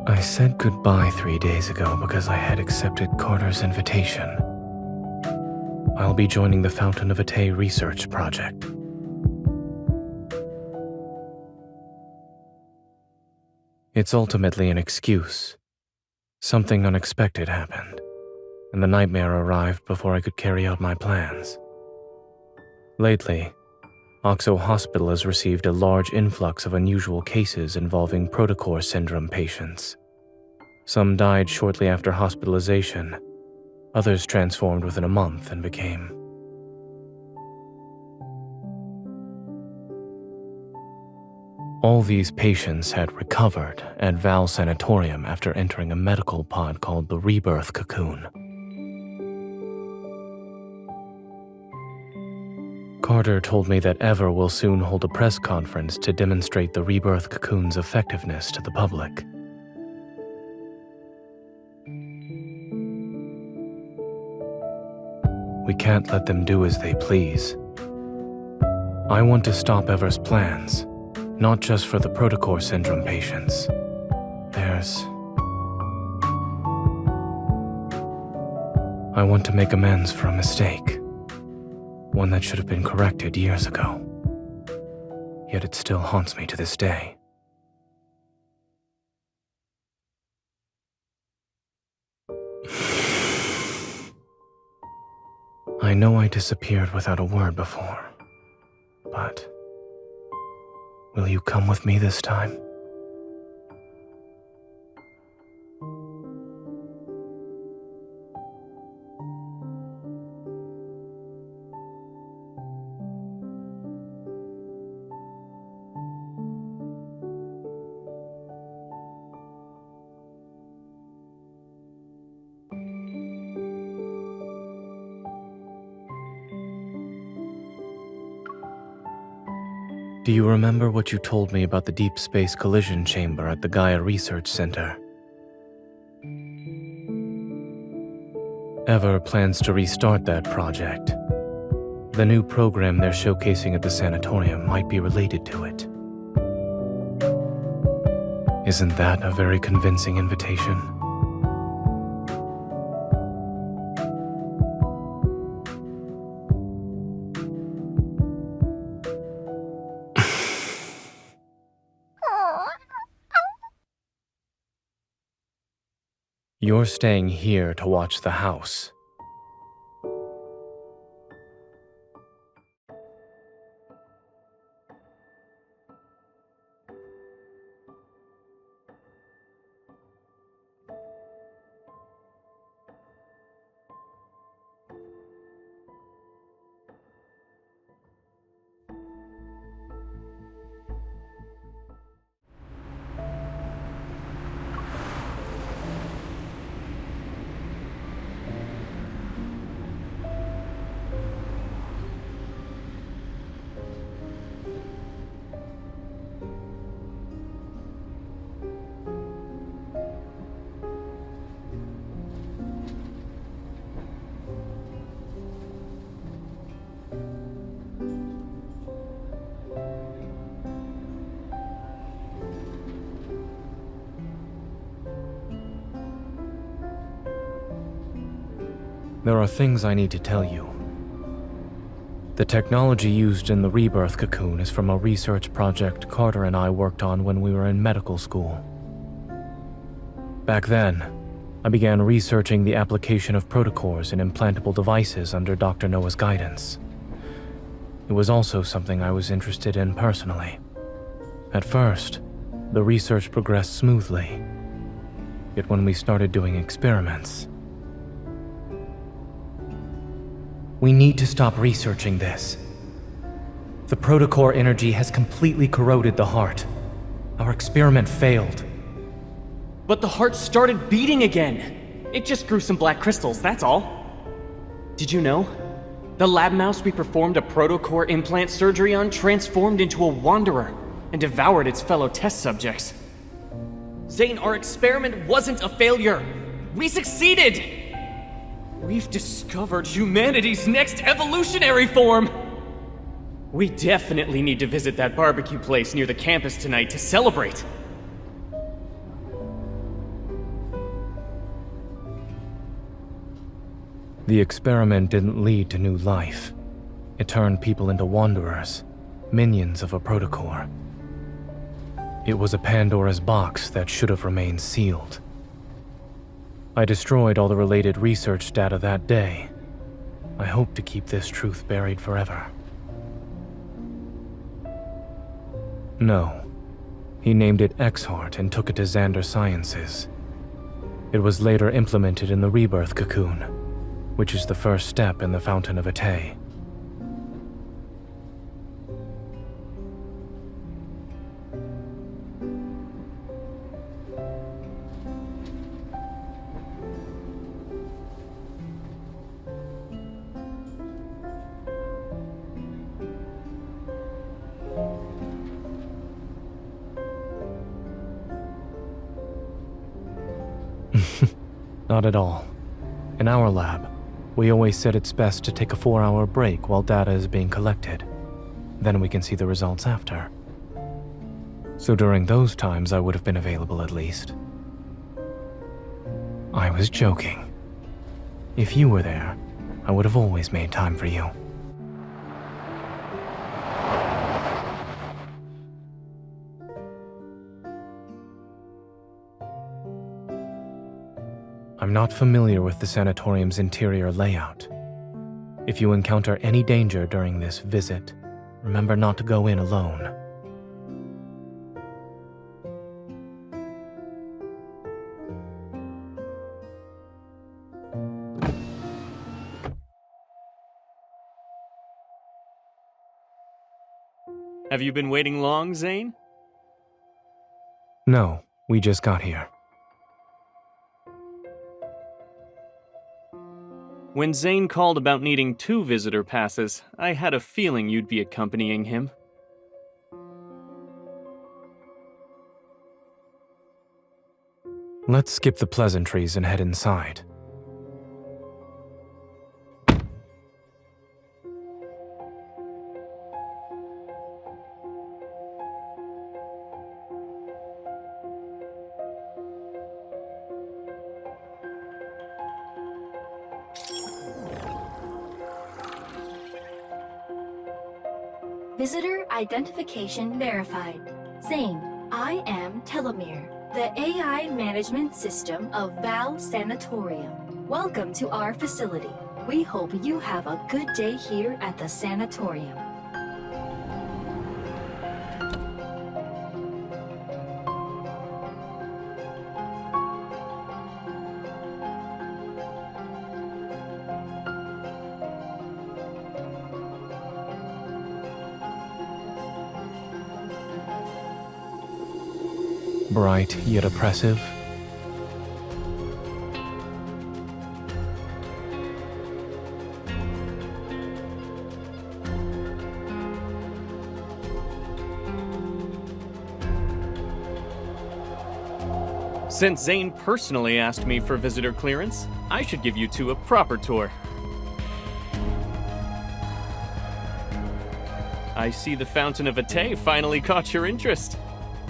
I said goodbye 3 days ago because I had accepted Carter's invitation. I'll be joining the Fountain of Vitae research project. It's ultimately an excuse. Something unexpected happened, and the nightmare arrived before I could carry out my plans. Lately, Oxo Hospital has received a large influx of unusual cases involving protocore syndrome patients. Some died shortly after hospitalization. Others transformed within a month and became... All these patients had recovered at Val Sanatorium after entering a medical pod called the Rebirth cocoon. Carter told me that Ever will soon hold a press conference to demonstrate the Rebirth cocoon's effectiveness to the public. We can't let them do as they please. I want to stop Ever's plans, not just for the protocore syndrome patients. I want to make amends for a mistake. One that should have been corrected years ago. Yet it still haunts me to this day. I know I disappeared without a word before, but will you come with me this time? Do you remember what you told me about the Deepspace collision chamber at the Gaia Research Center? Ever plans to restart that project. The new program they're showcasing at the sanatorium might be related to it. Isn't that a very convincing invitation? You're staying here to watch the house. There are things I need to tell you. The technology used in the Rebirth cocoon is from a research project Carter and I worked on when we were in medical school. Back then, I began researching the application of protocores in implantable devices under Dr. Noah's guidance. It was also something I was interested in personally. At first, the research progressed smoothly. Yet when we started doing experiments... We need to stop researching this. The protocore energy has completely corroded the heart. Our experiment failed. But the heart started beating again! It just grew some black crystals, that's all. Did you know? The lab mouse we performed a protocore implant surgery on transformed into a wanderer and devoured its fellow test subjects. Zayne, our experiment wasn't a failure! We succeeded! We've discovered humanity's next evolutionary form! We definitely need to visit that barbecue place near the campus tonight to celebrate. The experiment didn't lead to new life. It turned people into wanderers, minions of a protocore. It was a Pandora's box that should have remained sealed. I destroyed all the related research data that day. I hope to keep this truth buried forever. No. He named it X-Heart and took it to Xander Sciences. It was later implemented in the Rebirth cocoon, which is the first step in the Fountain of Ate. Not at all. In our lab, we always said it's best to take a 4-hour break while data is being collected. Then we can see the results after. So during those times, I would have been available at least. I was joking. If you were there, I would have always made time for you. I'm not familiar with the sanatorium's interior layout. If you encounter any danger during this visit, remember not to go in alone. Have you been waiting long, Zayne? No, we just got here. When Zayne called about needing 2 visitor passes, I had a feeling you'd be accompanying him. Let's skip the pleasantries and head inside. Visitor identification verified. Zayne, I am Telomere, the AI management system of Val Sanatorium. Welcome to our facility. We hope you have a good day here at the sanatorium. Bright yet oppressive. Since Zayne personally asked me for visitor clearance, I should give you 2 a proper tour. I see the Fountain of Ate finally caught your interest.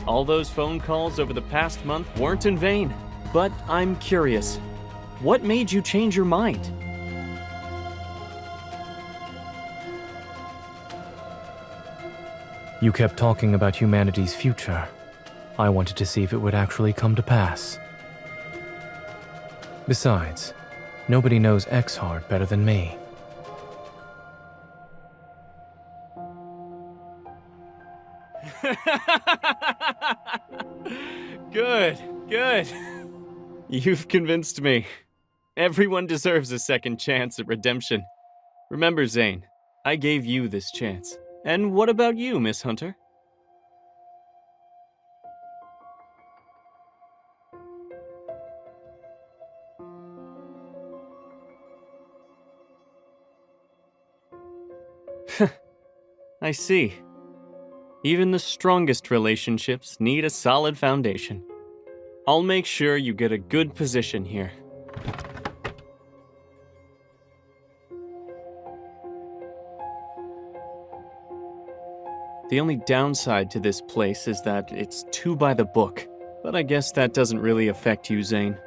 All those phone calls over the past month weren't in vain. But I'm curious, what made you change your mind? You kept talking about humanity's future. I wanted to see if it would actually come to pass. Besides, nobody knows X-Heart better than me. Good, good. You've convinced me. Everyone deserves a second chance at redemption. Remember, Zayne, I gave you this chance. And what about you, Miss Hunter? I see. Even the strongest relationships need a solid foundation. I'll make sure you get a good position here. The only downside to this place is that it's too by the book. But I guess that doesn't really affect you, Zayne.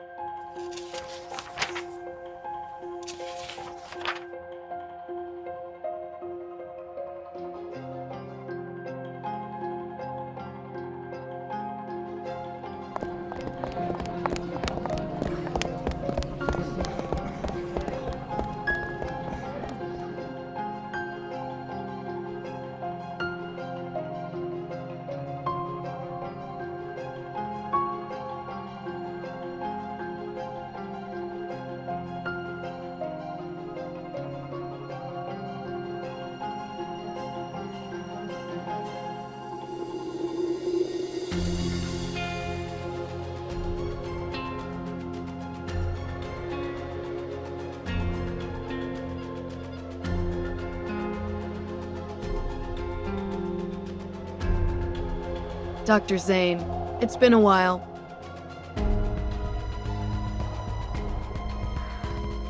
Dr. Zayne, it's been a while.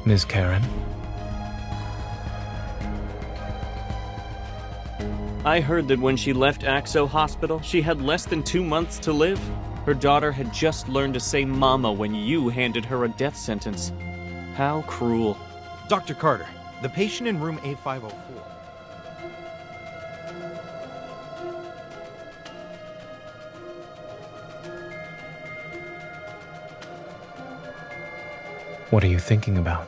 Ms. Karen? I heard that when she left Axo Hospital, she had less than 2 months to live. Her daughter had just learned to say mama when you handed her a death sentence. How cruel. Dr. Carter, the patient in room A504. What are you thinking about?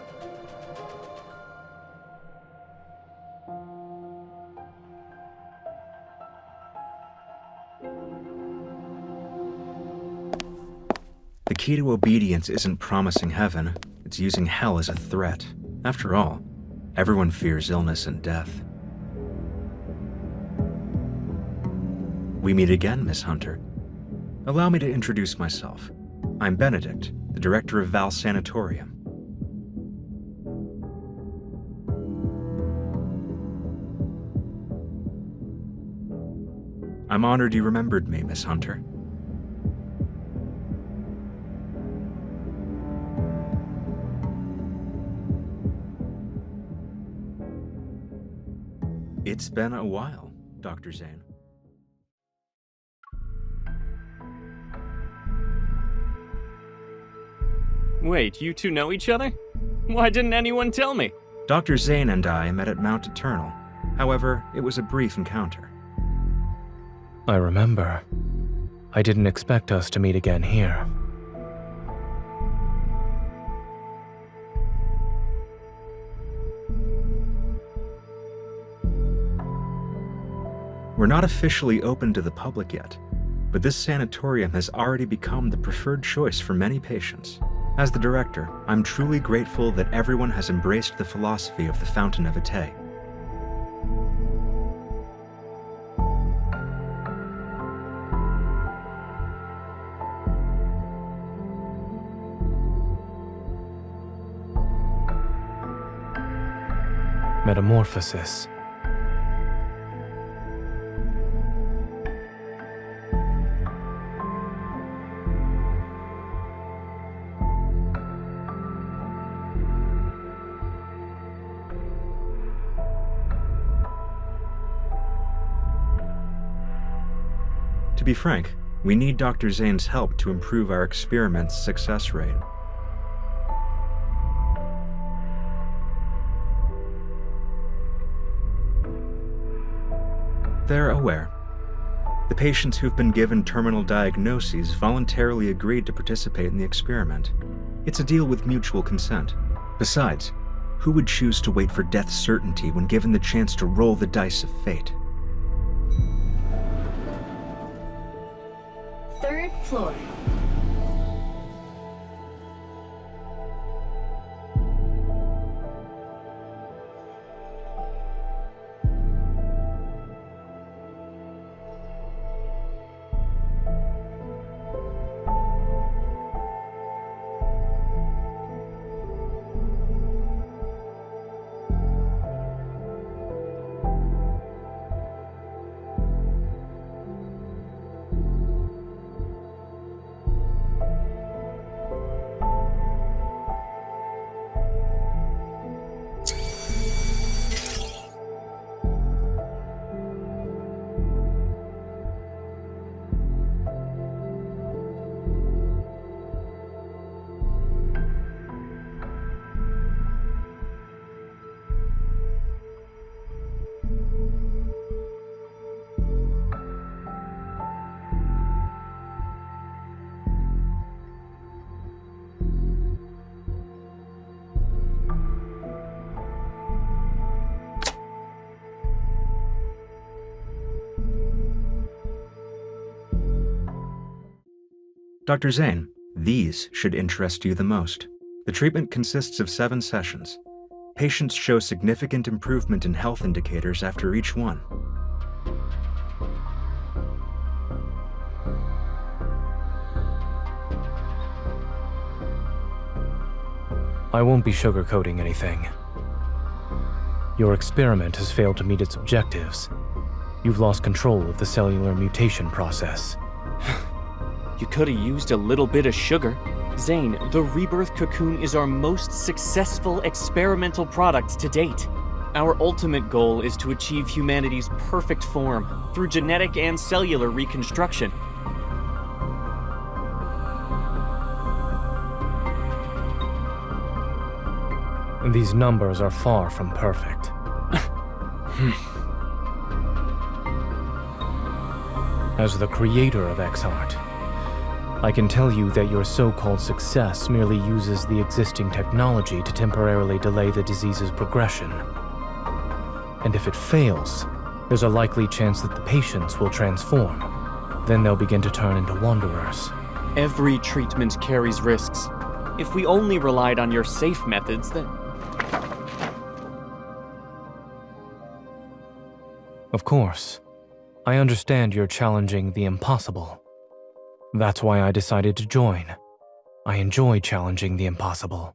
The key to obedience isn't promising heaven, it's using hell as a threat. After all, everyone fears illness and death. We meet again, Miss Hunter. Allow me to introduce myself. I'm Benedict, the director of Val Sanatorium. I'm honored you remembered me, Miss Hunter. It's been a while, Dr. Zayne. Wait, you two know each other? Why didn't anyone tell me? Dr. Zayne and I met at Mount Eternal. However, it was a brief encounter. I remember. I didn't expect us to meet again here. We're not officially open to the public yet, but this sanatorium has already become the preferred choice for many patients. As the director, I'm truly grateful that everyone has embraced the philosophy of the Fountain of Vitae. Metamorphosis. To be frank, we need Dr. Zayne's help to improve our experiment's success rate. They're aware. The patients who've been given terminal diagnoses voluntarily agreed to participate in the experiment. It's a deal with mutual consent. Besides, who would choose to wait for death's certainty when given the chance to roll the dice of fate? Third floor. Dr. Zayne, these should interest you the most. The treatment consists of 7 sessions. Patients show significant improvement in health indicators after each one. I won't be sugarcoating anything. Your experiment has failed to meet its objectives. You've lost control of the cellular mutation process. You could have used a little bit of sugar. Zayne, the Rebirth cocoon is our most successful experimental product to date. Our ultimate goal is to achieve humanity's perfect form through genetic and cellular reconstruction. These numbers are far from perfect. As the creator of X-Art, I can tell you that your so-called success merely uses the existing technology to temporarily delay the disease's progression. And if it fails, there's a likely chance that the patients will transform. Then they'll begin to turn into wanderers. Every treatment carries risks. If we only relied on your safe methods, then... Of course, I understand you're challenging the impossible. That's why I decided to join. I enjoy challenging the impossible.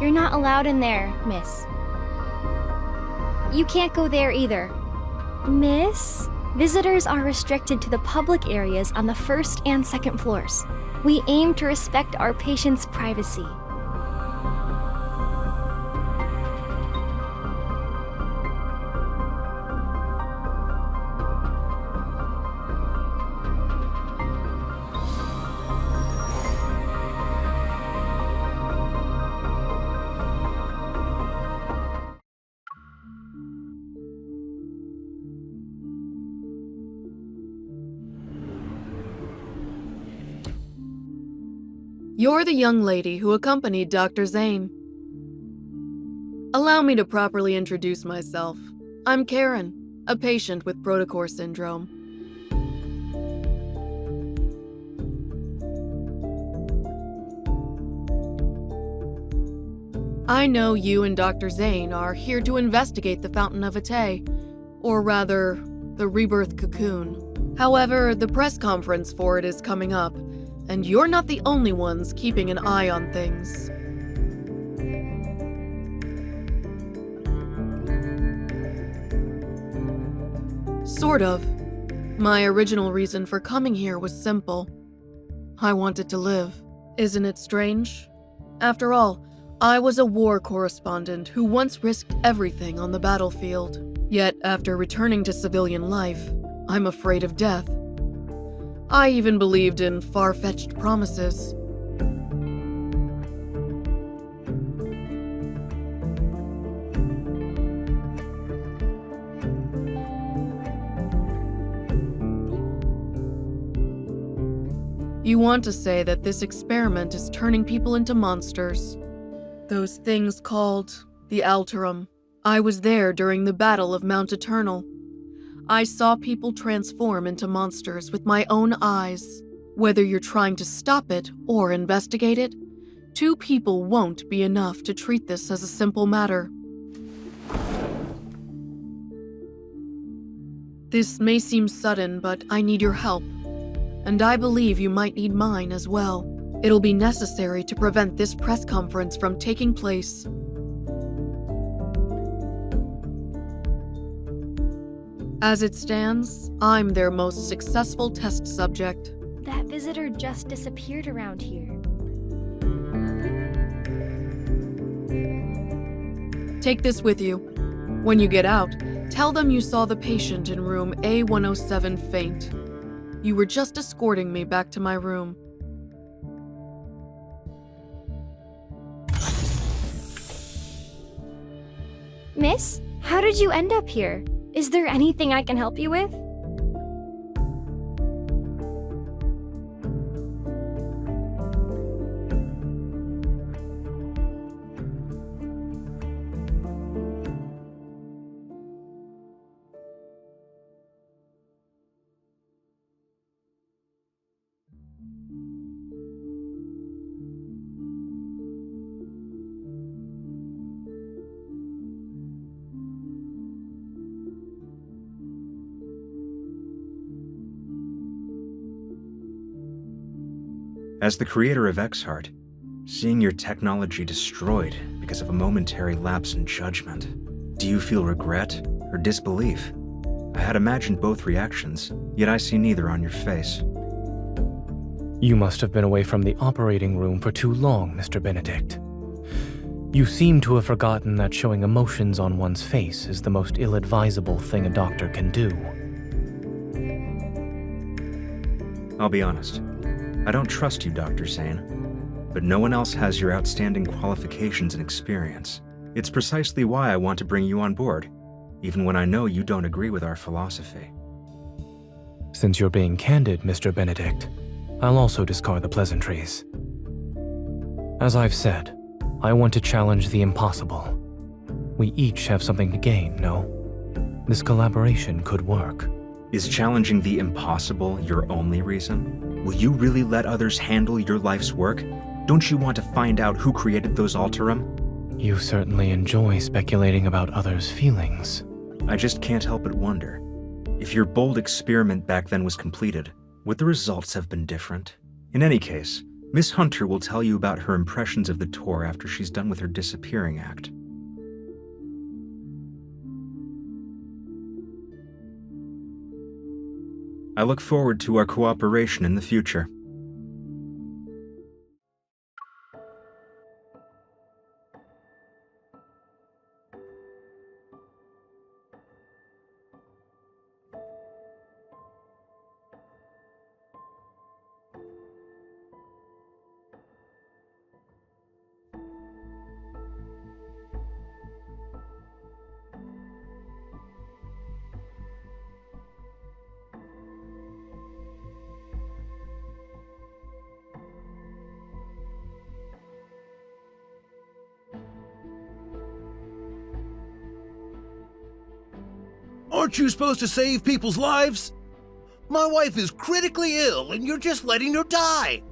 You're not allowed in there, miss. You can't go there either. Miss? Visitors are restricted to the public areas on the 1st and 2nd floors. We aim to respect our patients' privacy. You're the young lady who accompanied Dr. Zayne. Allow me to properly introduce myself. I'm Karen, a patient with protocore syndrome. I know you and Dr. Zayne are here to investigate the Fountain of Ate, or rather, the Rebirth cocoon. However, the press conference for it is coming up, and you're not the only ones keeping an eye on things. Sort of. My original reason for coming here was simple. I wanted to live. Isn't it strange? After all, I was a war correspondent who once risked everything on the battlefield. Yet, after returning to civilian life, I'm afraid of death. I even believed in far-fetched promises. You want to say that this experiment is turning people into monsters. Those things called the Alterum. I was there during the Battle of Mount Eternal. I saw people transform into monsters with my own eyes. Whether you're trying to stop it or investigate it, 2 people won't be enough to treat this as a simple matter. This may seem sudden, but I need your help. And I believe you might need mine as well. It'll be necessary to prevent this press conference from taking place. As it stands, I'm their most successful test subject. That visitor just disappeared around here. Take this with you. When you get out, tell them you saw the patient in room A107 faint. You were just escorting me back to my room. Miss, how did you end up here? Is there anything I can help you with? As the creator of Exhart, seeing your technology destroyed because of a momentary lapse in judgment, do you feel regret or disbelief? I had imagined both reactions, yet I see neither on your face. You must have been away from the operating room for too long, Mr. Benedict. You seem to have forgotten that showing emotions on one's face is the most ill-advisable thing a doctor can do. I'll be honest. I don't trust you, Dr. Zayne, but no one else has your outstanding qualifications and experience. It's precisely why I want to bring you on board, even when I know you don't agree with our philosophy. Since you're being candid, Mr. Benedict, I'll also discard the pleasantries. As I've said, I want to challenge the impossible. We each have something to gain, no? This collaboration could work. Is challenging the impossible your only reason? Will you really let others handle your life's work? Don't you want to find out who created those Alterum? You certainly enjoy speculating about others' feelings. I just can't help but wonder. If your bold experiment back then was completed, would the results have been different? In any case, Miss Hunter will tell you about her impressions of the tour after she's done with her disappearing act. I look forward to our cooperation in the future. Aren't you supposed to save people's lives? My wife is critically ill and you're just letting her die.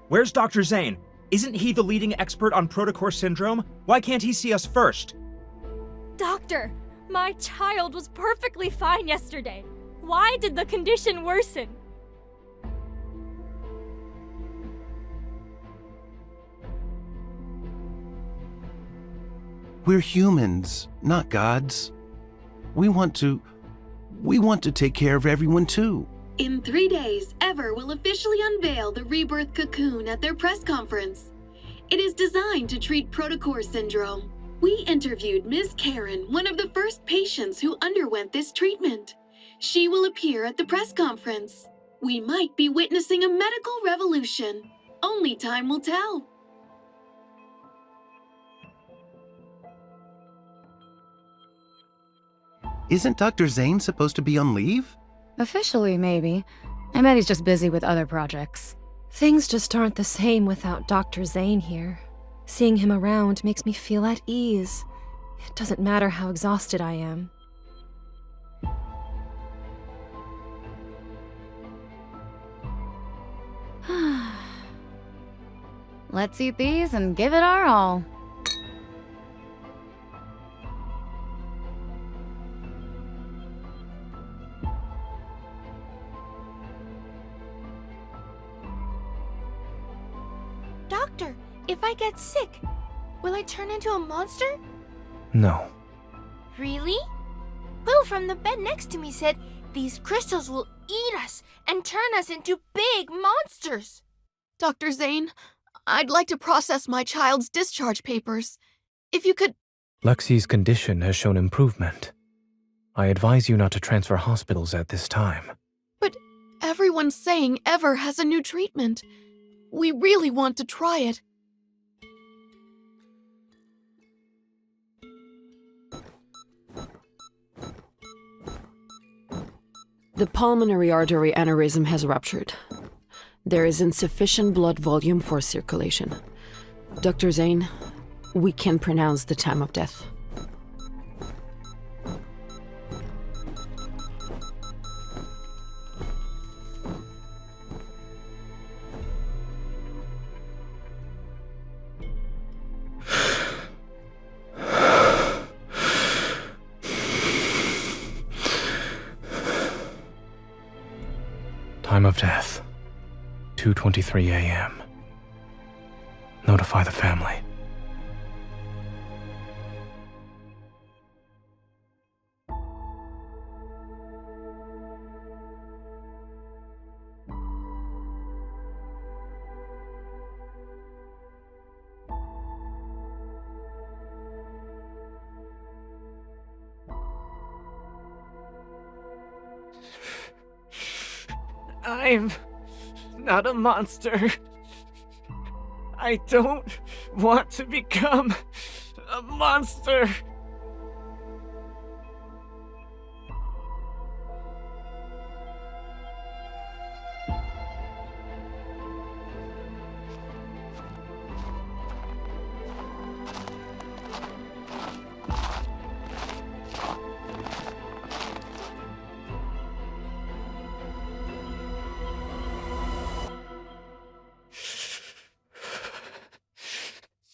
Where's Dr. Zayne? Isn't he the leading expert on protocore syndrome? Why can't he see us first? Doctor, my child was perfectly fine yesterday. Why did the condition worsen? We're humans, not gods. We want to take care of everyone too. In 3 days, Ever will officially unveil the Rebirth cocoon at their press conference. It is designed to treat protocore syndrome. We interviewed Ms. Karen, one of the first patients who underwent this treatment. She will appear at the press conference. We might be witnessing a medical revolution. Only time will tell. Isn't Dr. Zayne supposed to be on leave? Officially, maybe. I bet he's just busy with other projects. Things just aren't the same without Dr. Zayne here. Seeing him around makes me feel at ease. It doesn't matter how exhausted I am. Let's eat these and give it our all. Doctor, if I get sick, will I turn into a monster? No. Really? Lou from the bed next to me said these crystals will eat us and turn us into big monsters. Dr. Zayne, I'd like to process my child's discharge papers. If you could... Lexi's condition has shown improvement. I advise you not to transfer hospitals at this time. But Everyone's saying Ever has a new treatment. We really want to try it. The pulmonary artery aneurysm has ruptured. There is insufficient blood volume for circulation. Dr. Zayne, we can pronounce the time of death. Time of death, 2:23 a.m. Notify the family. I'm not a monster. I don't want to become a monster.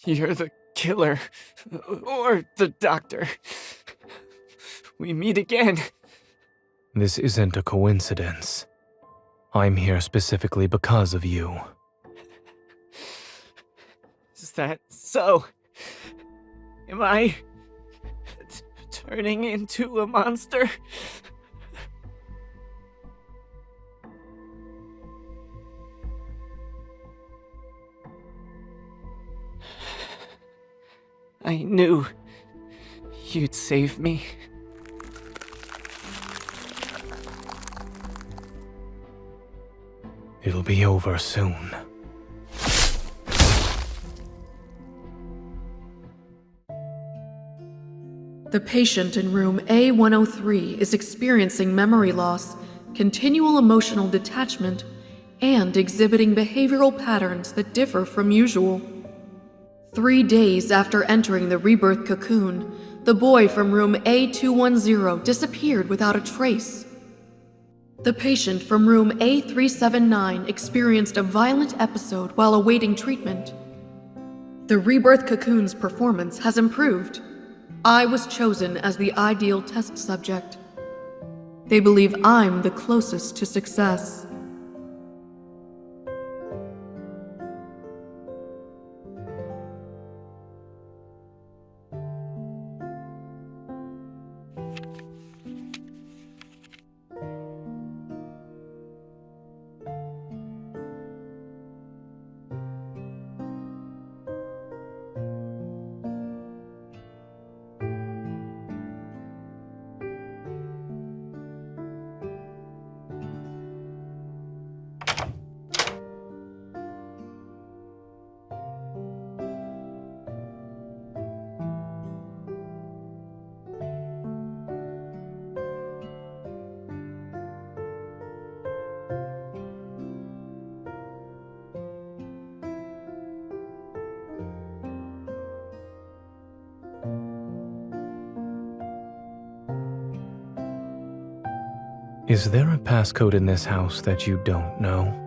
You're the killer, or the doctor. We meet again. This isn't a coincidence. I'm here specifically because of you. Is that so? Am I turning into a monster? I knew you'd save me. It'll be over soon. The patient in room A103 is experiencing memory loss, continual emotional detachment, and exhibiting behavioral patterns that differ from usual. 3 days after entering the Rebirth cocoon, the boy from room A210 disappeared without a trace. The patient from room A379 experienced a violent episode while awaiting treatment. The Rebirth cocoon's performance has improved. I was chosen as the ideal test subject. They believe I'm the closest to success. Is there a passcode in this house that you don't know?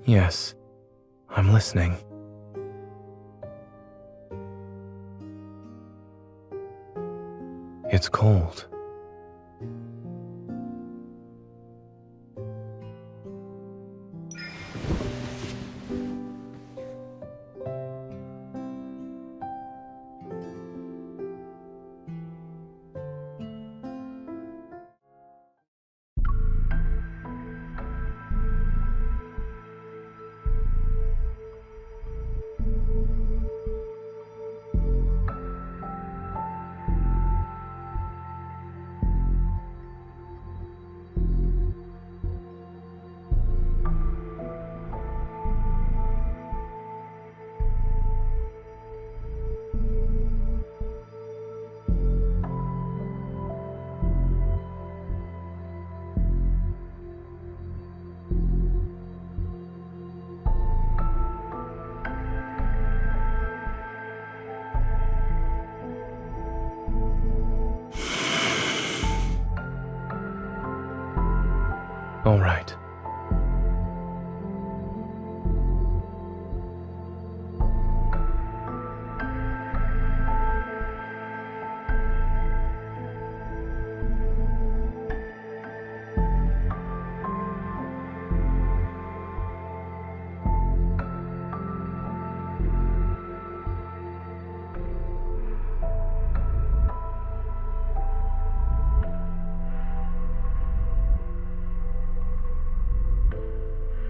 Yes, I'm listening. It's cold. All right.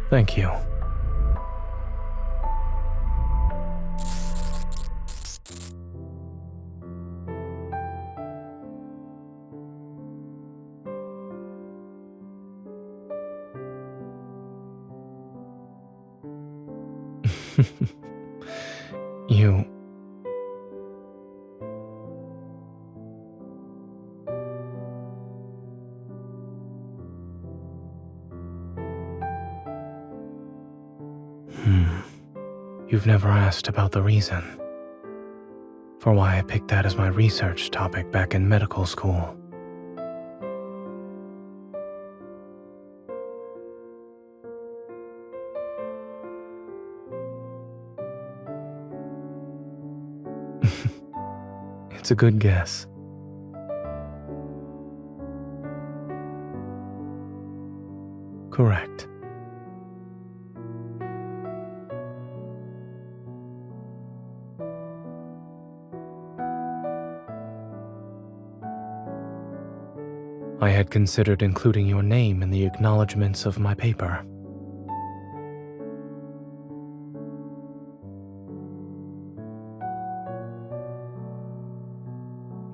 Thank you. You... You've never asked about the reason for why I picked that as my research topic back in medical school. It's a good guess. Correct. I had considered including your name in the acknowledgments of my paper.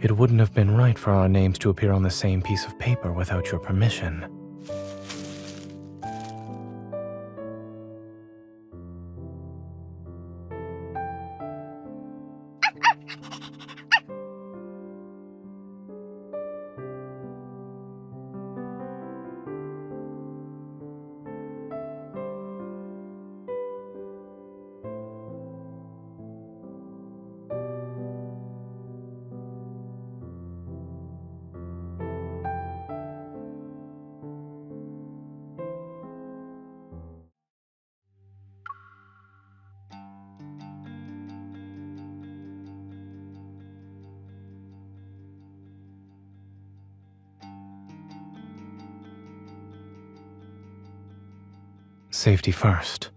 It wouldn't have been right for our names to appear on the same piece of paper without your permission. Safety first.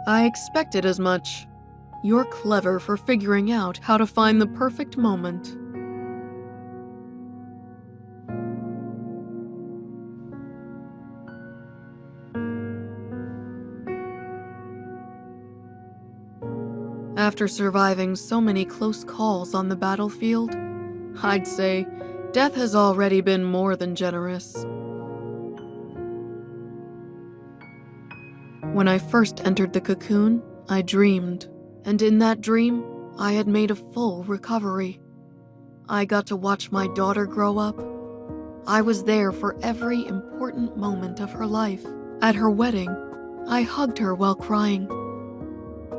I expected as much. You're clever for figuring out how to find the perfect moment. After surviving so many close calls on the battlefield, I'd say death has already been more than generous. When I first entered the cocoon, I dreamed, and in that dream, I had made a full recovery. I got to watch my daughter grow up. I was there for every important moment of her life. At her wedding, I hugged her while crying.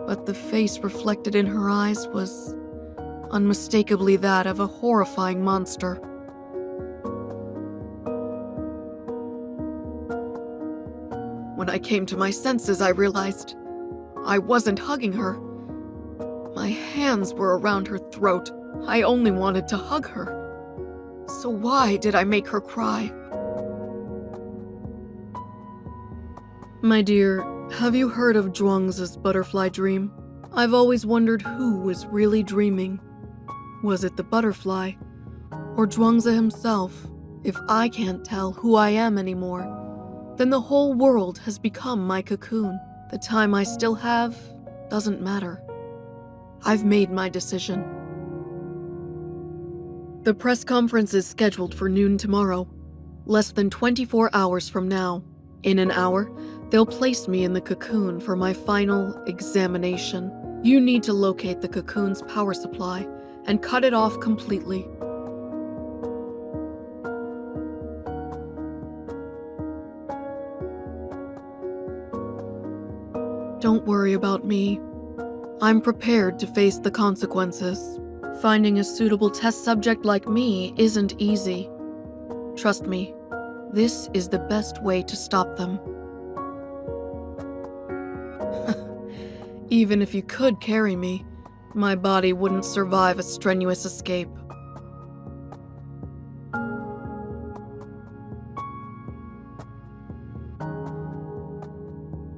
But the face reflected in her eyes was unmistakably that of a horrifying monster. When I came to my senses, I realized I wasn't hugging her. My hands were around her throat. I only wanted to hug her. So why did I make her cry? My dear, have you heard of Zhuang's butterfly dream? I've always wondered who was really dreaming. Was it the butterfly, Or Zhuangzi himself, if I can't tell who I am anymore, then the whole world has become my cocoon. The time I still have doesn't matter. I've made my decision. The press conference is scheduled for noon tomorrow, less than 24 hours from now. In an hour, they'll place me in the cocoon for my final examination. You need to locate the cocoon's power supply and cut it off completely. Don't worry about me. I'm prepared to face the consequences. Finding a suitable test subject like me isn't easy. Trust me, this is the best way to stop them. Even if you could carry me, my body wouldn't survive a strenuous escape.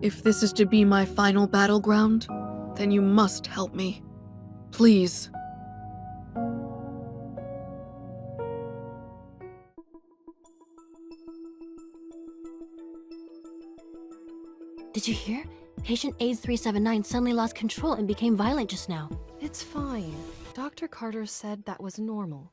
If this is to be my final battleground, then you must help me. Please. Did you hear? Patient AIDS379 suddenly lost control and became violent just now. It's fine. Dr. Carter said that was normal.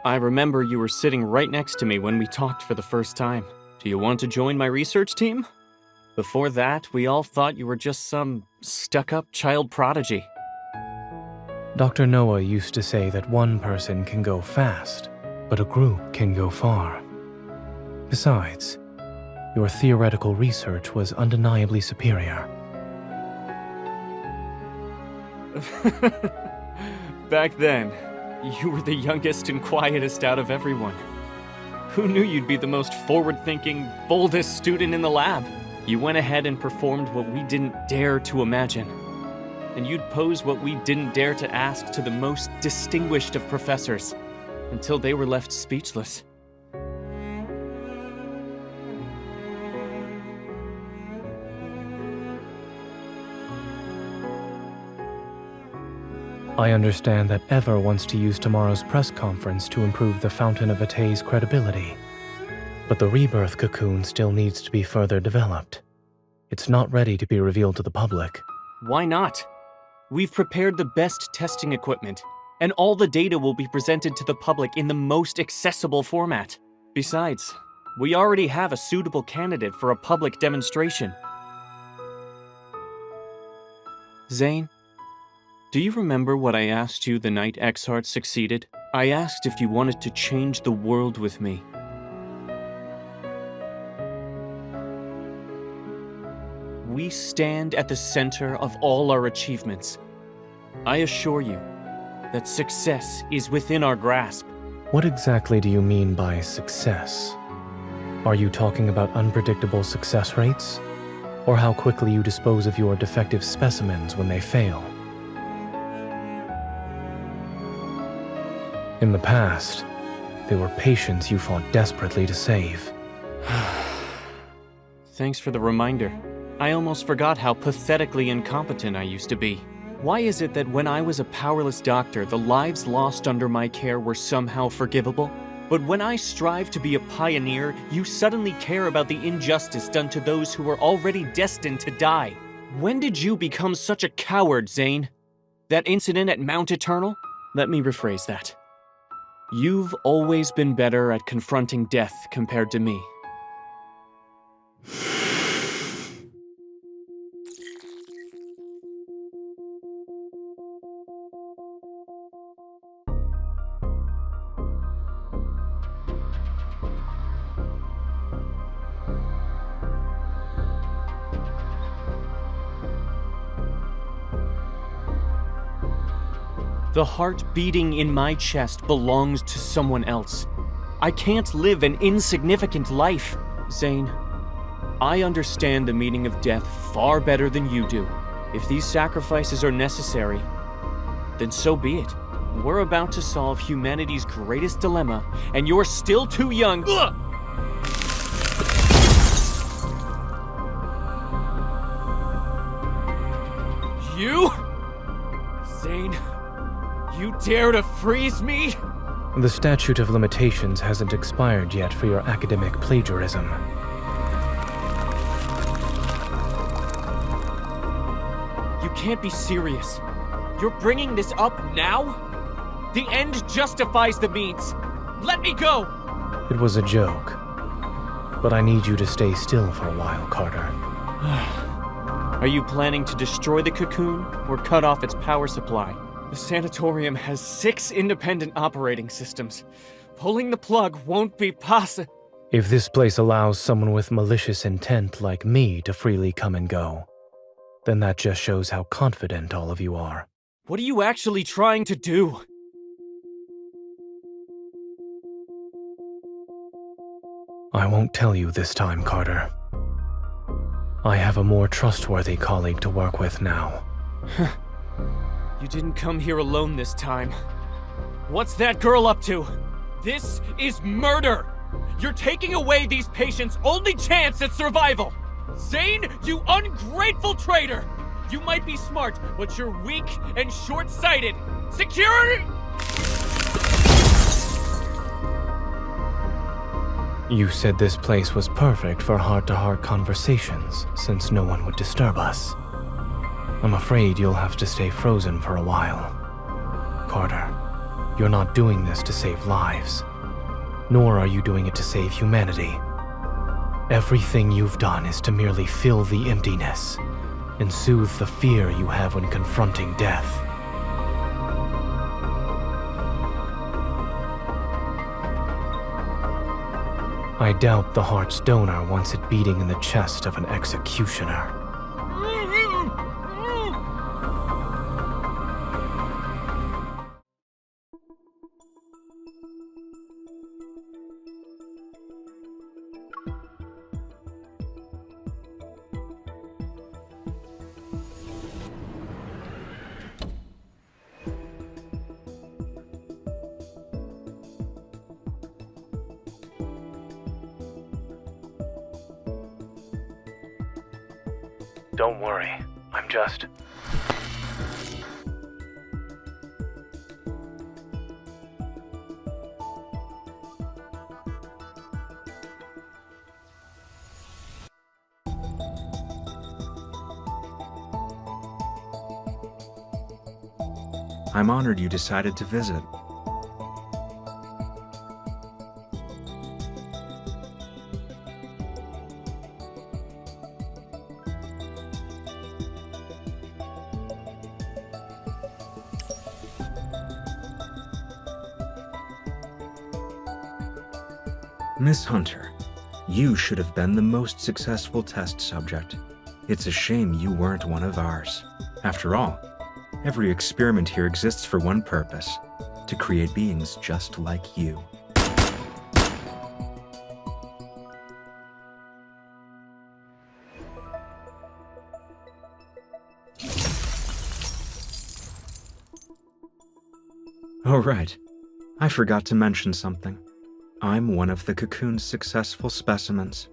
I remember you were sitting right next to me when we talked for the first time. Do you want to join my research team? Before that, we all thought you were just some stuck-up child prodigy. Dr. Noah used to say that one person can go fast, but a group can go far. Besides, your theoretical research was undeniably superior. Back then, you were the youngest and quietest out of everyone. Who knew you'd be the most forward-thinking, boldest student in the lab? You went ahead and performed what we didn't dare to imagine. And you'd pose what we didn't dare to ask to the most distinguished of professors, until they were left speechless. I understand that Ever wants to use tomorrow's press conference to improve the Fountain of Vitae's credibility. But the Rebirth cocoon still needs to be further developed. It's not ready to be revealed to the public. Why not? We've prepared the best testing equipment, and all the data will be presented to the public in the most accessible format. Besides, we already have a suitable candidate for a public demonstration. Zayne, do you remember what I asked you the night Exhart succeeded? I asked if you wanted to change the world with me. We stand at the center of all our achievements. I assure you that success is within our grasp. What exactly do you mean by success? Are you talking about unpredictable success rates? Or how quickly you dispose of your defective specimens when they fail? In the past, they were patients you fought desperately to save. Thanks for the reminder. I almost forgot how pathetically incompetent I used to be. Why is it that when I was a powerless doctor, the lives lost under my care were somehow forgivable? But when I strive to be a pioneer, you suddenly care about the injustice done to those who are already destined to die. When did you become such a coward, Zayne? That incident at Mount Eternal? Let me rephrase that. You've always been better at confronting death compared to me. The heart beating in my chest belongs to someone else. I can't live an insignificant life. Zayne, I understand the meaning of death far better than you do. If these sacrifices are necessary, then so be it. We're about to solve humanity's greatest dilemma, and you're still too young. Ugh! You? Zayne, you dare to freeze me? The statute of limitations hasn't expired yet for your academic plagiarism. You can't be serious. You're bringing this up now? The end justifies the means. Let me go! It was a joke. But I need you to stay still for a while, Carter. Are you planning to destroy the cocoon or cut off its power supply? The sanatorium has 6 independent operating systems. Pulling the plug won't be possible. If this place allows someone with malicious intent like me to freely come and go, then that just shows how confident all of you are. What are you actually trying to do? I won't tell you this time, Carter. I have a more trustworthy colleague to work with now. You didn't come here alone this time. What's that girl up to? This is murder! You're taking away these patients' only chance at survival! Zayne, you ungrateful traitor! You might be smart, but you're weak and short-sighted! Security! You said this place was perfect for heart-to-heart conversations, since no one would disturb us. I'm afraid you'll have to stay frozen for a while. Carter, you're not doing this to save lives, nor are you doing it to save humanity. Everything you've done is to merely fill the emptiness and soothe the fear you have when confronting death. I doubt the heart's donor wants it beating in the chest of an executioner. Don't worry, I'm just... I'm honored you decided to visit. Miss Hunter, you should have been the most successful test subject. It's a shame you weren't one of ours. After all, every experiment here exists for one purpose: to create beings just like you. Oh right, I forgot to mention something. I'm one of the cocoon's successful specimens.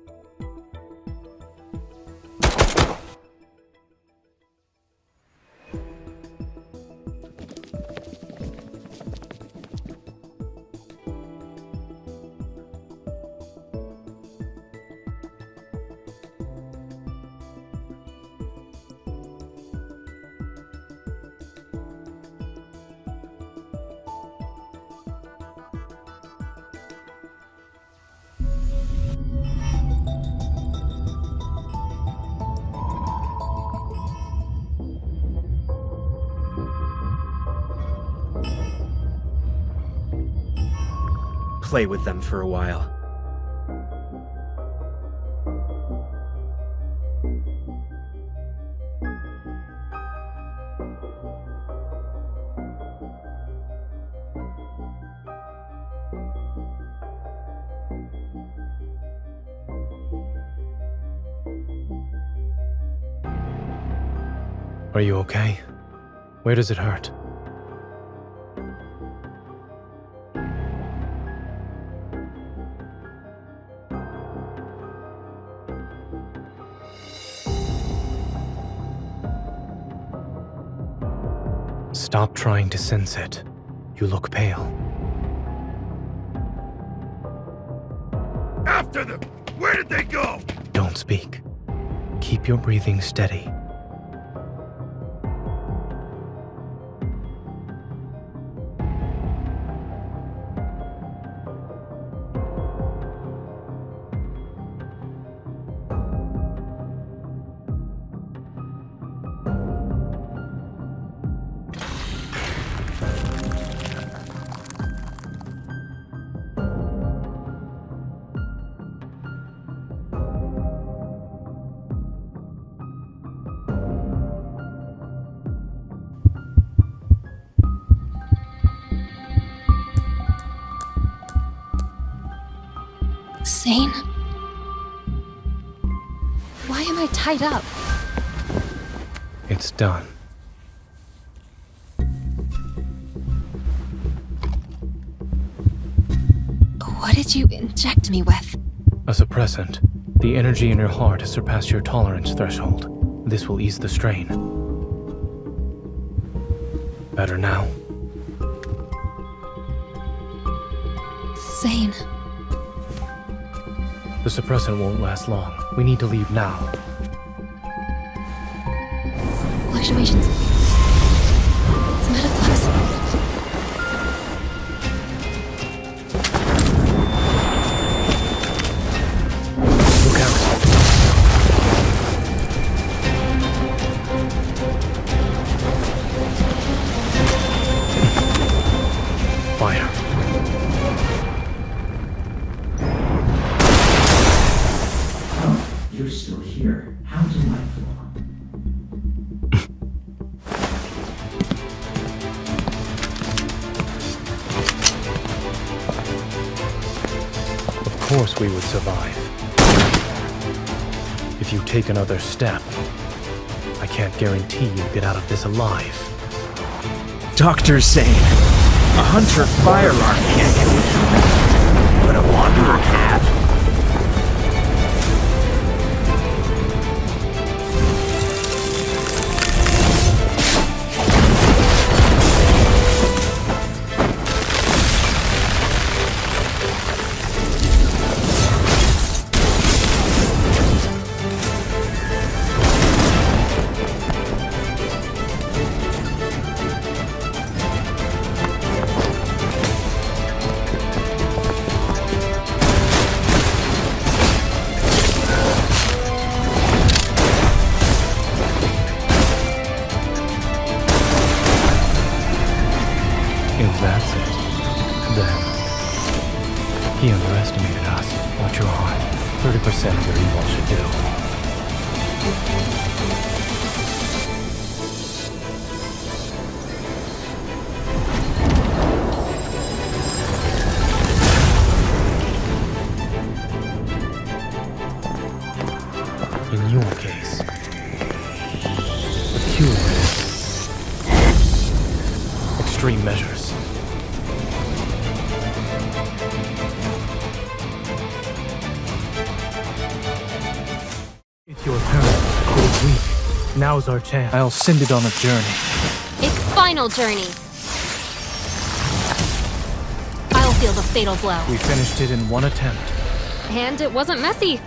play with them for a while. Are you okay? Where does it hurt? Stop trying to sense it. You look pale. After them! Where did they go? Don't speak. Keep your breathing steady. Zayne? Why am I tied up? It's done. What did you inject me with? A suppressant. The energy in your heart has surpassed your tolerance threshold. This will ease the strain. Better now? Zayne. The suppressant won't last long. We need to leave now. Fluctuations. It's metaflux. Look out. Fire. You're still here. How delightful. Of course we would survive. If you take another step, I can't guarantee you'll get out of this alive. Dr. Zayne, a hunter fire alarm can't kill a human, but a wanderer can. If that's it, then he underestimated us. Watch your heart. 30% of your evil should do. In your case, the cure is extreme measures. It's your turn. It is weak. Now's our chance. I'll send it on a journey. Its final journey. I'll feel the fatal blow. We finished it in one attempt. And it wasn't messy.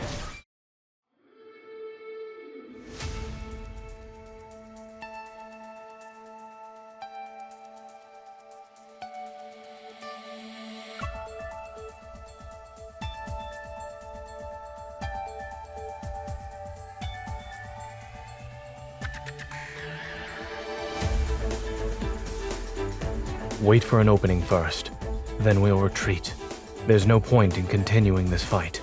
Wait for an opening first, then we'll retreat. There's no point in continuing this fight.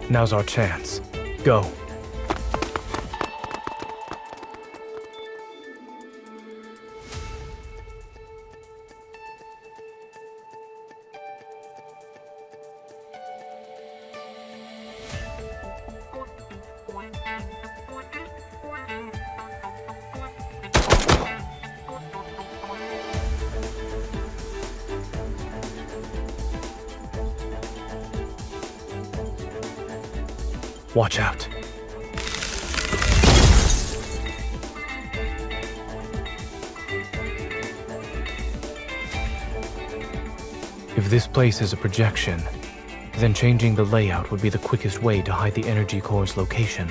Now's our chance. Go. Watch out. If this place is a projection, then changing the layout would be the quickest way to hide the energy core's location.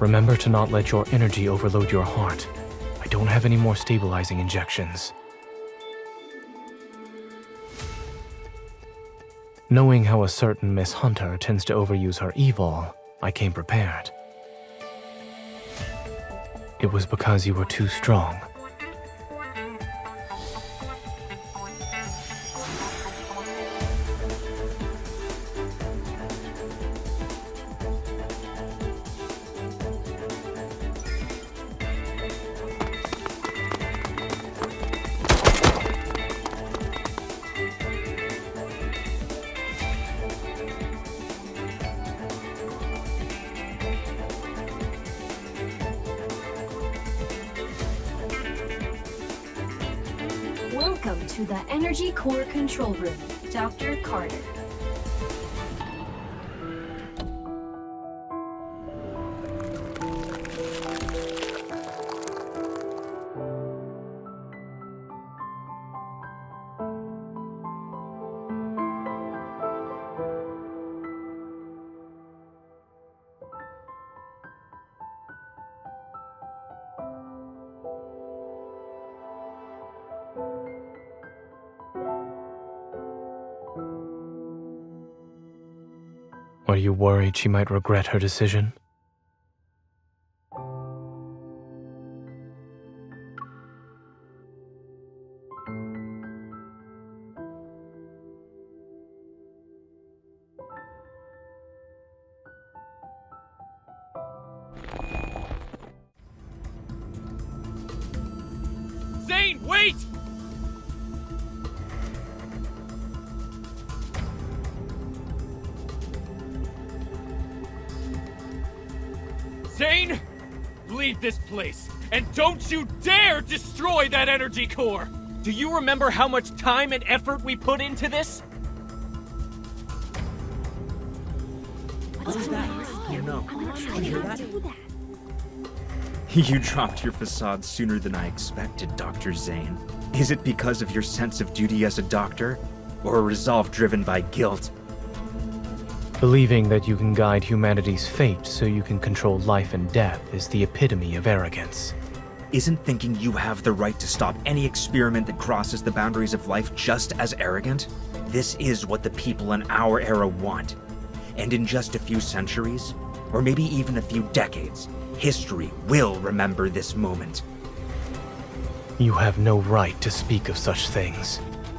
Remember to not let your energy overload your heart. I don't have any more stabilizing injections. Knowing how a certain Miss Hunter tends to overuse her evil, I came prepared. It was because you were too strong. Welcome to the Energy Core Control Room, Dr. Carter. Are you worried she might regret her decision? Zayne, wait! Zayne, leave this place, and don't you dare destroy that energy core! Do you remember how much time and effort we put into this? What's that? Oh no. Did you hear that? You dropped your facade sooner than I expected, Dr. Zayne. Is it because of your sense of duty as a doctor, or a resolve driven by guilt? Believing that you can guide humanity's fate so you can control life and death is the epitome of arrogance. Isn't thinking you have the right to stop any experiment that crosses the boundaries of life just as arrogant? This is what the people in our era want. And in just a few centuries, or maybe even a few decades, history will remember this moment. You have no right to speak of such things.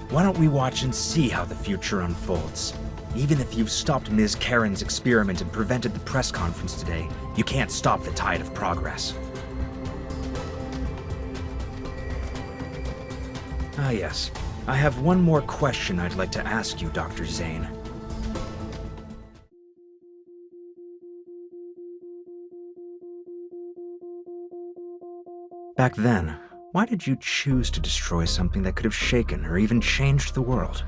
Why don't we watch and see how the future unfolds? Even if you've stopped Ms. Karen's experiment and prevented the press conference today, you can't stop the tide of progress. Ah yes, I have one more question I'd like to ask you, Dr. Zayne. Back then, why did you choose to destroy something that could have shaken or even changed the world?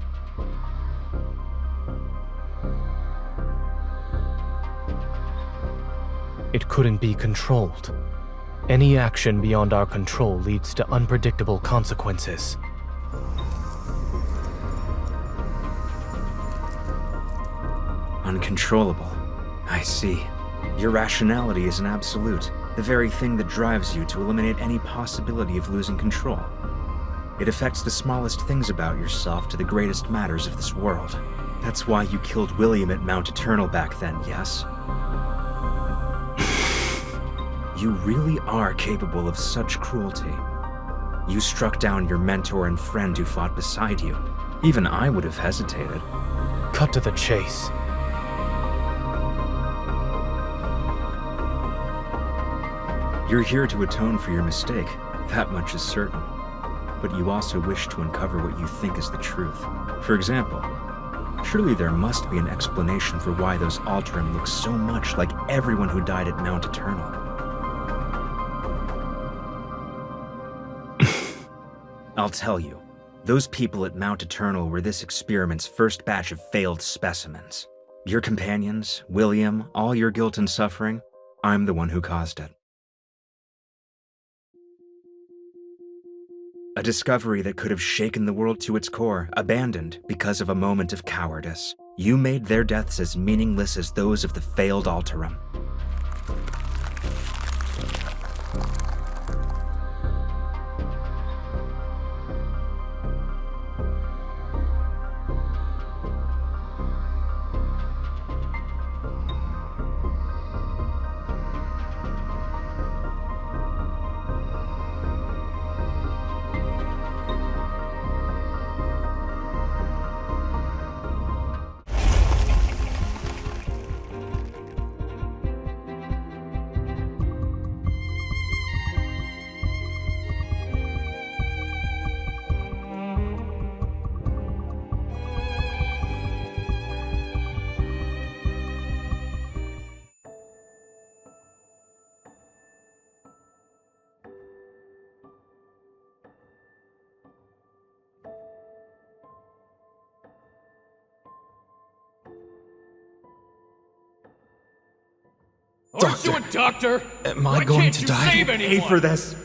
It couldn't be controlled. Any action beyond our control leads to unpredictable consequences. Uncontrollable. I see. Your rationality is an absolute. The very thing that drives you to eliminate any possibility of losing control. It affects the smallest things about yourself to the greatest matters of this world. That's why you killed William at Mount Eternal back then, yes? You really are capable of such cruelty. You struck down your mentor and friend who fought beside you. Even I would have hesitated. Cut to the chase. You're here to atone for your mistake, that much is certain. But you also wish to uncover what you think is the truth. For example, surely there must be an explanation for why those Alterum look so much like everyone who died at Mount Eternal. I'll tell you, those people at Mount Eternal were this experiment's first batch of failed specimens. Your companions, William, all your guilt and suffering, I'm the one who caused it. A discovery that could have shaken the world to its core, abandoned because of a moment of cowardice. You made their deaths as meaningless as those of the failed Alterum. Aren't you a doctor? Am Why I going can't to you die? save anyone? Pay for this?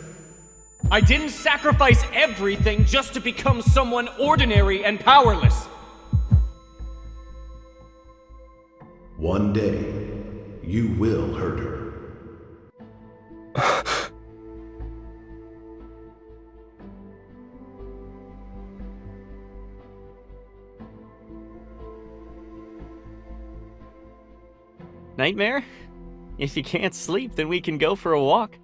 I didn't sacrifice everything just to become someone ordinary and powerless. One day, you will hurt her. Nightmare? If you can't sleep, then we can go for a walk.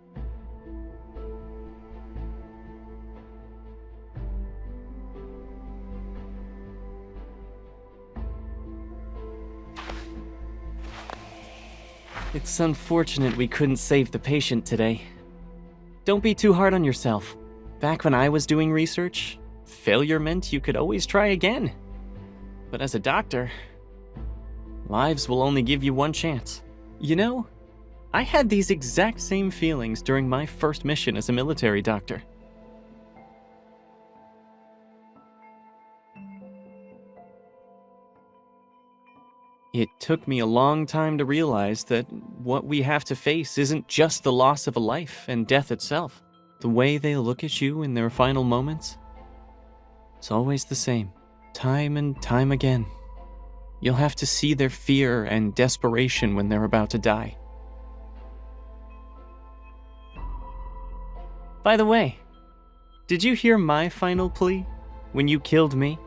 It's unfortunate we couldn't save the patient today. Don't be too hard on yourself. Back when I was doing research, failure meant you could always try again. But as a doctor, lives will only give you one chance. You know, I had these exact same feelings during my first mission as a military doctor. It took me a long time to realize that what we have to face isn't just the loss of a life and death itself. The way they look at you in their final moments, it's always the same, time and time again. You'll have to see their fear and desperation when they're about to die. By the way, did you hear my final plea when you killed me?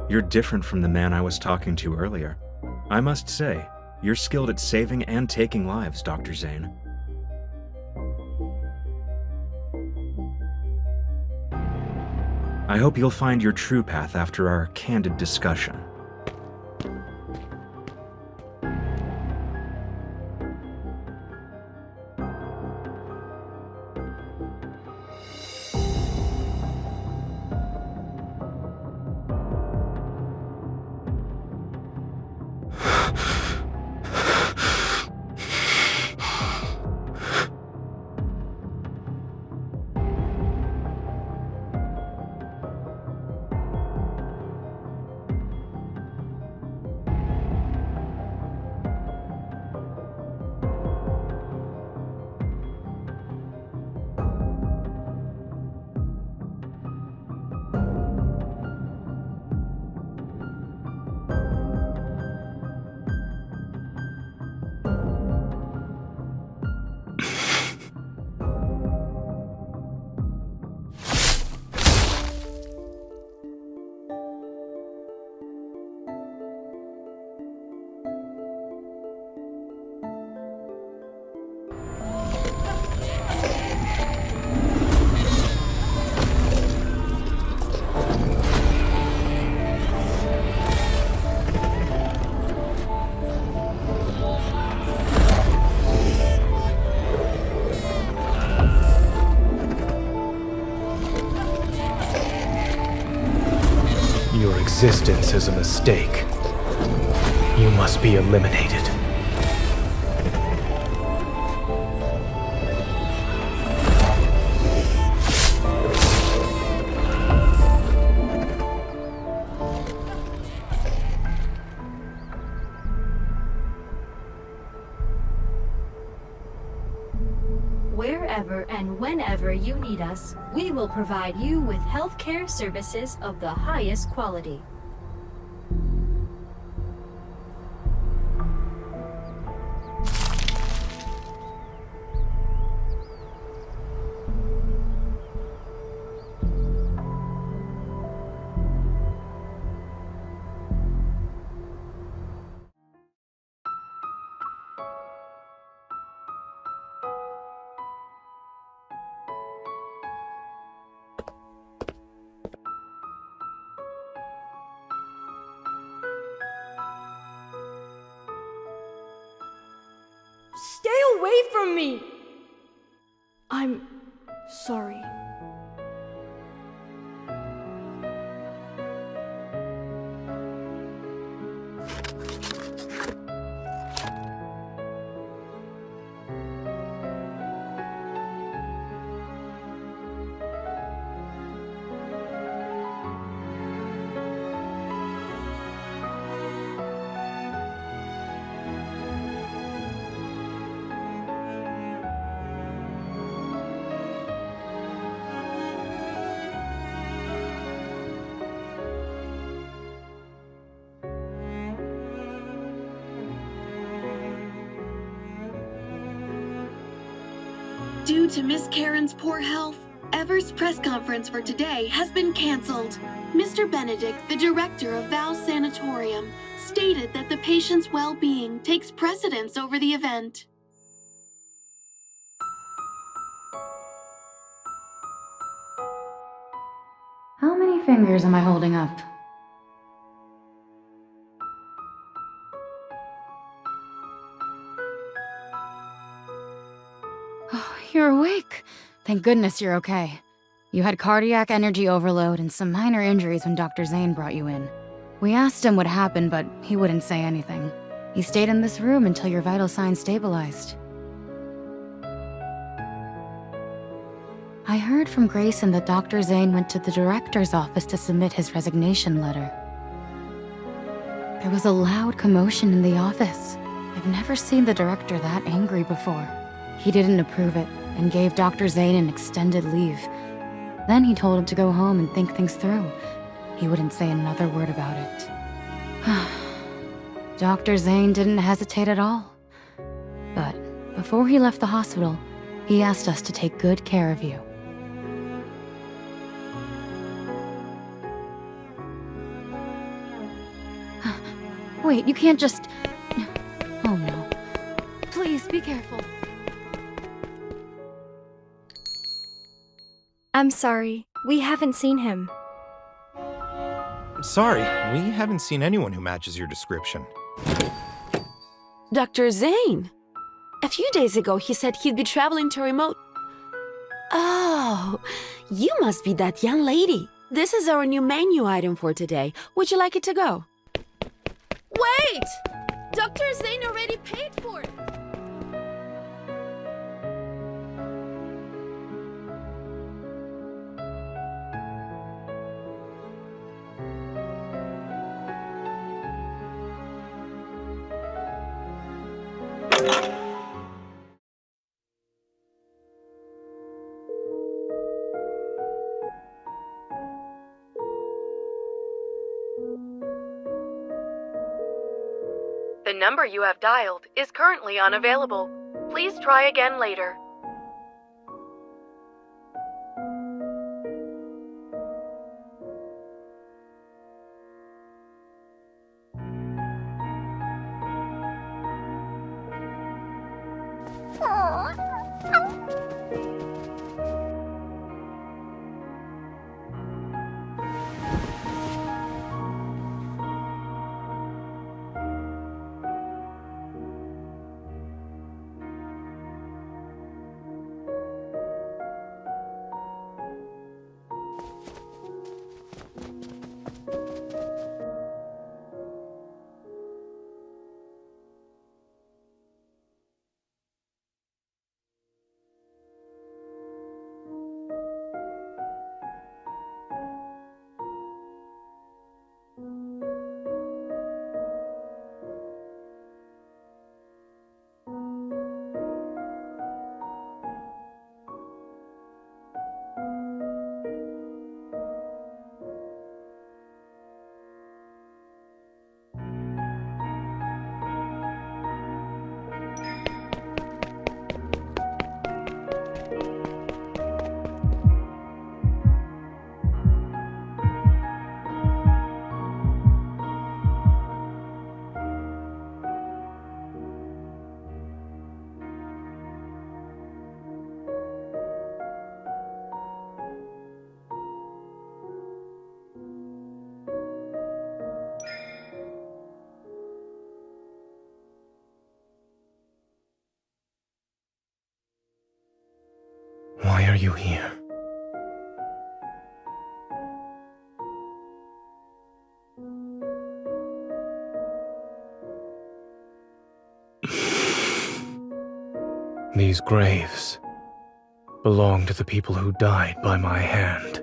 You're different from the man I was talking to earlier. I must say, you're skilled at saving and taking lives, Dr. Zayne. I hope you'll find your true path after our candid discussion. existence is a mistake. You must be eliminated. Wherever and whenever you need us, we will provide you with healthcare services of the highest quality. Stay away from me! I'm sorry. Due to Miss Karen's poor health, Ever's press conference for today has been canceled. Mr. Benedict, the director of Val's Sanatorium, stated that the patient's well-being takes precedence over the event. How many fingers am I holding up? Oh, you're awake. Thank goodness you're okay. You had cardiac energy overload and some minor injuries when Dr. Zayne brought you in. We asked him what happened, but he wouldn't say anything. He stayed in this room until your vital signs stabilized. I heard from Grayson that Dr. Zayne went to the director's office to submit his resignation letter. There was a loud commotion in the office. I've never seen the director that angry before. He didn't approve it and gave Dr. Zayne an extended leave. Then he told him to go home and think things through. He wouldn't say another word about it. Dr. Zayne didn't hesitate at all. But before he left the hospital, he asked us to take good care of you. Wait, you can't just... Oh no. Please, be careful. I'm sorry. We haven't seen him. Sorry, we haven't seen anyone who matches your description. Dr. Zayne! A few days ago, he said he'd be traveling to remote... Oh, you must be that young lady. This is our new menu item for today. Would you like it to go? Wait! Dr. Zayne already paid for it! The number you have dialed is currently unavailable. Please try again later. Why are you here? These graves belong to the people who died by my hand.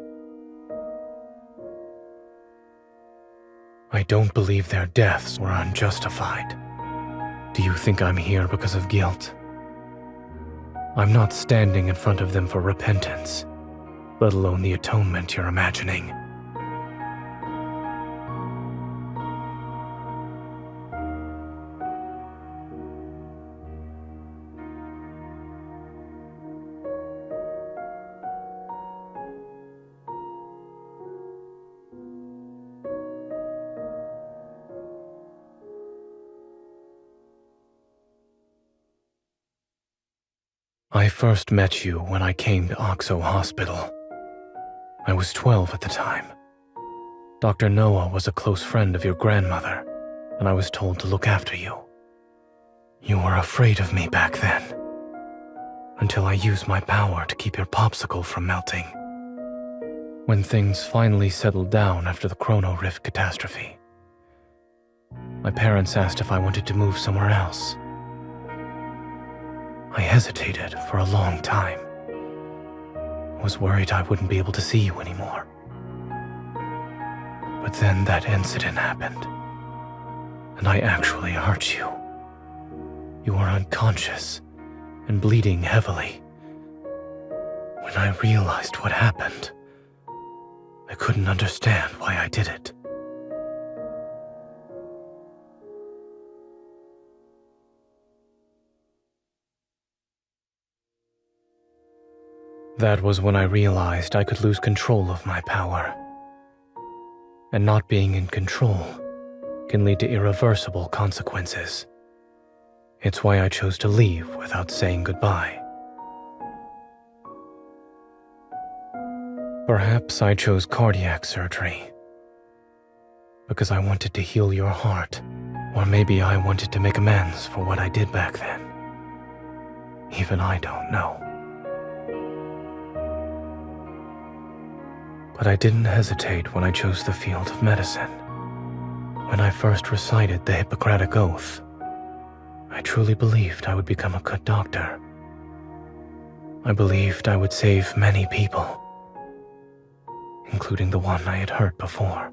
I don't believe their deaths were unjustified. Do you think I'm here because of guilt? I'm not standing in front of them for repentance, let alone the atonement you're imagining. I first met you when I came to Oxo Hospital. I was 12 at the time. Dr. Noah was a close friend of your grandmother, and I was told to look after you. You were afraid of me back then, until I used my power to keep your popsicle from melting. When things finally settled down after the Chrono Rift catastrophe, my parents asked if I wanted to move somewhere else. I hesitated for a long time. I was worried I wouldn't be able to see you anymore. But then that incident happened, and I actually hurt you. You were unconscious and bleeding heavily. When I realized what happened, I couldn't understand why I did it. That was when I realized I could lose control of my power. And not being in control can lead to irreversible consequences. It's why I chose to leave without saying goodbye. Perhaps I chose cardiac surgery because I wanted to heal your heart, or maybe I wanted to make amends for what I did back then. Even I don't know. But I didn't hesitate when I chose the field of medicine. When I first recited the Hippocratic Oath, I truly believed I would become a good doctor. I believed I would save many people, including the one I had hurt before.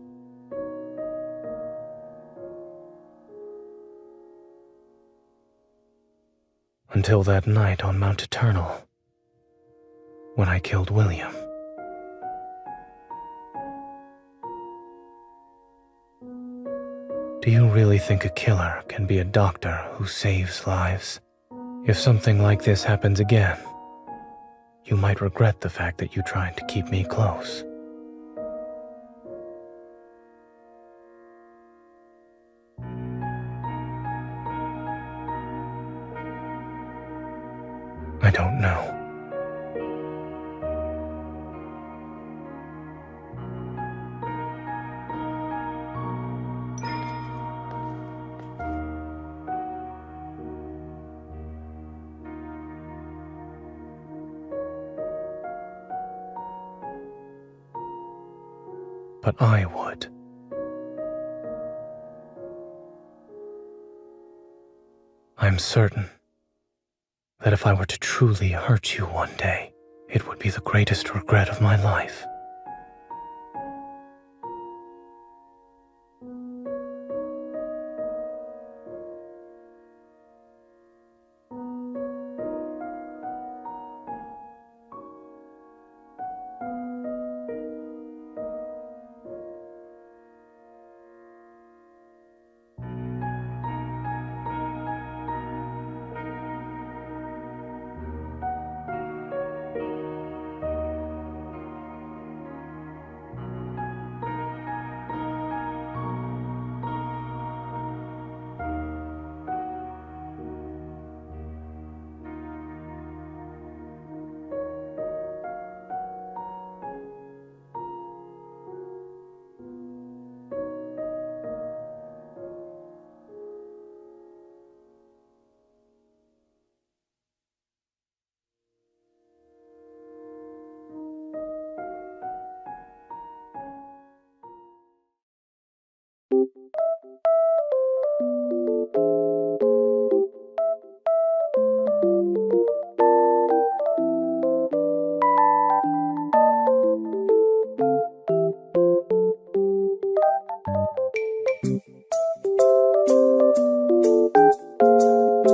Until that night on Mount Eternal, when I killed William. Do you really think a killer can be a doctor who saves lives? If something like this happens again, you might regret the fact that you tried to keep me close. I don't know. But I would. I'm certain that if I were to truly hurt you one day, it would be the greatest regret of my life.